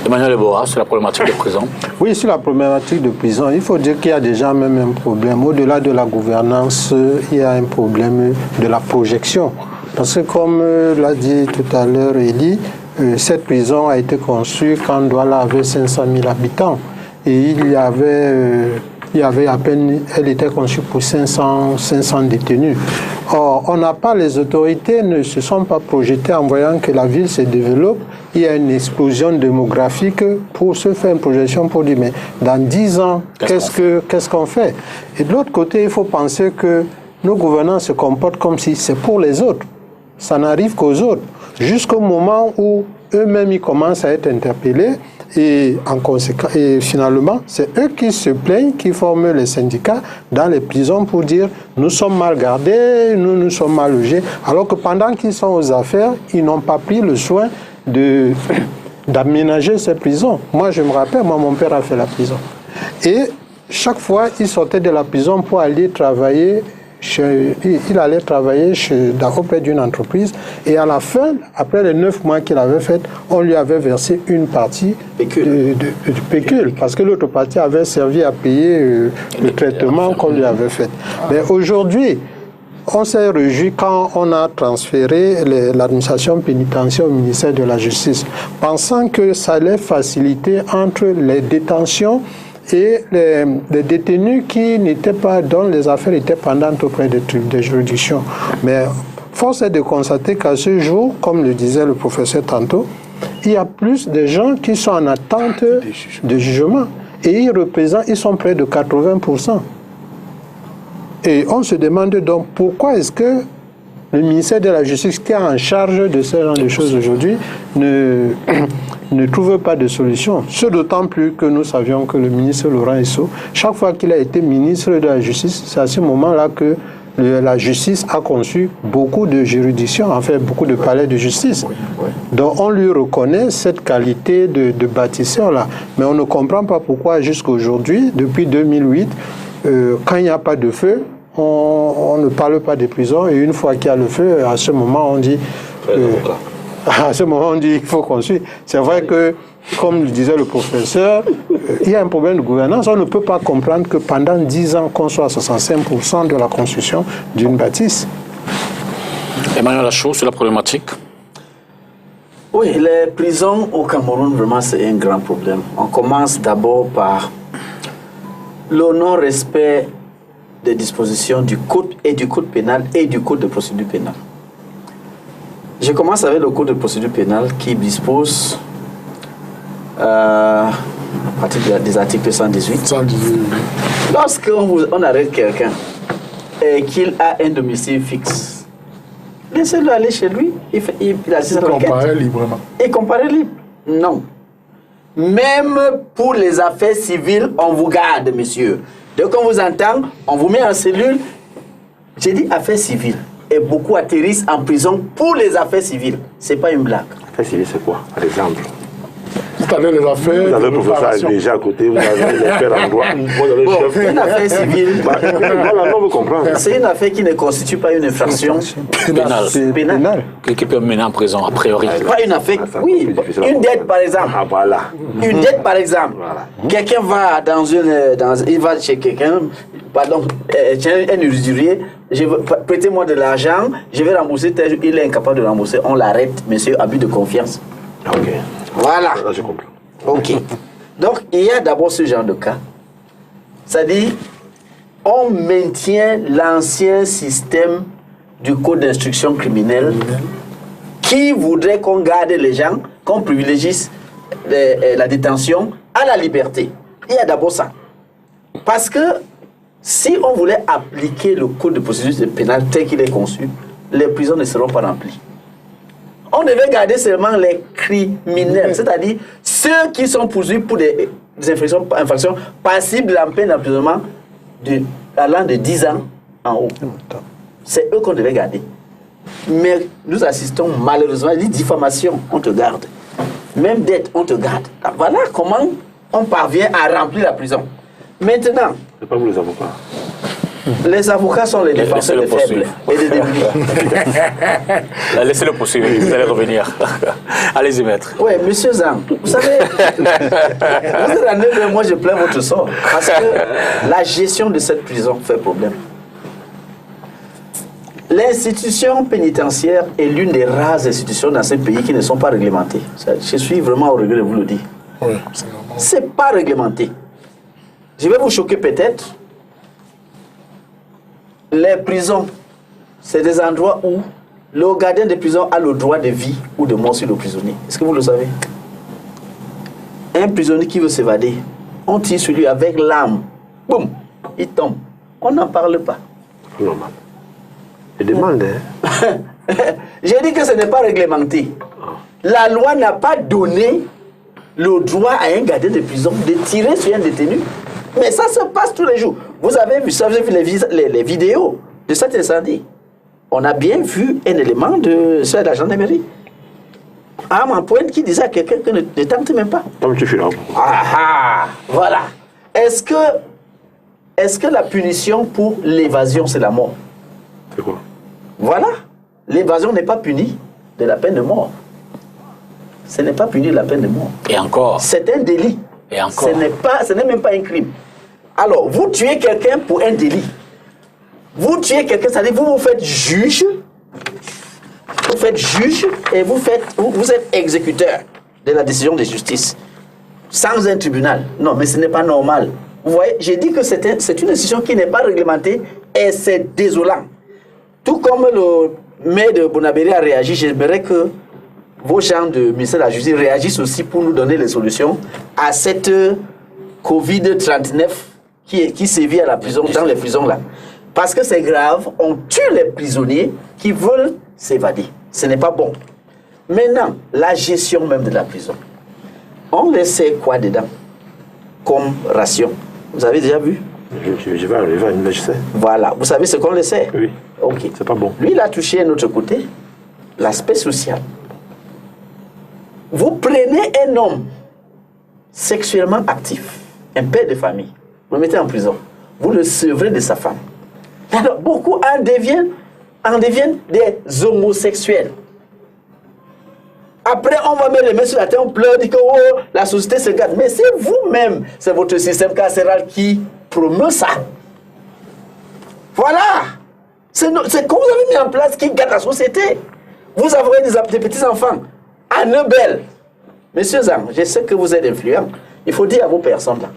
Emmanuel Ebora, sur la problématique de prison. Oui, sur la problématique de prison, il faut dire qu'il y a déjà même un problème. Au-delà de la gouvernance, il y a un problème de la projection. Parce que comme l'a dit tout à l'heure Elie, cette prison a été conçue quand Douala avait 500 000 habitants. Et il y avait à peine, elle était conçue pour 500 détenus. Or, on n'a pas, les autorités ne se sont pas projetées en voyant que la ville se développe. Il y a une explosion démographique pour se faire une projection pour dire, mais dans 10 ans, qu'est-ce qu'on fait? Et de l'autre côté, il faut penser que nos gouvernants se comportent comme si c'est pour les autres. Ça n'arrive qu'aux autres. Jusqu'au moment où eux-mêmes ils commencent à être interpellés. Et finalement, c'est eux qui se plaignent, qui forment les syndicats dans les prisons pour dire nous sommes mal gardés, nous sommes mal logés, alors que pendant qu'ils sont aux affaires, ils n'ont pas pris le soin d'aménager ces prisons. Moi, je me rappelle, mon père a fait la prison. Et chaque fois, il sortait de la prison pour aller travailler. Il allait travailler auprès d'une entreprise et à la fin, après les 9 mois qu'il avait fait, on lui avait versé une partie de pécule parce que l'autre partie avait servi à payer le traitement qu'on lui avait fait. Mais aujourd'hui, on s'est réjoui quand on a transféré l'administration pénitentiaire au ministère de la Justice, pensant que ça allait faciliter entre les détentions et les détenus qui n'étaient pas, dont les affaires étaient pendantes auprès des juridictions. Mais force est de constater qu'à ce jour, comme le disait le professeur tantôt, il y a plus de gens qui sont en attente de jugement. Et ils sont près de 80%. Et on se demande donc pourquoi est-ce que le ministère de la Justice, qui est en charge de ce genre de choses aujourd'hui, ne trouve pas de solution. Ce d'autant plus que nous savions que le ministre Laurent Esso, chaque fois qu'il a été ministre de la Justice, c'est à ce moment-là que la justice a conçu beaucoup de juridictions, en fait beaucoup de palais de justice. Donc on lui reconnaît cette qualité de bâtisseur-là. Mais on ne comprend pas pourquoi jusqu'aujourd'hui, depuis 2008, quand il n'y a pas de feu, on ne parle pas des prisons, et une fois qu'il y a le feu, à ce moment on dit il faut qu'on suive. C'est vrai que, comme le disait le professeur, il y a un problème de gouvernance. On ne peut pas comprendre que pendant 10 ans, qu'on soit à 65% de la construction d'une bâtisse. Emmanuel Lachaud, sur la problématique. Oui, les prisons au Cameroun, vraiment, c'est un grand problème. On commence d'abord par le non-respect des dispositions du code pénal et du code de procédure pénale. Je commence avec le code de procédure pénale qui dispose, à partir des articles 118, lorsqu'on arrête quelqu'un et qu'il a un domicile fixe, laissez-le aller chez lui, il assiste à l'enquête. Comparer librement. Et comparer libre. Non. Même pour les affaires civiles, on vous garde, monsieur. Dès qu'on vous entend, on vous met en cellule. J'ai dit affaires civiles. Et beaucoup atterrissent en prison pour les affaires civiles. C'est pas une blague. Affaires civiles, c'est quoi, par exemple? Vous avez les affaires. Vous avez le professeur déjà à côté, vous avez l'expert en droit. Une affaire civile, Voilà, on veut comprendre. c'est une affaire qui ne constitue pas une infraction pénale. Qui peut mener en prison, a priori. Pas une affaire. Oui, une dette par exemple. Ah, voilà. Une dette par exemple. Voilà. Quelqu'un va il va chez quelqu'un, pardon, un usurier, prêtez-moi de l'argent, je vais rembourser, il est incapable de rembourser, on l'arrête, monsieur, abus de confiance. Ok. Voilà. Là, je comprends. Ok. Donc, il y a d'abord ce genre de cas. C'est-à-dire, on maintient l'ancien système du code d'instruction criminelle qui voudrait qu'on garde les gens, qu'on privilégie la détention à la liberté. Il y a d'abord ça. Parce que si on voulait appliquer le code de procédure pénale tel qu'il est conçu, les prisons ne seront pas remplies. On devait garder seulement les criminels, c'est-à-dire ceux qui sont poursuivis pour des infractions passibles de la peine d'emprisonnement allant de 10 ans en haut. C'est eux qu'on devait garder. Mais nous assistons malheureusement à des diffamations, on te garde. Même dette, on te garde. Voilà comment on parvient à remplir la prison. Maintenant, C'est pas vous les avocats. les avocats sont les défenseurs des faibles et des démunis. Laissez-le poursuivre, vous allez revenir. Allez-y, maître. Oui, monsieur Zang, vous savez, vous êtes à 9 moi je plains votre sort. Parce que la gestion de cette prison fait problème. L'institution pénitentiaire est l'une des rares institutions dans ce pays qui ne sont pas réglementées. Je suis vraiment au regret de vous le dire. Oui, c'est normal. C'est pas réglementé. Je vais vous choquer peut-être. Les prisons, c'est des endroits où le gardien de prison a le droit de vie ou de mort sur le prisonnier. Est-ce que vous le savez? Un prisonnier qui veut s'évader, on tire sur lui avec l'arme. Boum, il tombe. On n'en parle pas. Normal. Je demande, hein. J'ai dit que ce n'est pas réglementé. La loi n'a pas donné le droit à un gardien de prison de tirer sur un détenu. Mais ça se passe tous les jours. Vous avez vu les vidéos de cet incendie. On a bien vu un élément de la gendarmerie. Arme en pointe qui disait à quelqu'un que ne tente même pas. Comme tu fais là. Ah, voilà. Est-ce que la punition pour l'évasion, c'est la mort? C'est quoi? Voilà. L'évasion n'est pas punie de la peine de mort. Ce n'est pas puni de la peine de mort. Et encore. C'est un délit. Et encore. Ce n'est même pas un crime. Alors, vous tuez quelqu'un pour un délit. Vous tuez quelqu'un, c'est-à-dire vous faites juge. Vous faites juge et vous êtes exécuteur de la décision de justice. Sans un tribunal. Non, mais ce n'est pas normal. Vous voyez, j'ai dit que c'est une décision qui n'est pas réglementée et c'est désolant. Tout comme le maire de Bonabéry a réagi, j'aimerais que vos gens de ministère de la Justice réagissent aussi pour nous donner les solutions à cette Covid-39 qui sévit à la prison, dans les prisons là. Parce que c'est grave, on tue les prisonniers qui veulent s'évader. Ce n'est pas bon. Maintenant, la gestion même de la prison. On laissait quoi dedans comme ration? Vous avez déjà vu? Je vais arriver à une je sais. Voilà. Vous savez ce qu'on laissait? Oui. Ok. C'est pas bon. Lui, il a touché un autre côté, l'aspect social. Vous prenez un homme sexuellement actif, un père de famille, vous le mettez en prison, vous le sevrez de sa femme. Alors, beaucoup en deviennent des homosexuels. Après, on va mettre les mains sur la tête, on pleure, on dit que oh, la société se gâte. Mais c'est vous-même, c'est votre système carcéral qui promeut ça. Voilà. C'est que vous avez mis en place qui gâte la société. Vous avez des petits-enfants à Neubel. Monsieur Zang, je sais que vous êtes influent. Il faut dire à vos personnes là.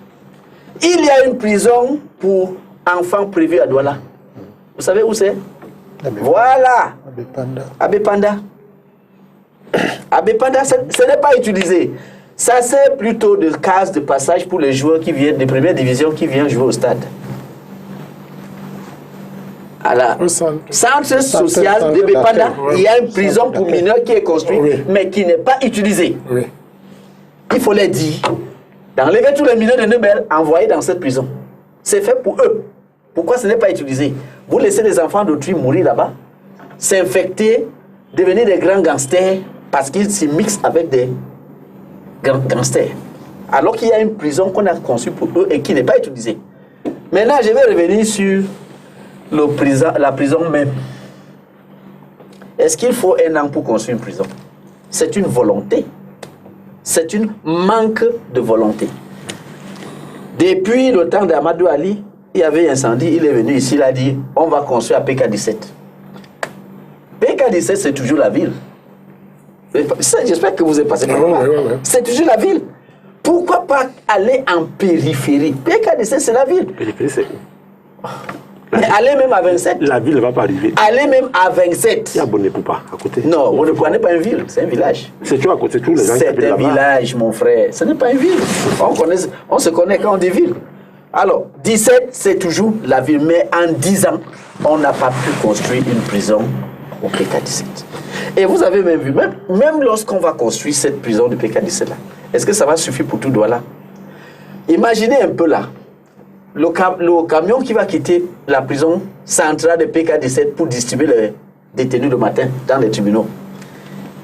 Il y a une prison pour enfants prévue à Douala. Vous savez où c'est? Voilà. Abépanda. Abépanda, ce n'est pas utilisé. Ça sert plutôt de case de passage pour les joueurs qui viennent des premières divisions qui viennent jouer au stade. À la centre social de Bépanda, il y a une prison pour mineurs qui est construite, mais qui n'est pas utilisée. Oui. il faut les dire, d'enlever tous les mineurs de Nebel, envoyés dans cette prison. C'est fait pour eux. Pourquoi ce n'est pas utilisé? Vous laissez les enfants d'autrui mourir là-bas, s'infecter, devenir des grands gangsters, parce qu'ils s'y mixent avec des gangsters. Alors qu'il y a une prison qu'on a conçue pour eux et qui n'est pas utilisée. Maintenant, je vais revenir sur la prison même. Est-ce qu'il faut un an pour construire une prison? C'est une volonté. C'est un manque de volonté. Depuis le temps d'Amadou Ali, il y avait incendie, il est venu ici, il a dit, on va construire à PK17. PK17, c'est toujours la ville. J'espère que vous êtes passé par là. C'est toujours la ville. Pourquoi pas aller en périphérie? PK17, c'est la ville. Périphérie, c'est mais allez même à 27. La ville ne va pas arriver. Allez même à 27. Il y a Bonépoupa à côté. Non, Bonépoupa n'est pas une ville, c'est un village. C'est tout à côté, tous les gens qui habitent C'est un là-bas. village, mon frère. Ce n'est pas une ville. On se connaît quand on dit ville. Alors, 17, c'est toujours la ville. Mais en 10 ans, on n'a pas pu construire une prison au PK17. Et vous avez même vu, même lorsqu'on va construire cette prison du PK17 là, est-ce que ça va suffire pour tout Douala? Imaginez un peu là, le camion qui va quitter la prison centrale de PK17 pour distribuer les détenus le matin dans les tribunaux.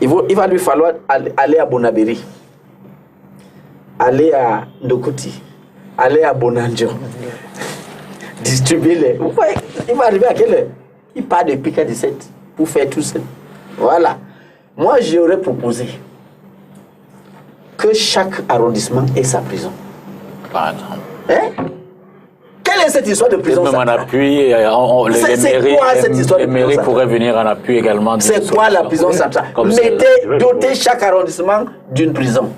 Il va lui falloir aller à Bonaberi, aller à Ndokouti, aller à Bonanjo, distribuer les... Vous voyez, il va arriver à quelle heure? Il part de PK17 pour faire tout ça. Voilà. Moi, j'aurais proposé que chaque arrondissement ait sa prison. Par exemple. Hein? Quelle est cette histoire de prison? Même en appui, les mairies pourraient venir en appui également. C'est quoi la prison centrale? Doter chaque arrondissement d'une prison.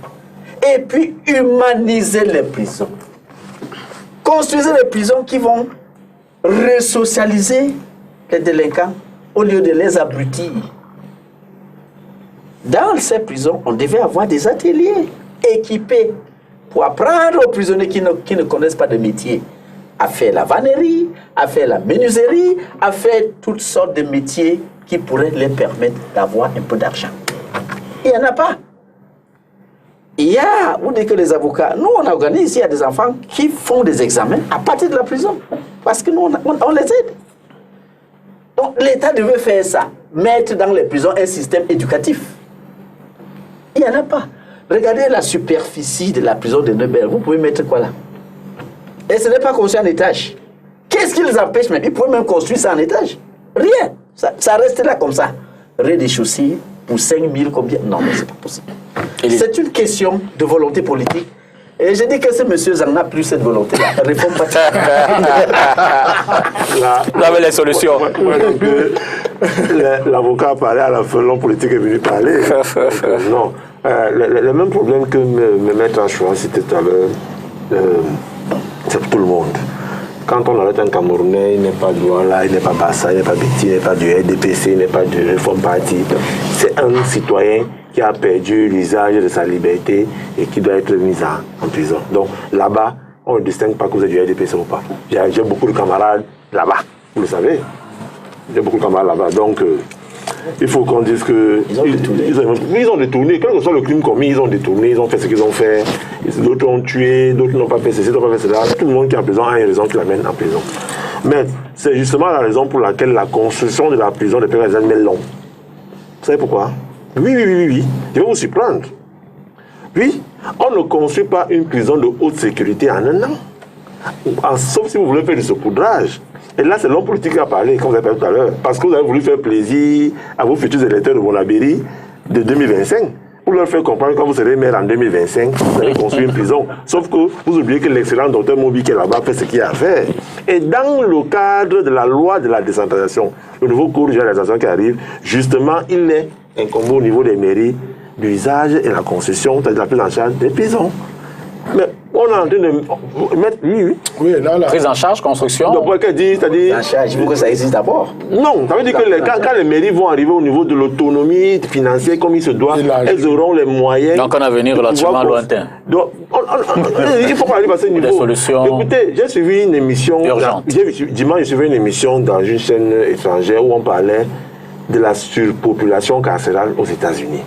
Et puis humaniser les prisons. Construisez les prisons qui vont resocialiser les délinquants au lieu de les abrutir. Dans ces prisons, on devait avoir des ateliers équipés pour apprendre aux prisonniers qui ne connaissent pas de métier à faire la vannerie, à faire la menuiserie, à faire toutes sortes de métiers qui pourraient les permettre d'avoir un peu d'argent. Il n'y en a pas. Il y a, vous dites que les avocats, nous on organise ici, il y a des enfants qui font des examens à partir de la prison, parce que nous on les aide. Donc l'État devait faire ça, mettre dans les prisons un système éducatif. Il n'y en a pas. Regardez la superficie de la prison de Nebel. Vous pouvez mettre quoi là? Et ce n'est pas construit en étage. Qu'est-ce qui les empêche même? Ils pourraient même construire ça en étage. Rien. Ça reste là comme ça. Rez-de-chaussée pour 5 000 combien? Non, mais c'est pas possible. C'est une question de volonté politique. Et je dis que ce monsieur Zang n'a plus cette volonté-là. Réforme pas. Vous avez les solutions. L'avocat a parlé à la fin, l'homme politique est venu parler. Non. Le même problème que me mettre en choix, c'était tout à l'heure, c'est pour tout le monde. Quand on arrête un Camerounais, il n'est pas Douala, il n'est pas Bassa, il n'est pas Betty, il n'est pas du RDPC, il n'est pas du Réforme Party. C'est un citoyen qui a perdu l'usage de sa liberté et qui doit être mis en prison. Donc là-bas, on ne distingue pas que vous êtes du RDPC ou pas. J'ai beaucoup de camarades là-bas, vous le savez. J'ai beaucoup de camarades là-bas. Donc, il faut qu'on dise que... Ils ont détourné, quel que soit le crime commis, ils ont détourné, ils ont fait ce qu'ils ont fait. D'autres ont tué, d'autres n'ont pas fait ceci, d'autres n'ont pas fait cela. Tout le monde qui est en prison a une raison qui l'amène en prison. Mais c'est justement la raison pour laquelle la construction de la prison de PK17 met long. Vous savez pourquoi? Oui. Je vais vous surprendre. Oui, on ne construit pas une prison de haute sécurité en un an. Sauf si vous voulez faire du saupoudrage. Et là, c'est l'homme politique qui a parlé, comme vous avez parlé tout à l'heure. Parce que vous avez voulu faire plaisir à vos futurs électeurs de Bonaberi de 2025. Pour leur faire comprendre que quand vous serez maire en 2025, vous allez construire une prison. Sauf que vous oubliez que l'excellent docteur Mobi qui est là-bas fait ce qu'il y a à faire. Et dans le cadre de la loi de la décentralisation, le nouveau cours de réalisation qui arrive, justement, il est incombé au niveau des mairies l'usage et la construction, c'est-à-dire la prise en charge des prisons. Mais on est en train de mettre... Oui, là. Prise en charge, construction. Donc, qu'elle dit, c'est-à-dire... En charge, il faut que ça existe d'abord. Non, ça veut dire que quand les mairies vont arriver au niveau de l'autonomie financière comme il se doit, elles auront les moyens... Donc un avenir relativement lointain. Donc, il faut qu'on arrive à ce niveau. Des solutions... Écoutez, j'ai suivi une émission... Dimanche, j'ai suivi une émission dans une chaîne étrangère où on parlait de la surpopulation carcérale aux États-Unis.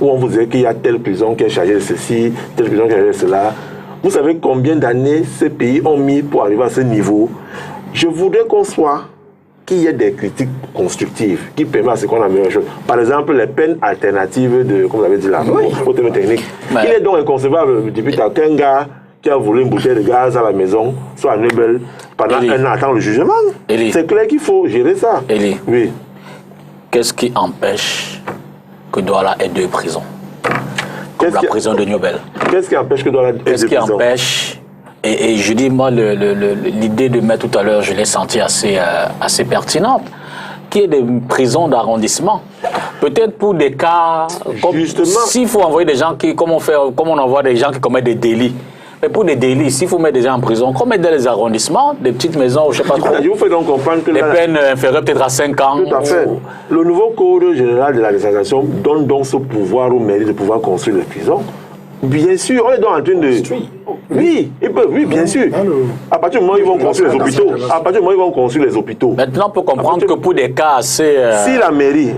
où on vous dit qu'il y a telle prison qui est chargée de ceci, telle prison qui est chargée de cela. Vous savez combien d'années ces pays ont mis pour arriver à ce niveau? Je voudrais qu'on soit, qu'il y ait des critiques constructives qui permettent à ce qu'on améliore les choses. Par exemple, les peines alternatives de, comme vous l'avez dit là, au terme technique. Il est donc inconcevable, député, qu'un gars qui a volé une bouteille de gaz à la maison soit à Nebel pendant un an attend le jugement. C'est clair qu'il faut gérer ça. Élie, oui. Qu'est-ce qui empêche que Douala ait 2 prisons? Comme la prison de Nobel. Qu'est-ce qui empêche que Douala ait 2 prisons? Qu'est-ce qui empêche? Et je dis, moi, l'idée de mettre tout à l'heure, je l'ai senti assez pertinente, qu'il y ait des prisons d'arrondissement. Peut-être pour des cas, s'il faut envoyer des gens comme on envoie des gens qui commettent des délits. Mais pour des délits, s'il faut mettre des gens en prison, qu'on mette dans les arrondissements, des petites maisons, je ne sais pas trop. Je vous fais donc comprendre que les peines inférieures peut-être à 5 ans. Tout à fait. Le nouveau code général de la législation donne donc ce pouvoir aux mairies de pouvoir construire les prisons. Bien sûr, on est donc en train de... Oui, ils peuvent, oui, bien sûr. À partir du moment où ils vont construire les hôpitaux, Maintenant, on peut comprendre que pour des cas assez... Si la mairie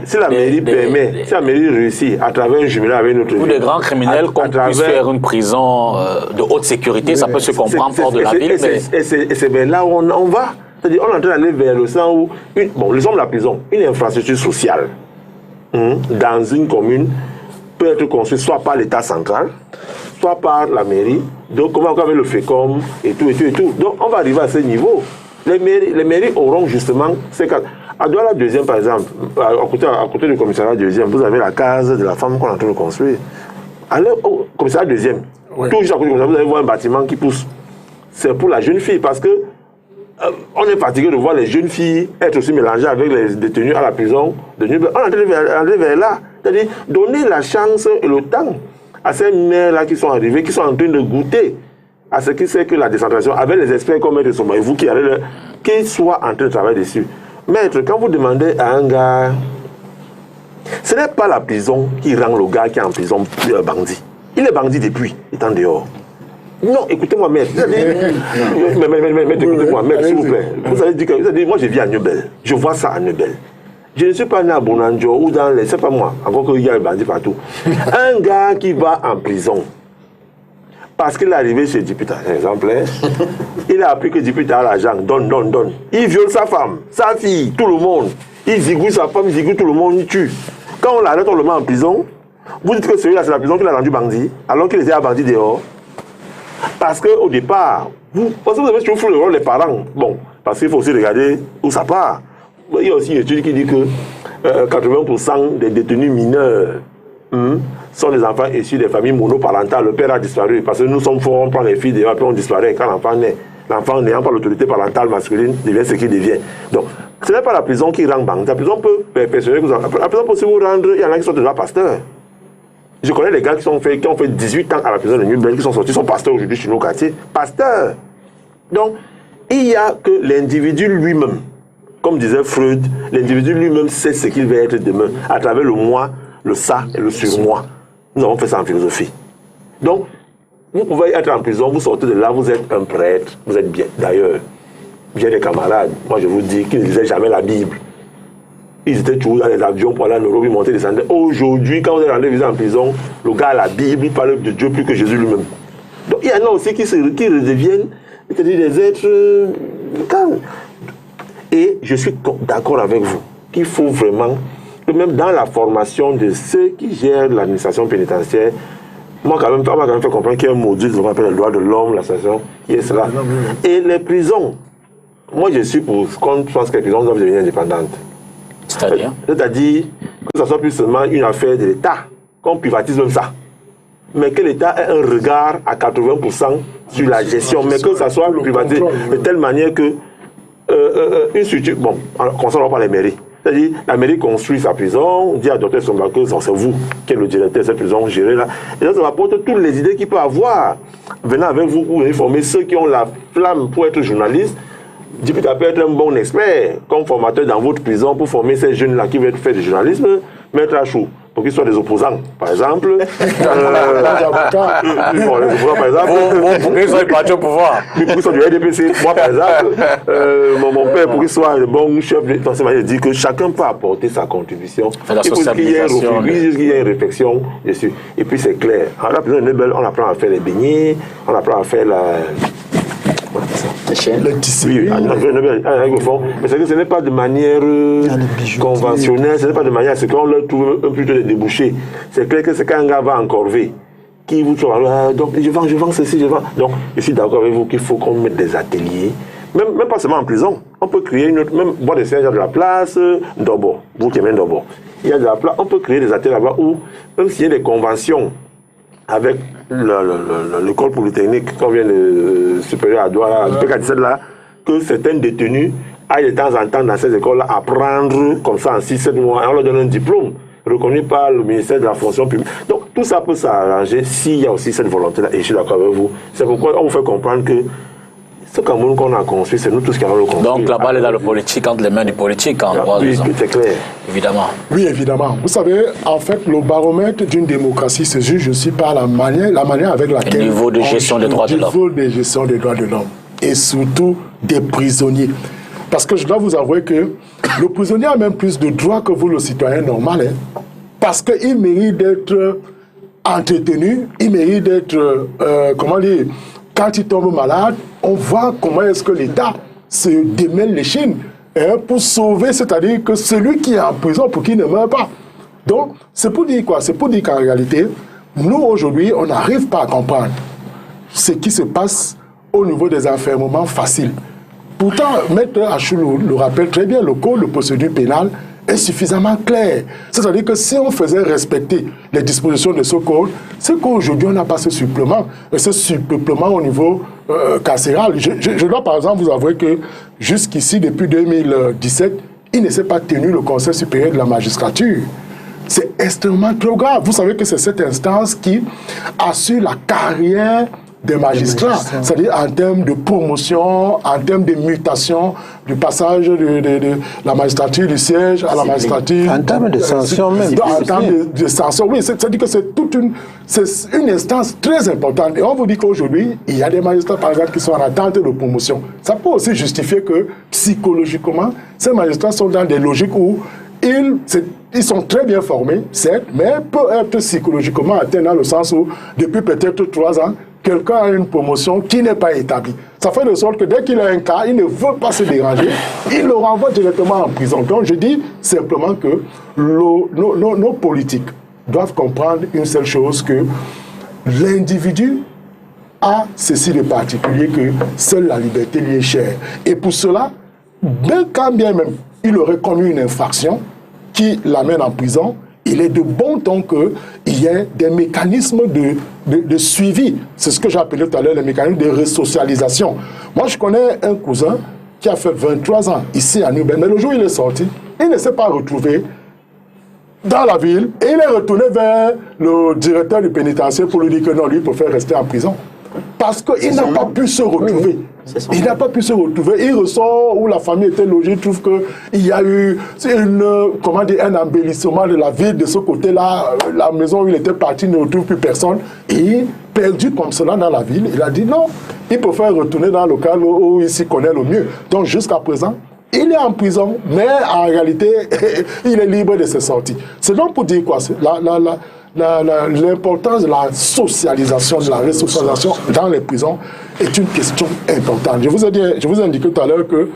permet, si la mairie réussit à travers un jumelage avec notre... Pour des grands criminels, qu'on puisse faire une prison de haute sécurité, ça peut se comprendre hors de la ville. Et c'est vers là où on va. C'est-à-dire, on est en train d'aller vers le sens où... Bon, les hommes de la prison, une infrastructure sociale dans une commune peut être construite soit par l'État central, soit par la mairie. Donc, comment on va avec le FECOM et tout. Donc, on va arriver à ce niveau. Les mairies auront justement ces cas. À Douala deuxième, par exemple, à côté du commissariat deuxième, vous avez la case de la femme qu'on est en train de construire. Allez au commissariat deuxième, tout juste à côté du commissariat, vous allez voir un bâtiment qui pousse. C'est pour la jeune fille, parce que on est fatigué de voir les jeunes filles être aussi mélangées avec les détenus à la prison. On est en train d'aller vers là. C'est-à-dire donner la chance et le temps à ces mères-là qui sont arrivées, qui sont en train de goûter à ce qui c'est que la décentralisation, avec les experts comme Maître Soma et vous qui allez qu'ils soient en train de travailler dessus. Maître, quand vous demandez à un gars, ce n'est pas la prison qui rend le gars qui est en prison bandit. Il est bandit depuis, étant dehors. Non, écoutez-moi, maître. Mais écoutez-moi, maître, s'il vous plaît. Vous allez dire, moi je vis à Nobel. Je vois ça à Nobel. Je ne suis pas né à Bonanjo ou dans les... C'est pas moi, encore qu'il y a des bandits partout. Un gars qui va en prison parce qu'il est arrivé chez Dipita, par exemple, il a appris que Dipita a l'argent, donne. Il viole sa femme, sa fille, tout le monde. Il zigouille sa femme, il zigouille tout le monde, il tue. Quand on l'arrête, on le met en prison. Vous dites que celui-là, c'est la prison qui l'a rendu bandit, alors qu'il était à bandit dehors. Parce qu'au départ, vous avez toujours fait le rôle des parents. Bon, parce qu'il faut aussi regarder où ça part. Il y a aussi une étude qui dit que 80% des détenus mineurs sont des enfants issus des familles monoparentales. Le père a disparu parce que nous sommes forts, on prend les filles, et après on disparaît quand l'enfant naît. L'enfant n'ayant pas l'autorité parentale masculine devient ce qu'il devient. Donc, ce n'est pas la prison qui rend bandit. La prison peut persuader que vous... La prison peut aussi vous rendre... Il y en a qui sont déjà pasteurs. Je connais des gars qui ont fait 18 ans à la prison de Nubel, qui sont sortis, sont pasteurs aujourd'hui chez nos quartiers. Pasteurs. Donc, il y a que l'individu lui-même. Comme disait Freud, l'individu lui-même sait ce qu'il va être demain, à travers le moi, le ça et le surmoi. Nous avons fait ça en philosophie. Donc, vous pouvez être en prison, vous sortez de là, vous êtes un prêtre, vous êtes bien. D'ailleurs, j'ai des camarades, moi je vous dis, qui ne lisaient jamais la Bible. Ils étaient toujours dans les avions pour aller à Nairobi, monter, descendre. Aujourd'hui, quand vous êtes rentré en prison, le gars a la Bible, il parle de Dieu plus que Jésus lui-même. Donc, il y en a aussi qui redeviennent, c'est-à-dire des êtres calmes. Et je suis d'accord avec vous qu'il faut vraiment, que même dans la formation de ceux qui gèrent l'administration pénitentiaire, moi, on m'a quand même fait comprendre qu'il y a un module qu'on appelle le droit de l'homme, la station, qui est cela. Et les prisons, moi je suis pour qu'on pense que les prisons doivent devenir indépendantes. C'est-à-dire que ce soit plus seulement une affaire de l'État, qu'on privatise même ça. Mais que l'État ait un regard à 80% sur la gestion, mais que ça soit privatisé de telle manière que une structure, bon, concernant pas les mairies. C'est-à-dire, la mairie construit sa prison, dit à Dr Somba que c'est vous qui êtes le directeur de cette prison, gérée là. Et là, ça apporte toutes les idées qu'il peut avoir. Venant avec vous pour informer ceux qui ont la flamme pour être journalistes. Dipita peut être un bon expert comme formateur dans votre prison pour former ces jeunes-là qui veulent faire du journalisme, mettre à chaud. pour qu'ils soient des opposants, par exemple. Les avocats. Les opposants, par exemple. Pour qu'ils soient partis au pouvoir. Pour qu'ils soient du RDPC. Moi, par exemple, mon père, pour qu'il soit le bon chef de l'État, il dit que chacun peut apporter sa contribution. Il faut qu'il y ait une réflexion dessus. Et puis, c'est clair. À la prison de Nebel, on apprend à faire les beignets, on apprend à faire la... Le tissu. Oui, mais c'est que ce n'est pas de manière conventionnelle, ce n'est pas de manière à ce qu'on leur trouve plutôt des débouchés. C'est clair que c'est quand un gars va en corvée, qui vous trouve, donc je vends ceci, je vends. Donc, je suis d'accord avec vous qu'il faut qu'on mette des ateliers, même pas seulement en prison. On peut créer une autre, même bois de Saint Jean de la place, Ndobo, vous qui aimez Ndobo. Il y a de la place, on peut créer des ateliers là-bas où, même s'il y a des conventions avec l'école polytechnique, qu'on vient de supérieur à Douala, le PK17 là, que certains détenus aillent de temps en temps dans ces écoles-là apprendre comme ça en 6-7 mois, et on leur donne un diplôme reconnu par le ministère de la fonction publique. Donc tout ça peut s'arranger s'il y a aussi cette volonté-là, et je suis d'accord avec vous. C'est pourquoi on vous fait comprendre que ce Cameroun qu'on a construit, c'est nous tous qui allons le construire. Donc la balle est dans le politique, entre les mains du politique, en droit. Oui, c'est clair. Évidemment. Oui, évidemment. Vous savez, en fait, le baromètre d'une démocratie se juge aussi par la manière avec laquelle... Le niveau de gestion des droits de l'homme. Le niveau de gestion des droits de l'homme. Et surtout des prisonniers. Parce que je dois vous avouer que le prisonnier a même plus de droits que vous, le citoyen normal. Hein, parce qu'il mérite d'être entretenu, il mérite d'être, comment dire, quand il tombe malade, on voit comment est-ce que l'État se démêle les chines pour sauver, c'est-à-dire que celui qui est en prison pour qu'il ne meure pas. Donc, c'est pour dire quoi? C'est pour dire qu'en réalité, nous, aujourd'hui, on n'arrive pas à comprendre ce qui se passe au niveau des enfermements faciles. Pourtant, Maître Achou le rappelle très bien, le code de procédure pénale est suffisamment clair. C'est-à-dire que si on faisait respecter les dispositions de ce code, c'est qu'aujourd'hui, on n'a pas ce supplément. Et ce surpeuplement au niveau carcéral. Je dois par exemple vous avouer que jusqu'ici, depuis 2017, il ne s'est pas tenu le Conseil supérieur de la magistrature. C'est extrêmement trop grave. Vous savez que c'est cette instance qui assure la carrière des magistrats, c'est-à-dire en termes de promotion, en termes de mutation, du passage de la magistrature du siège à la magistrature. En termes de sanctions même. En termes de sanctions, oui, c'est-à-dire que c'est une instance très importante. Et on vous dit qu'aujourd'hui, il y a des magistrats, par exemple, qui sont en attente de promotion. Ça peut aussi justifier que, psychologiquement, ces magistrats sont dans des logiques où ils sont très bien formés, certes, mais peuvent être psychologiquement atteints dans le sens où, depuis peut-être 3 ans, quelqu'un a une promotion qui n'est pas établie. Ça fait de sorte que dès qu'il a un cas, il ne veut pas se déranger, il le renvoie directement en prison. Donc je dis simplement que nos politiques doivent comprendre une seule chose, que l'individu a ceci de particulier, que seule la liberté lui est chère. Et pour cela, quand bien même il aurait commis une infraction qui l'amène en prison, il est de bon ton qu'il y ait des mécanismes de suivi. C'est ce que j'ai appelé tout à l'heure les mécanismes de resocialisation. Moi, je connais un cousin qui a fait 23 ans ici à Nubel, mais le jour où il est sorti, il ne s'est pas retrouvé dans la ville et il est retourné vers le directeur du pénitentiaire pour lui dire que non, lui, il préfère rester en prison. Parce qu'il n'a pas pu se retrouver. Il n'a pas pu se retrouver. Il ressort où la famille était logée, il trouve qu'il y a eu un embellissement de la ville de ce côté-là. La maison où il était parti ne retrouve plus personne. Et perdu comme cela dans la ville, il a dit non, il préfère retourner dans le local où il s'y connaît le mieux. Donc jusqu'à présent, il est en prison, mais en réalité, il est libre de se sortir. C'est donc pour dire quoi? L'importance de la socialisation, de la resocialisation dans les prisons est une question importante. Je vous ai indiqué tout à l'heure que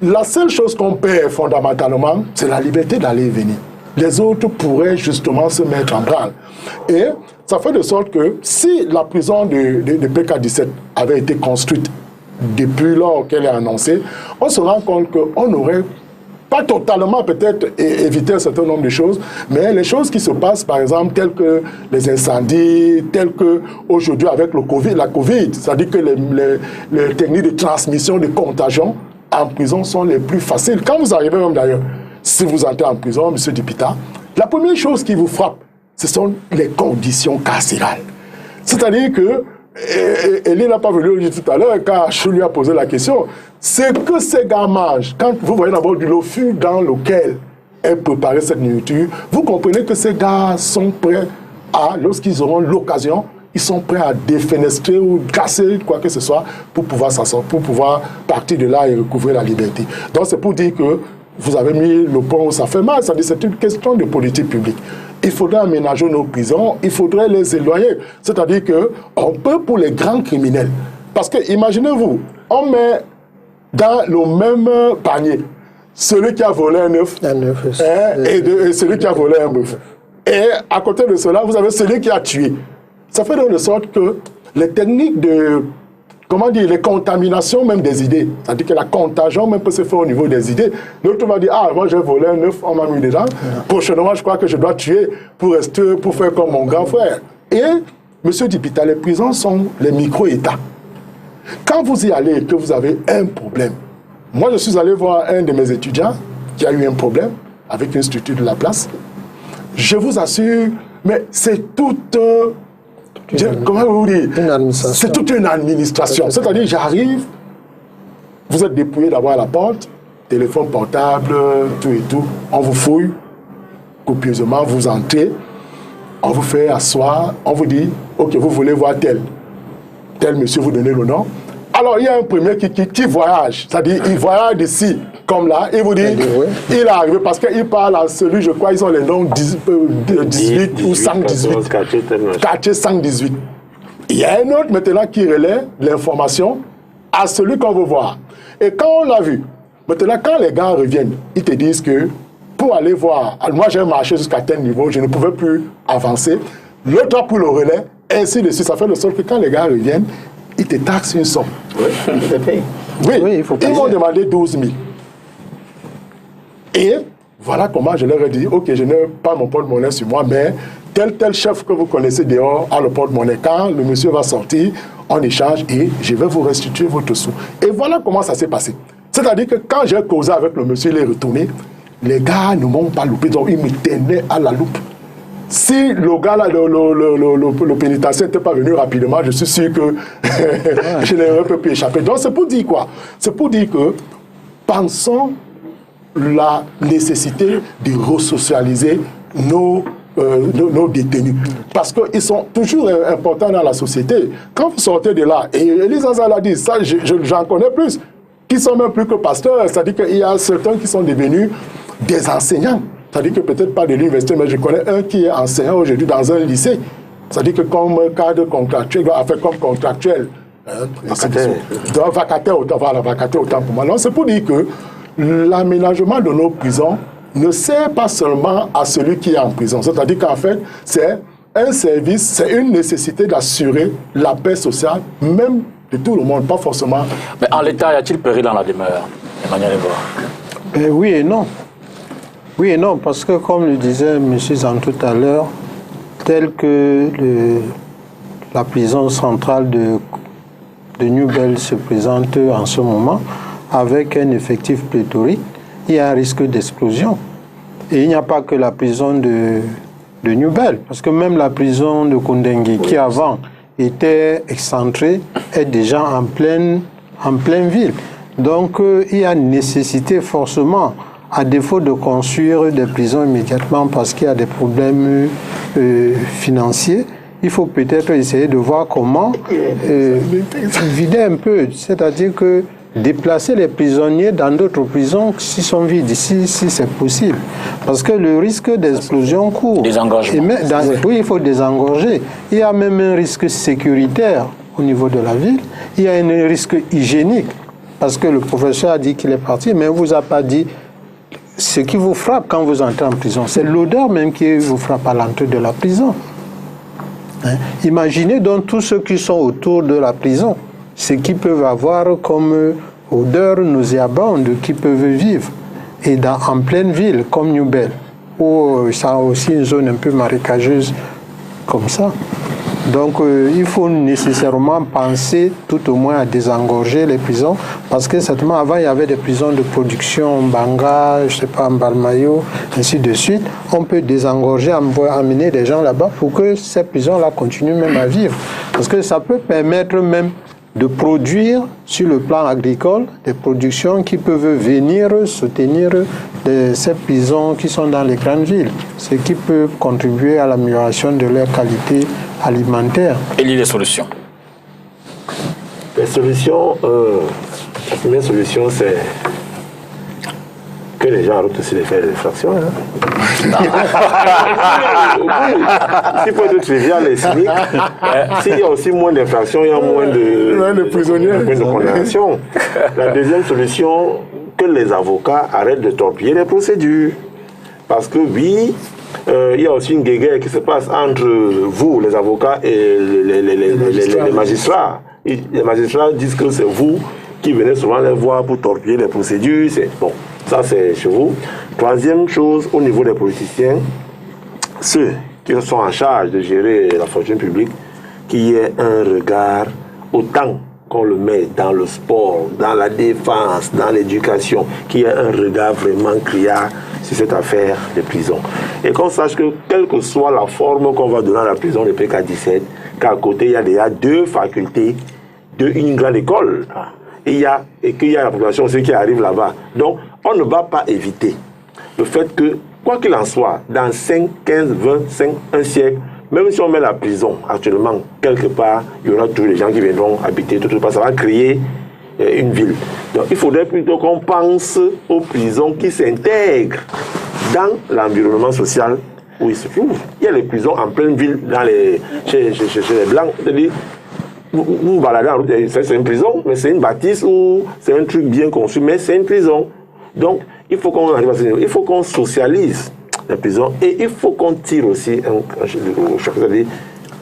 la seule chose qu'on perd fondamentalement, c'est la liberté d'aller et venir. Les autres pourraient justement se mettre en branle. Et ça fait de sorte que si la prison de PK17 avait été construite depuis lors qu'elle est annoncée, on se rend compte qu'on aurait pas totalement peut-être éviter un certain nombre de choses, mais les choses qui se passent, par exemple, telles que les incendies, telles que aujourd'hui avec la Covid, c'est-à-dire que les techniques de transmission, de contagion en prison sont les plus faciles. Quand vous arrivez même d'ailleurs, si vous entrez en prison, M. Dipita, la première chose qui vous frappe, ce sont les conditions carcérales. C'est-à-dire que, Elie n'a pas venu le dire tout à l'heure, quand je lui a posé la question, c'est que ces gars mangent. Quand vous voyez d'abord du lofu dans lequel ait préparé cette nourriture, vous comprenez que ces gars sont prêts à, lorsqu'ils auront l'occasion, ils sont prêts à défenestrer ou casser quoi que ce soit pour pouvoir s'asseoir, pour pouvoir partir de là et recouvrir la liberté. Donc c'est pour dire que vous avez mis le point où ça fait mal, c'est une question de politique publique. Il faudrait aménager nos prisons, il faudrait les éloigner. C'est-à-dire qu'on peut pour les grands criminels. Parce que imaginez-vous, on met dans le même panier celui qui a volé un œuf et celui qui a volé un bœuf. Et à côté de cela, vous avez celui qui a tué. Ça fait de sorte que les techniques de, comment dire, les contaminations même des idées, c'est-à-dire que la contagion même peut se faire au niveau des idées. L'autre va dire, ah, moi j'ai volé un œuf, on m'a mis dedans. Prochainement, je crois que je dois tuer pour rester, pour faire comme mon grand frère. Et, monsieur Dipita, les prisons sont les micro-États. Quand vous y allez et que vous avez un problème, moi je suis allé voir un de mes étudiants qui a eu un problème avec une structure de la place. Je vous assure, mais c'est toute... comment vous dire? C'est toute une administration. C'est-à-dire, j'arrive, vous êtes dépouillé d'avoir la porte, téléphone portable, tout et tout. On vous fouille copieusement, vous entrez, on vous fait asseoir, on vous dit, ok, vous voulez voir tel monsieur, vous donnez le nom. Alors, il y a un premier qui voyage, c'est-à-dire, il voyage d'ici, comme là, il vous dit, il est arrivé parce qu'il parle à celui, je crois, ils ont les noms 18 ou 118. Quartier 118. Il y a un autre maintenant qui relaie l'information à celui qu'on veut voir. Et quand on l'a vu, maintenant, quand les gars reviennent, ils te disent que pour aller voir, moi j'ai marché jusqu'à tel niveau, je ne pouvais plus avancer. L'autre a pris le relais, ainsi de suite. Ça fait le sorte que quand les gars reviennent, ils te taxent une somme. Oui, ils m'ont demandé 12 000. Et voilà comment je leur ai dit, ok, je n'ai pas mon porte-monnaie sur moi, mais tel chef que vous connaissez dehors a le porte-monnaie. Quand le monsieur va sortir, on échange et je vais vous restituer votre sou. Et voilà comment ça s'est passé. C'est-à-dire que quand j'ai causé avec le monsieur, il est retourné, les gars ne m'ont pas loupé, donc ils me tenaient à la loupe. Si le gars là, le pénitencier n'était pas venu rapidement, je suis sûr que je n'aurais pas pu échapper. Donc c'est pour dire quoi? C'est pour dire que pensons la nécessité de resocialiser nos détenus. Parce qu'ils sont toujours importants dans la société. Quand vous sortez de là, et Elisa l'a dit, ça j'en connais plus, qui sont même plus que pasteurs, c'est-à-dire qu'il y a certains qui sont devenus des enseignants. C'est-à-dire que peut-être pas de l'université, mais je connais un qui est enseignant aujourd'hui dans un lycée. C'est-à-dire que comme cadre contractuel, enfin comme contractuel, vacataire autant pour moi. Non, c'est pour dire que l'aménagement de nos prisons ne sert pas seulement à celui qui est en prison. C'est-à-dire qu'en fait, c'est un service, c'est une nécessité d'assurer la paix sociale, même de tout le monde, pas forcément... Mais en l'état, y a-t-il péril dans la demeure, Emmanuel Eboa? Oui et non. Oui et non, parce que comme le disait M. Zan tout à l'heure, tel que la prison centrale de New Bell se présente en ce moment, avec un effectif pléthorique, il y a un risque d'explosion. Et il n'y a pas que la prison de New Bell, parce que même la prison de Koundengui, qui avant était excentrée, est déjà en pleine ville. Donc il y a nécessité forcément, à défaut de construire des prisons immédiatement parce qu'il y a des problèmes financiers, il faut peut-être essayer de voir comment vider un peu, c'est-à-dire que déplacer les prisonniers dans d'autres prisons s'ils sont vides, si c'est possible. Parce que le risque d'explosion court. Désengorgement. Oui, il faut désengorger. Il y a même un risque sécuritaire au niveau de la ville. Il y a un risque hygiénique. Parce que le professeur a dit qu'il est parti, mais il ne vous a pas dit ce qui vous frappe quand vous entrez en prison. C'est l'odeur même qui vous frappe à l'entrée de la prison. Hein? Imaginez donc tous ceux qui sont autour de la prison, ce qu'ils peuvent avoir comme odeur nauséabonde qu'ils peuvent vivre. Et en pleine ville, comme New Bell, où ça a aussi une zone un peu marécageuse comme ça. Donc il faut nécessairement penser tout au moins à désengorger les prisons, parce que certainement avant il y avait des prisons de production, Banga, je sais pas, Mbalmayo, ainsi de suite. On peut désengorger, amener des gens là-bas pour que ces prisons-là continuent même à vivre. Parce que ça peut permettre même de produire sur le plan agricole des productions qui peuvent venir soutenir ces prisons qui sont dans les grandes villes, ce qui peut contribuer à l'amélioration de leur qualité alimentaire. Et les solutions? Les solutions, la première solution, c'est que les gens arrêtent aussi de faire des fractions. S'il faut être trivial et cynique, s'il y a aussi moins d'infractions, il y a moins de prisonniers, moins de condamnations. La deuxième solution, que les avocats arrêtent de torpiller les procédures. Parce que oui, il y a aussi une guéguerre qui se passe entre vous, les avocats, et les magistrats. Les magistrats disent que c'est vous qui venez souvent les voir pour torpiller les procédures. Bon, ça c'est chez vous. Troisième chose, au niveau des politiciens, ceux qui sont en charge de gérer la fortune publique, qu'il y ait un regard, autant qu'on le met dans le sport, dans la défense, dans l'éducation, qu'il y ait un regard vraiment criard sur cette affaire de prison. Et qu'on sache que, quelle que soit la forme qu'on va donner à la prison de PK17, qu'à côté, il y a déjà 2 facultés d'une grande école. Et qu'il y a la population aussi qui arrive là-bas. Donc, on ne va pas éviter le fait que, quoi qu'il en soit, dans 5, 15, 25, un siècle, même si on met la prison actuellement, quelque part, il y aura tous les gens qui viendront habiter, tout ça va créer une ville. Donc, il faudrait plutôt qu'on pense aux prisons qui s'intègrent dans l'environnement social où ils se trouvent. Il y a les prisons en pleine ville, chez les Blancs. C'est-à-dire, vous baladez en route, c'est une prison, mais c'est une bâtisse ou c'est un truc bien conçu, mais c'est une prison. Donc, il faut qu'on arrive à ce niveau. Il faut qu'on socialise la prison et il faut qu'on tire aussi c'est-à-dire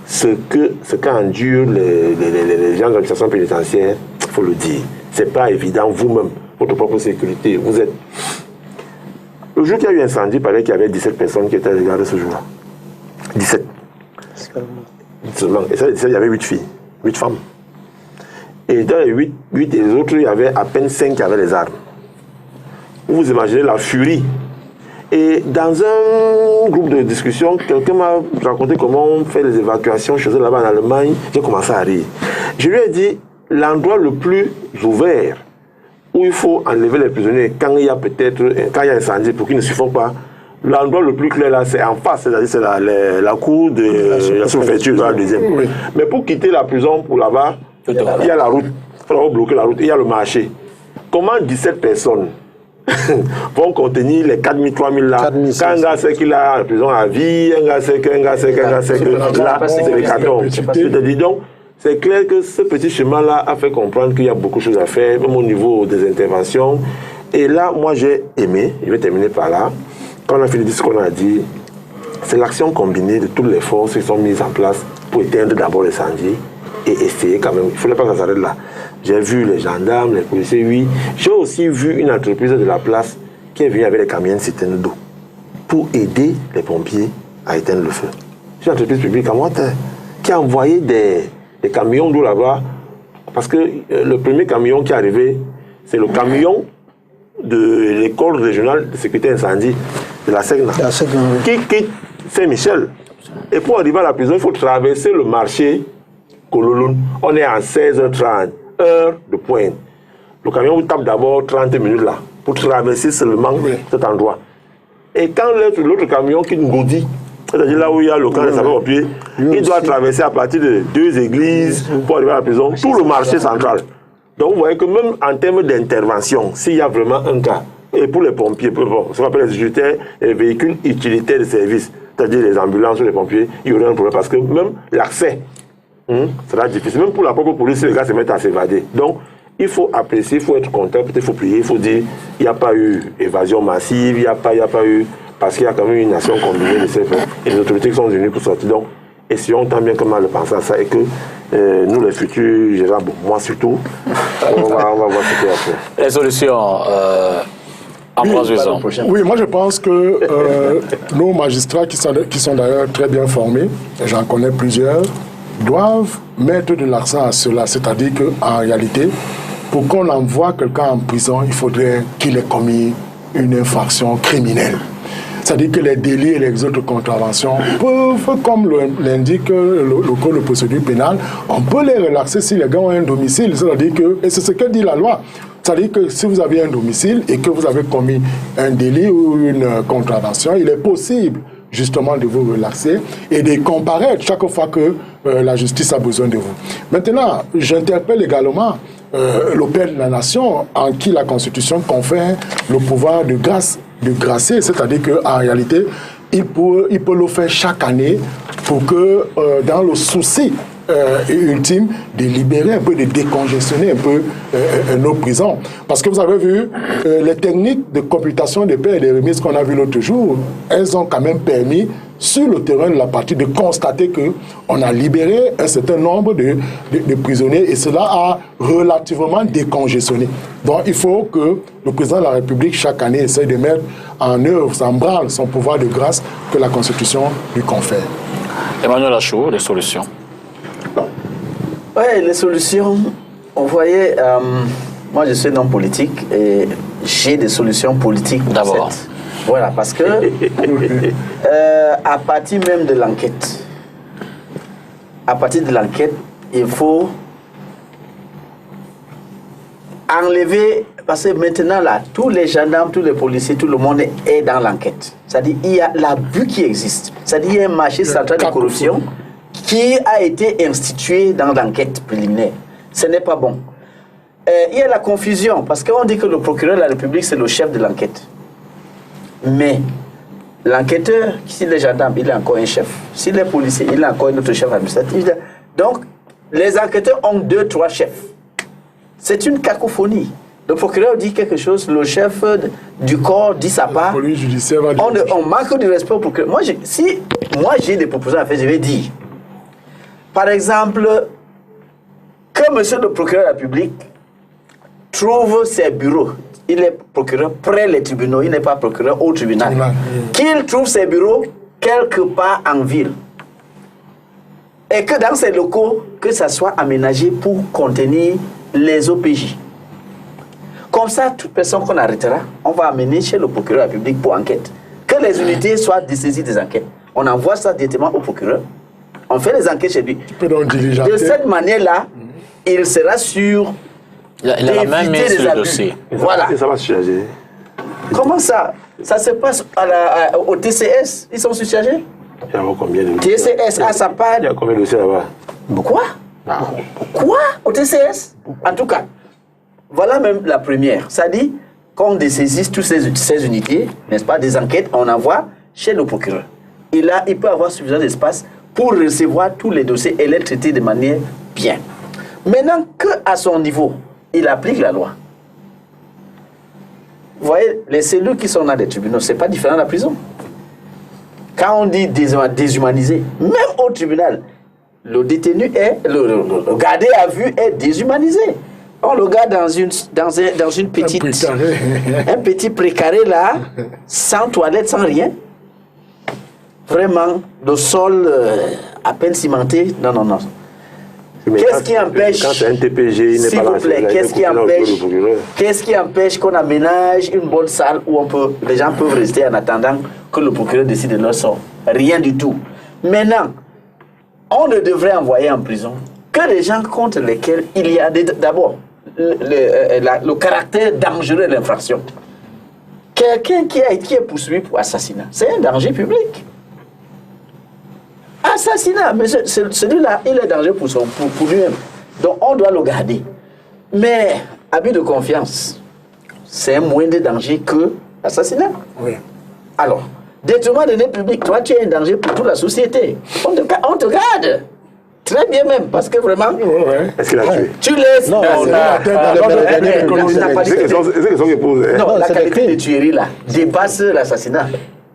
ce qu'endurent les gens de l'administration pénitentiaire, il faut le dire. C'est pas évident, vous-même, votre propre sécurité. Vous êtes. Le jour qu'il y a eu incendie, il paraît qu'il y avait 17 personnes qui étaient regardées ce jour-là. 17. Seulement. Et ça, il y avait 8 filles. 8 femmes. Et dans les 8 et les autres, il y avait à peine 5 qui avaient les armes. Vous imaginez la furie. Et dans un groupe de discussion, quelqu'un m'a raconté comment on fait les évacuations chez eux là-bas en Allemagne. J'ai commencé à rire. Je lui ai dit, l'endroit le plus ouvert où il faut enlever les prisonniers quand il y a incendie pour qu'ils ne suffisent pas, l'endroit le plus clair là, c'est en face, c'est-à-dire c'est la cour de la sous-préfecture, la deuxième. Oui. Mais pour quitter la prison pour là-bas, il y a la route. Il faut bloquer la route. Il y a le marché. Comment 17 personnes vont contenir les 4 000, 3 000 là? Quand un gars sait qu'il a la prison à vie, un gars sait que là, c'est les cartons. Donc, c'est clair que ce petit chemin-là a fait comprendre qu'il y a beaucoup de choses à faire, même au niveau des interventions. Et là, moi, j'ai aimé, je vais terminer par là, quand on a fini de ce qu'on a dit, c'est l'action combinée de toutes les forces qui sont mises en place pour éteindre d'abord l'incendie et essayer quand même. Il ne fallait pas que ça s'arrête là. J'ai vu les gendarmes, les policiers, oui. J'ai aussi vu une entreprise de la place qui est venue avec des camions de citernes d'eau pour aider les pompiers à éteindre le feu. C'est une entreprise publique à Moitié qui a envoyé des camions d'eau là-bas parce que le premier camion qui est arrivé, c'est le camion de l'école régionale de sécurité incendie de la SEGNA, qui quitte Saint-Michel. Et pour arriver à la prison, il faut traverser le marché Kololun. On est à 16h30, heure de pointe. Le camion vous tape d'abord 30 minutes là, pour traverser seulement cet endroit. Et quand l'autre camion qui nous gaudit, c'est-à-dire là où il y a le camp des sapeurs-pompiers, il doit traverser à partir de 2 églises pour arriver à la prison, tout le marché central. Donc vous voyez que même en termes d'intervention, s'il y a vraiment un cas, et pour les pompiers, ce qu'on appelle les utilitaires, les véhicules utilitaires de service, c'est-à-dire les ambulances ou les pompiers, il y aurait un problème parce que même l'accès sera difficile. Même pour la propre police, les gars se mettent à s'évader. Donc il faut apprécier, il faut être content, peut-être il faut prier, il faut dire il n'y a pas eu évasion massive, il n'y a pas eu... Parce qu'il y a quand même une nation combinée de ces faits. Et les autorités qui sont venues pour sortir. Donc, essayons tant bien que mal de penser à ça et que nous, les futurs gérants, bon, moi surtout, on va voir ce qu'il y a à faire. Les solutions, oui, moi je pense que nos magistrats, qui sont d'ailleurs très bien formés, et j'en connais plusieurs, doivent mettre de l'accent à cela. C'est-à-dire qu'en réalité, pour qu'on envoie quelqu'un en prison, il faudrait qu'il ait commis une infraction criminelle. C'est-à-dire que les délits et les autres contraventions peuvent, comme l'indique le code de procédure pénale, on peut les relaxer si les gars ont un domicile. C'est-à-dire que, et c'est ce que dit la loi, c'est-à-dire que si vous avez un domicile et que vous avez commis un délit ou une contravention, il est possible justement de vous relaxer et de comparaître chaque fois que la justice a besoin de vous. Maintenant, j'interpelle également le Père de la Nation, en qui la Constitution confère le pouvoir de grâce, de gracier, c'est-à-dire qu'en réalité, il peut le faire chaque année pour que, dans le souci ultime, de libérer un peu, de décongestionner un peu nos prisons. Parce que vous avez vu, les techniques de computation des peines et des remises qu'on a vues l'autre jour, elles ont quand même permis, sur le terrain de la partie, de constater qu'on a libéré un certain nombre de prisonniers et cela a relativement décongestionné. Donc il faut que le président de la République, chaque année, essaye de mettre en œuvre, en branle son pouvoir de grâce que la Constitution lui confère. Emmanuel Lachaud, les solutions. Oui, les solutions, vous voyez, moi je suis un homme politique et j'ai des solutions politiques. D'abord. Voilà, parce que à partir même de l'enquête, il faut enlever, parce que maintenant là, tous les gendarmes, tous les policiers, tout le monde est dans l'enquête. C'est-à-dire il y a l'abus qui existe. C'est-à-dire il y a un marché central de corruption qui a été institué dans l'enquête préliminaire. Ce n'est pas bon. Il y a la confusion, parce qu'on dit que le procureur de la République, c'est le chef de l'enquête. Mais l'enquêteur, s'il est gendarme, il a encore un chef. S'il est policier, il a encore un autre chef administratif. Donc, les enquêteurs ont 2-3 chefs. C'est une cacophonie. Le procureur dit quelque chose, le chef du corps dit sa part. On manque de respect au procureur. Si moi j'ai des propositions à faire, je vais dire. Par exemple, que monsieur le procureur de la République trouve ses bureaux. Il est procureur près les tribunaux, il n'est pas procureur au tribunal. Qu'il trouve ses bureaux quelque part en ville. Et que dans ces locaux, que ça soit aménagé pour contenir les OPJ. Comme ça, toute personne qu'on arrêtera, on va amener chez le procureur de la République pour enquête. Que les unités soient dessaisies des enquêtes. On envoie ça directement au procureur. On fait les enquêtes chez lui. De cette manière-là, il sera sûr il a la même main sur le dossier. Voilà. Et ça va se charger. Comment ça? Ça se passe au TCS. Ils sont surchargés. Il y a combien de TCS à sa part. Il y a combien de dossiers là-bas? Quoi? Quoi? Au TCS? En tout cas, voilà même la première. Ça dit qu'on dessaisisse toutes ces unités, n'est-ce pas, des enquêtes, on envoie chez le procureur. Et là, il peut avoir suffisamment d'espace pour recevoir tous les dossiers et les traiter de manière bien. Maintenant qu'à son niveau, il applique la loi. Vous voyez, les cellules qui sont dans les tribunaux, ce n'est pas différent de la prison. Quand on dit déshumanisé, même au tribunal, le détenu est, le gardé à vue est déshumanisé. On le garde dans une petite, un petit précaré là, sans toilette, sans rien. Vraiment, le sol à peine cimenté. Non, non, non. Qu'est-ce qui empêche, quand un TPG, il n'est pas lancé, qu'est-ce qui empêche qu'on aménage une bonne salle où les gens peuvent rester en attendant que le procureur décide de leur sort? Rien du tout. Maintenant, on ne devrait envoyer en prison que des gens contre lesquels il y a d'abord le caractère dangereux de l'infraction. Quelqu'un qui est poursuivi pour assassinat, c'est un danger public. Assassinat, mais celui-là, il est dangereux pour lui-même. Donc on doit le garder. Mais abus de confiance, c'est un moins de danger que l'assassinat. Oui. Alors, détournement de deniers publics, toi tu es un danger pour toute la société. On te garde. Très bien même, parce que vraiment... Est-ce qu'il a tué? Tu laisses... Non, la qualité de tuerie là dépasse l'assassinat.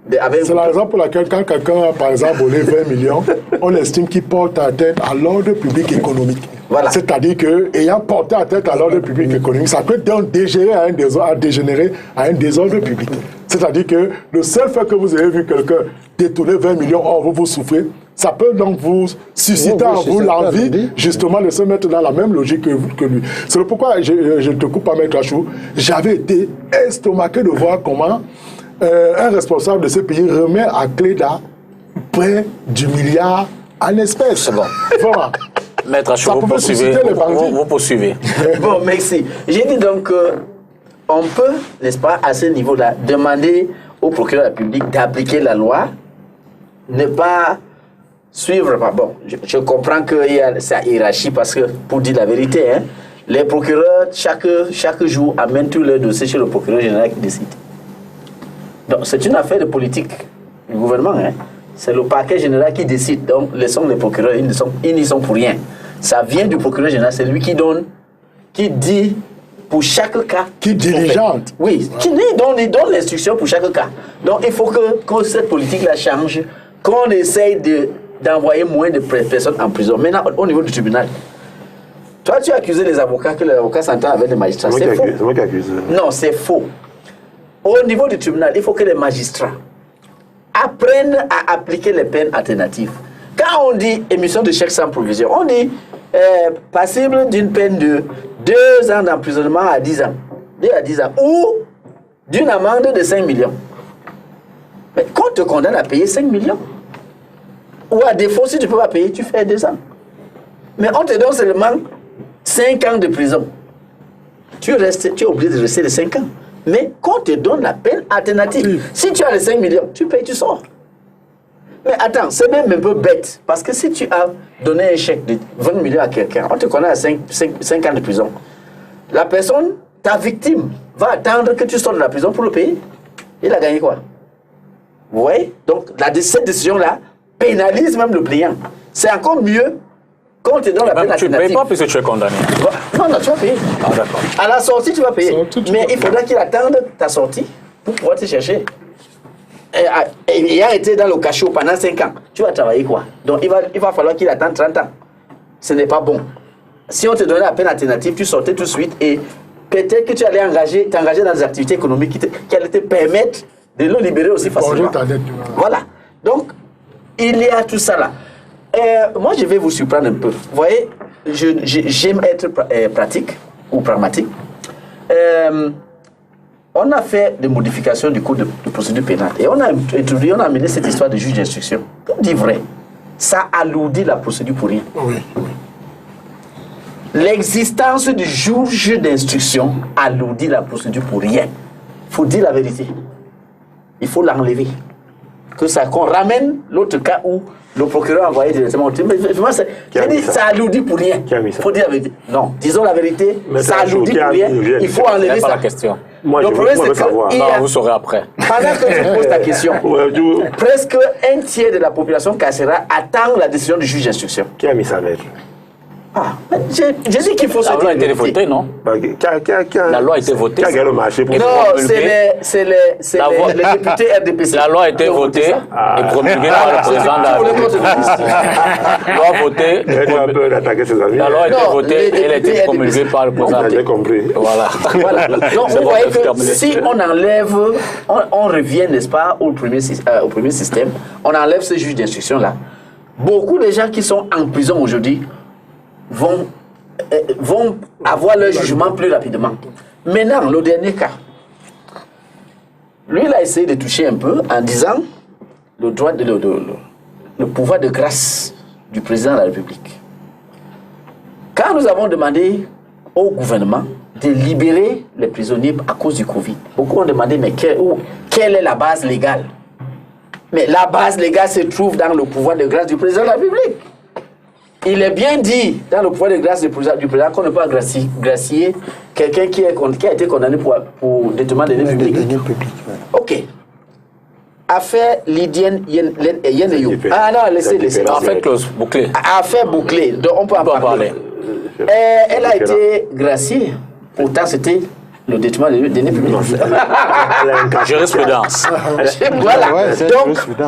C'est la raison pour laquelle quand quelqu'un a par exemple volé 20 millions, on estime qu'il porte atteinte à l'ordre public économique. Voilà. C'est-à-dire qu'ayant porté atteinte à l'ordre public économique, ça peut donc dégénérer à un désordre public. C'est-à-dire que le seul fait que vous avez vu quelqu'un détourner 20 millions, or vous souffrez, ça peut donc vous susciter en vous l'envie justement de se mettre dans la même logique que lui. C'est pourquoi je te coupe à Maître Lachaud, j'avais été estomaqué de voir comment un responsable de ce pays remet à Cléda près du milliard en espèces. C'est bon. Voilà. Maître Achou, vous poursuivez. Vous poursuivez. Bon, merci. J'ai dit donc on peut, n'est-ce pas, à ce niveau-là, demander au procureur de la République d'appliquer la loi, ne pas suivre. Bon, je comprends qu'il y a sa hiérarchie parce que, pour dire la vérité, hein, les procureurs, chaque jour, amènent tous leurs dossiers chez le procureur général qui décide. Donc, c'est une affaire de politique du gouvernement. Hein. C'est le parquet général qui décide. Donc, laissons les procureurs, ils n'y sont pour rien. Ça vient du procureur général, c'est lui qui donne, qui dit pour chaque cas. Qui diligente. Oui, qui donne l'instruction pour chaque cas. Donc, il faut que cette politique-là change, qu'on essaye d'envoyer moins de personnes en prison. Maintenant, au niveau du tribunal, toi, tu as accusé les avocats que les avocats s'entendent avec les magistrats. C'est faux. C'est moi qui accuse. Non, c'est faux. Au niveau du tribunal, il faut que les magistrats apprennent à appliquer les peines alternatives. Quand on dit émission de chèque sans provision, on dit passible d'une peine de 2 ans d'emprisonnement à 10 ans. 2 à 10 ans. Ou d'une amende de 5 millions. Mais quand on te condamne à payer 5 millions, ou à défaut, si tu ne peux pas payer, tu fais 2 ans. Mais on te donne seulement 5 ans de prison. Tu es obligé de rester les 5 ans. Mais quand on te donne la peine alternative, si tu as les 5 millions, tu payes, tu sors. Mais attends, c'est même un peu bête. Parce que si tu as donné un chèque de 20 millions à quelqu'un, on te connaît à 5 ans de prison. La personne, ta victime, va attendre que tu sortes de la prison pour le payer. Il a gagné quoi? Vous voyez? Donc, cette décision-là pénalise même le client. C'est encore mieux quand on te donne la peine alternative. Tu ne payes pas puisque tu es condamné. Non, tu vas payer. Ah, d'accord. À la sortie, tu vas payer. Mais il faudra qu'il attende ta sortie pour pouvoir te chercher. Et ayant été dans le cachot pendant 5 ans, tu vas travailler quoi? Donc il va falloir qu'il attende 30 ans. Ce n'est pas bon. Si on te donnait la peine alternative, tu sortais tout de suite et peut-être que tu allais t'engager dans des activités économiques qui allaient te permettre de le libérer aussi facilement. Voilà. Donc, il y a tout ça là. Moi, je vais vous surprendre un peu. Vous voyez, j'aime être pratique ou pragmatique. On a fait des modifications du code de procédure pénale et on a amené cette histoire de juge d'instruction. On dit vrai, ça alourdit la procédure pour rien. Oui. L'existence du juge d'instruction alourdit la procédure pour rien. Il faut dire la vérité. Il faut l'enlever. Qu'on ramène l'autre cas où le procureur a envoyé directement au tribunal. Mais ça alourdit pour rien. Il faut dire la vérité. Non, disons la vérité, ça alourdit pour rien. Il faut enlever ça. La question. Moi, je veux savoir. Non, vous saurez après. Pendant que tu poses ta question, presque un tiers de la population carcérale attend la décision du juge d'instruction. Qui a mis ça, maître? Mais je dis qu'il faut se La loi a été votée, non? La loi a été votée. Qui a gagné le marché pour non, c'est les députés RDPC. La loi a été votée et promulguée par le président de la République. La loi votée. La loi a été votée et elle a été promulguée par le président. J'ai compris. Voilà. Donc vous voyez que si on enlève, on revient, n'est-ce pas, au premier système, on enlève ce juge d'instruction-là. Beaucoup de gens qui sont en prison aujourd'hui vont avoir leur jugement plus rapidement. Maintenant, le dernier cas, lui, il a essayé de toucher un peu en disant le pouvoir de grâce du président de la République. Quand nous avons demandé au gouvernement de libérer les prisonniers à cause du Covid, beaucoup ont demandé, mais quelle est la base légale? Mais la base légale se trouve dans le pouvoir de grâce du président de la République. Il est bien dit dans le pouvoir de grâce du président qu'on ne peut pas gracier quelqu'un qui a été condamné pour détournement de deniers publics. Ok. Affaire Lydienne Yeneyou. Ah non, laissez. Affaire close, bouclée. Affaire bouclée, donc on peut en parler. Elle a été graciée, pourtant c'était le détournement de deniers publics. Jurisprudence. Voilà.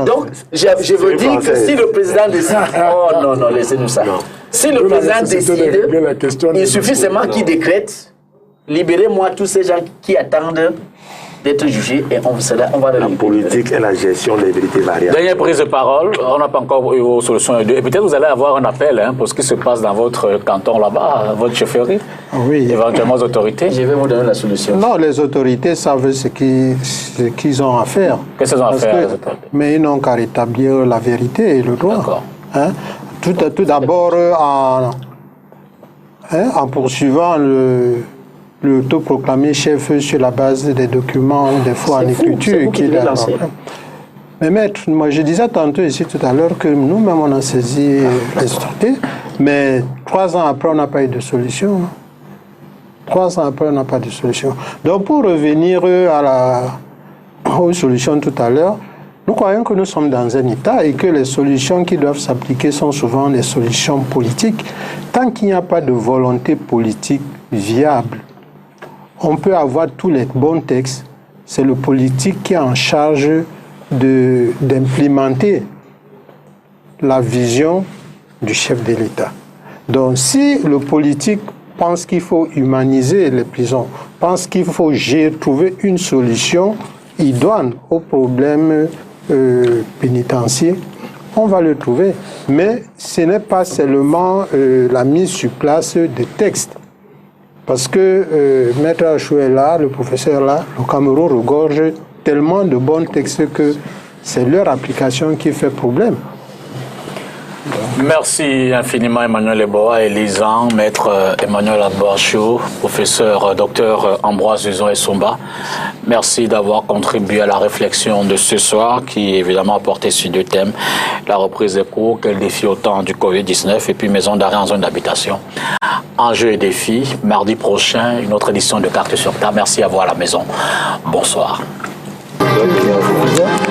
Donc, je veux dire que si le président décide... Oh non, laissez-nous ça. Si le président décide, il suffit seulement qu'il décrète, libérez-moi tous ces gens qui attendent d'être jugé et on va La politique et la gestion des vérités variables. Dernière prise de parole, on n'a pas encore eu vos solutions. Et peut-être vous allez avoir un appel pour ce qui se passe dans votre canton là-bas, votre chefferie, Oui. éventuellement aux autorités. Je vais vous donner la solution. Non, les autorités savent ce qu'ils ont à faire. Qu'est-ce qu'ils ont à Parce faire, que- les autorités? Mais ils n'ont qu'à rétablir la vérité et le droit. D'accord. Hein? Tout d'abord, en poursuivant l'autoproclamé chef sur la base des documents, des fois en C'est vous écriture. qui l'avez lancé. Mais maître, moi je disais tantôt ici tout à l'heure que nous-mêmes on a saisi les autorités, mais 3 ans après on n'a pas eu de solution. 3 ans après on n'a pas de solution. Donc pour revenir aux solutions tout à l'heure, nous croyons que nous sommes dans un état et que les solutions qui doivent s'appliquer sont souvent des solutions politiques. Tant qu'il n'y a pas de volonté politique viable, on peut avoir tous les bons textes. C'est le politique qui est en charge d'implémenter la vision du chef de l'État. Donc si le politique pense qu'il faut humaniser les prisons, pense qu'il faut trouver une solution idoine aux problèmes pénitentiaires, on va le trouver. Mais ce n'est pas seulement la mise sur place des textes. Parce que Maître Achou est là, le professeur là, le Cameroun regorge tellement de bons textes que c'est leur application qui fait problème. Merci infiniment Emmanuel Eboa, Elisan, maître Emmanuel Aborchou, professeur docteur Ambroise Uzon-Essomba. Merci d'avoir contribué à la réflexion de ce soir qui évidemment a porté sur 2 thèmes. La reprise des cours, quel défi au temps du Covid-19 et puis maison d'arrêt en zone d'habitation. Enjeux et défis, mardi prochain, une autre édition de Cartes sur table. Merci à vous à la maison. Bonsoir. Bonne journée à vous.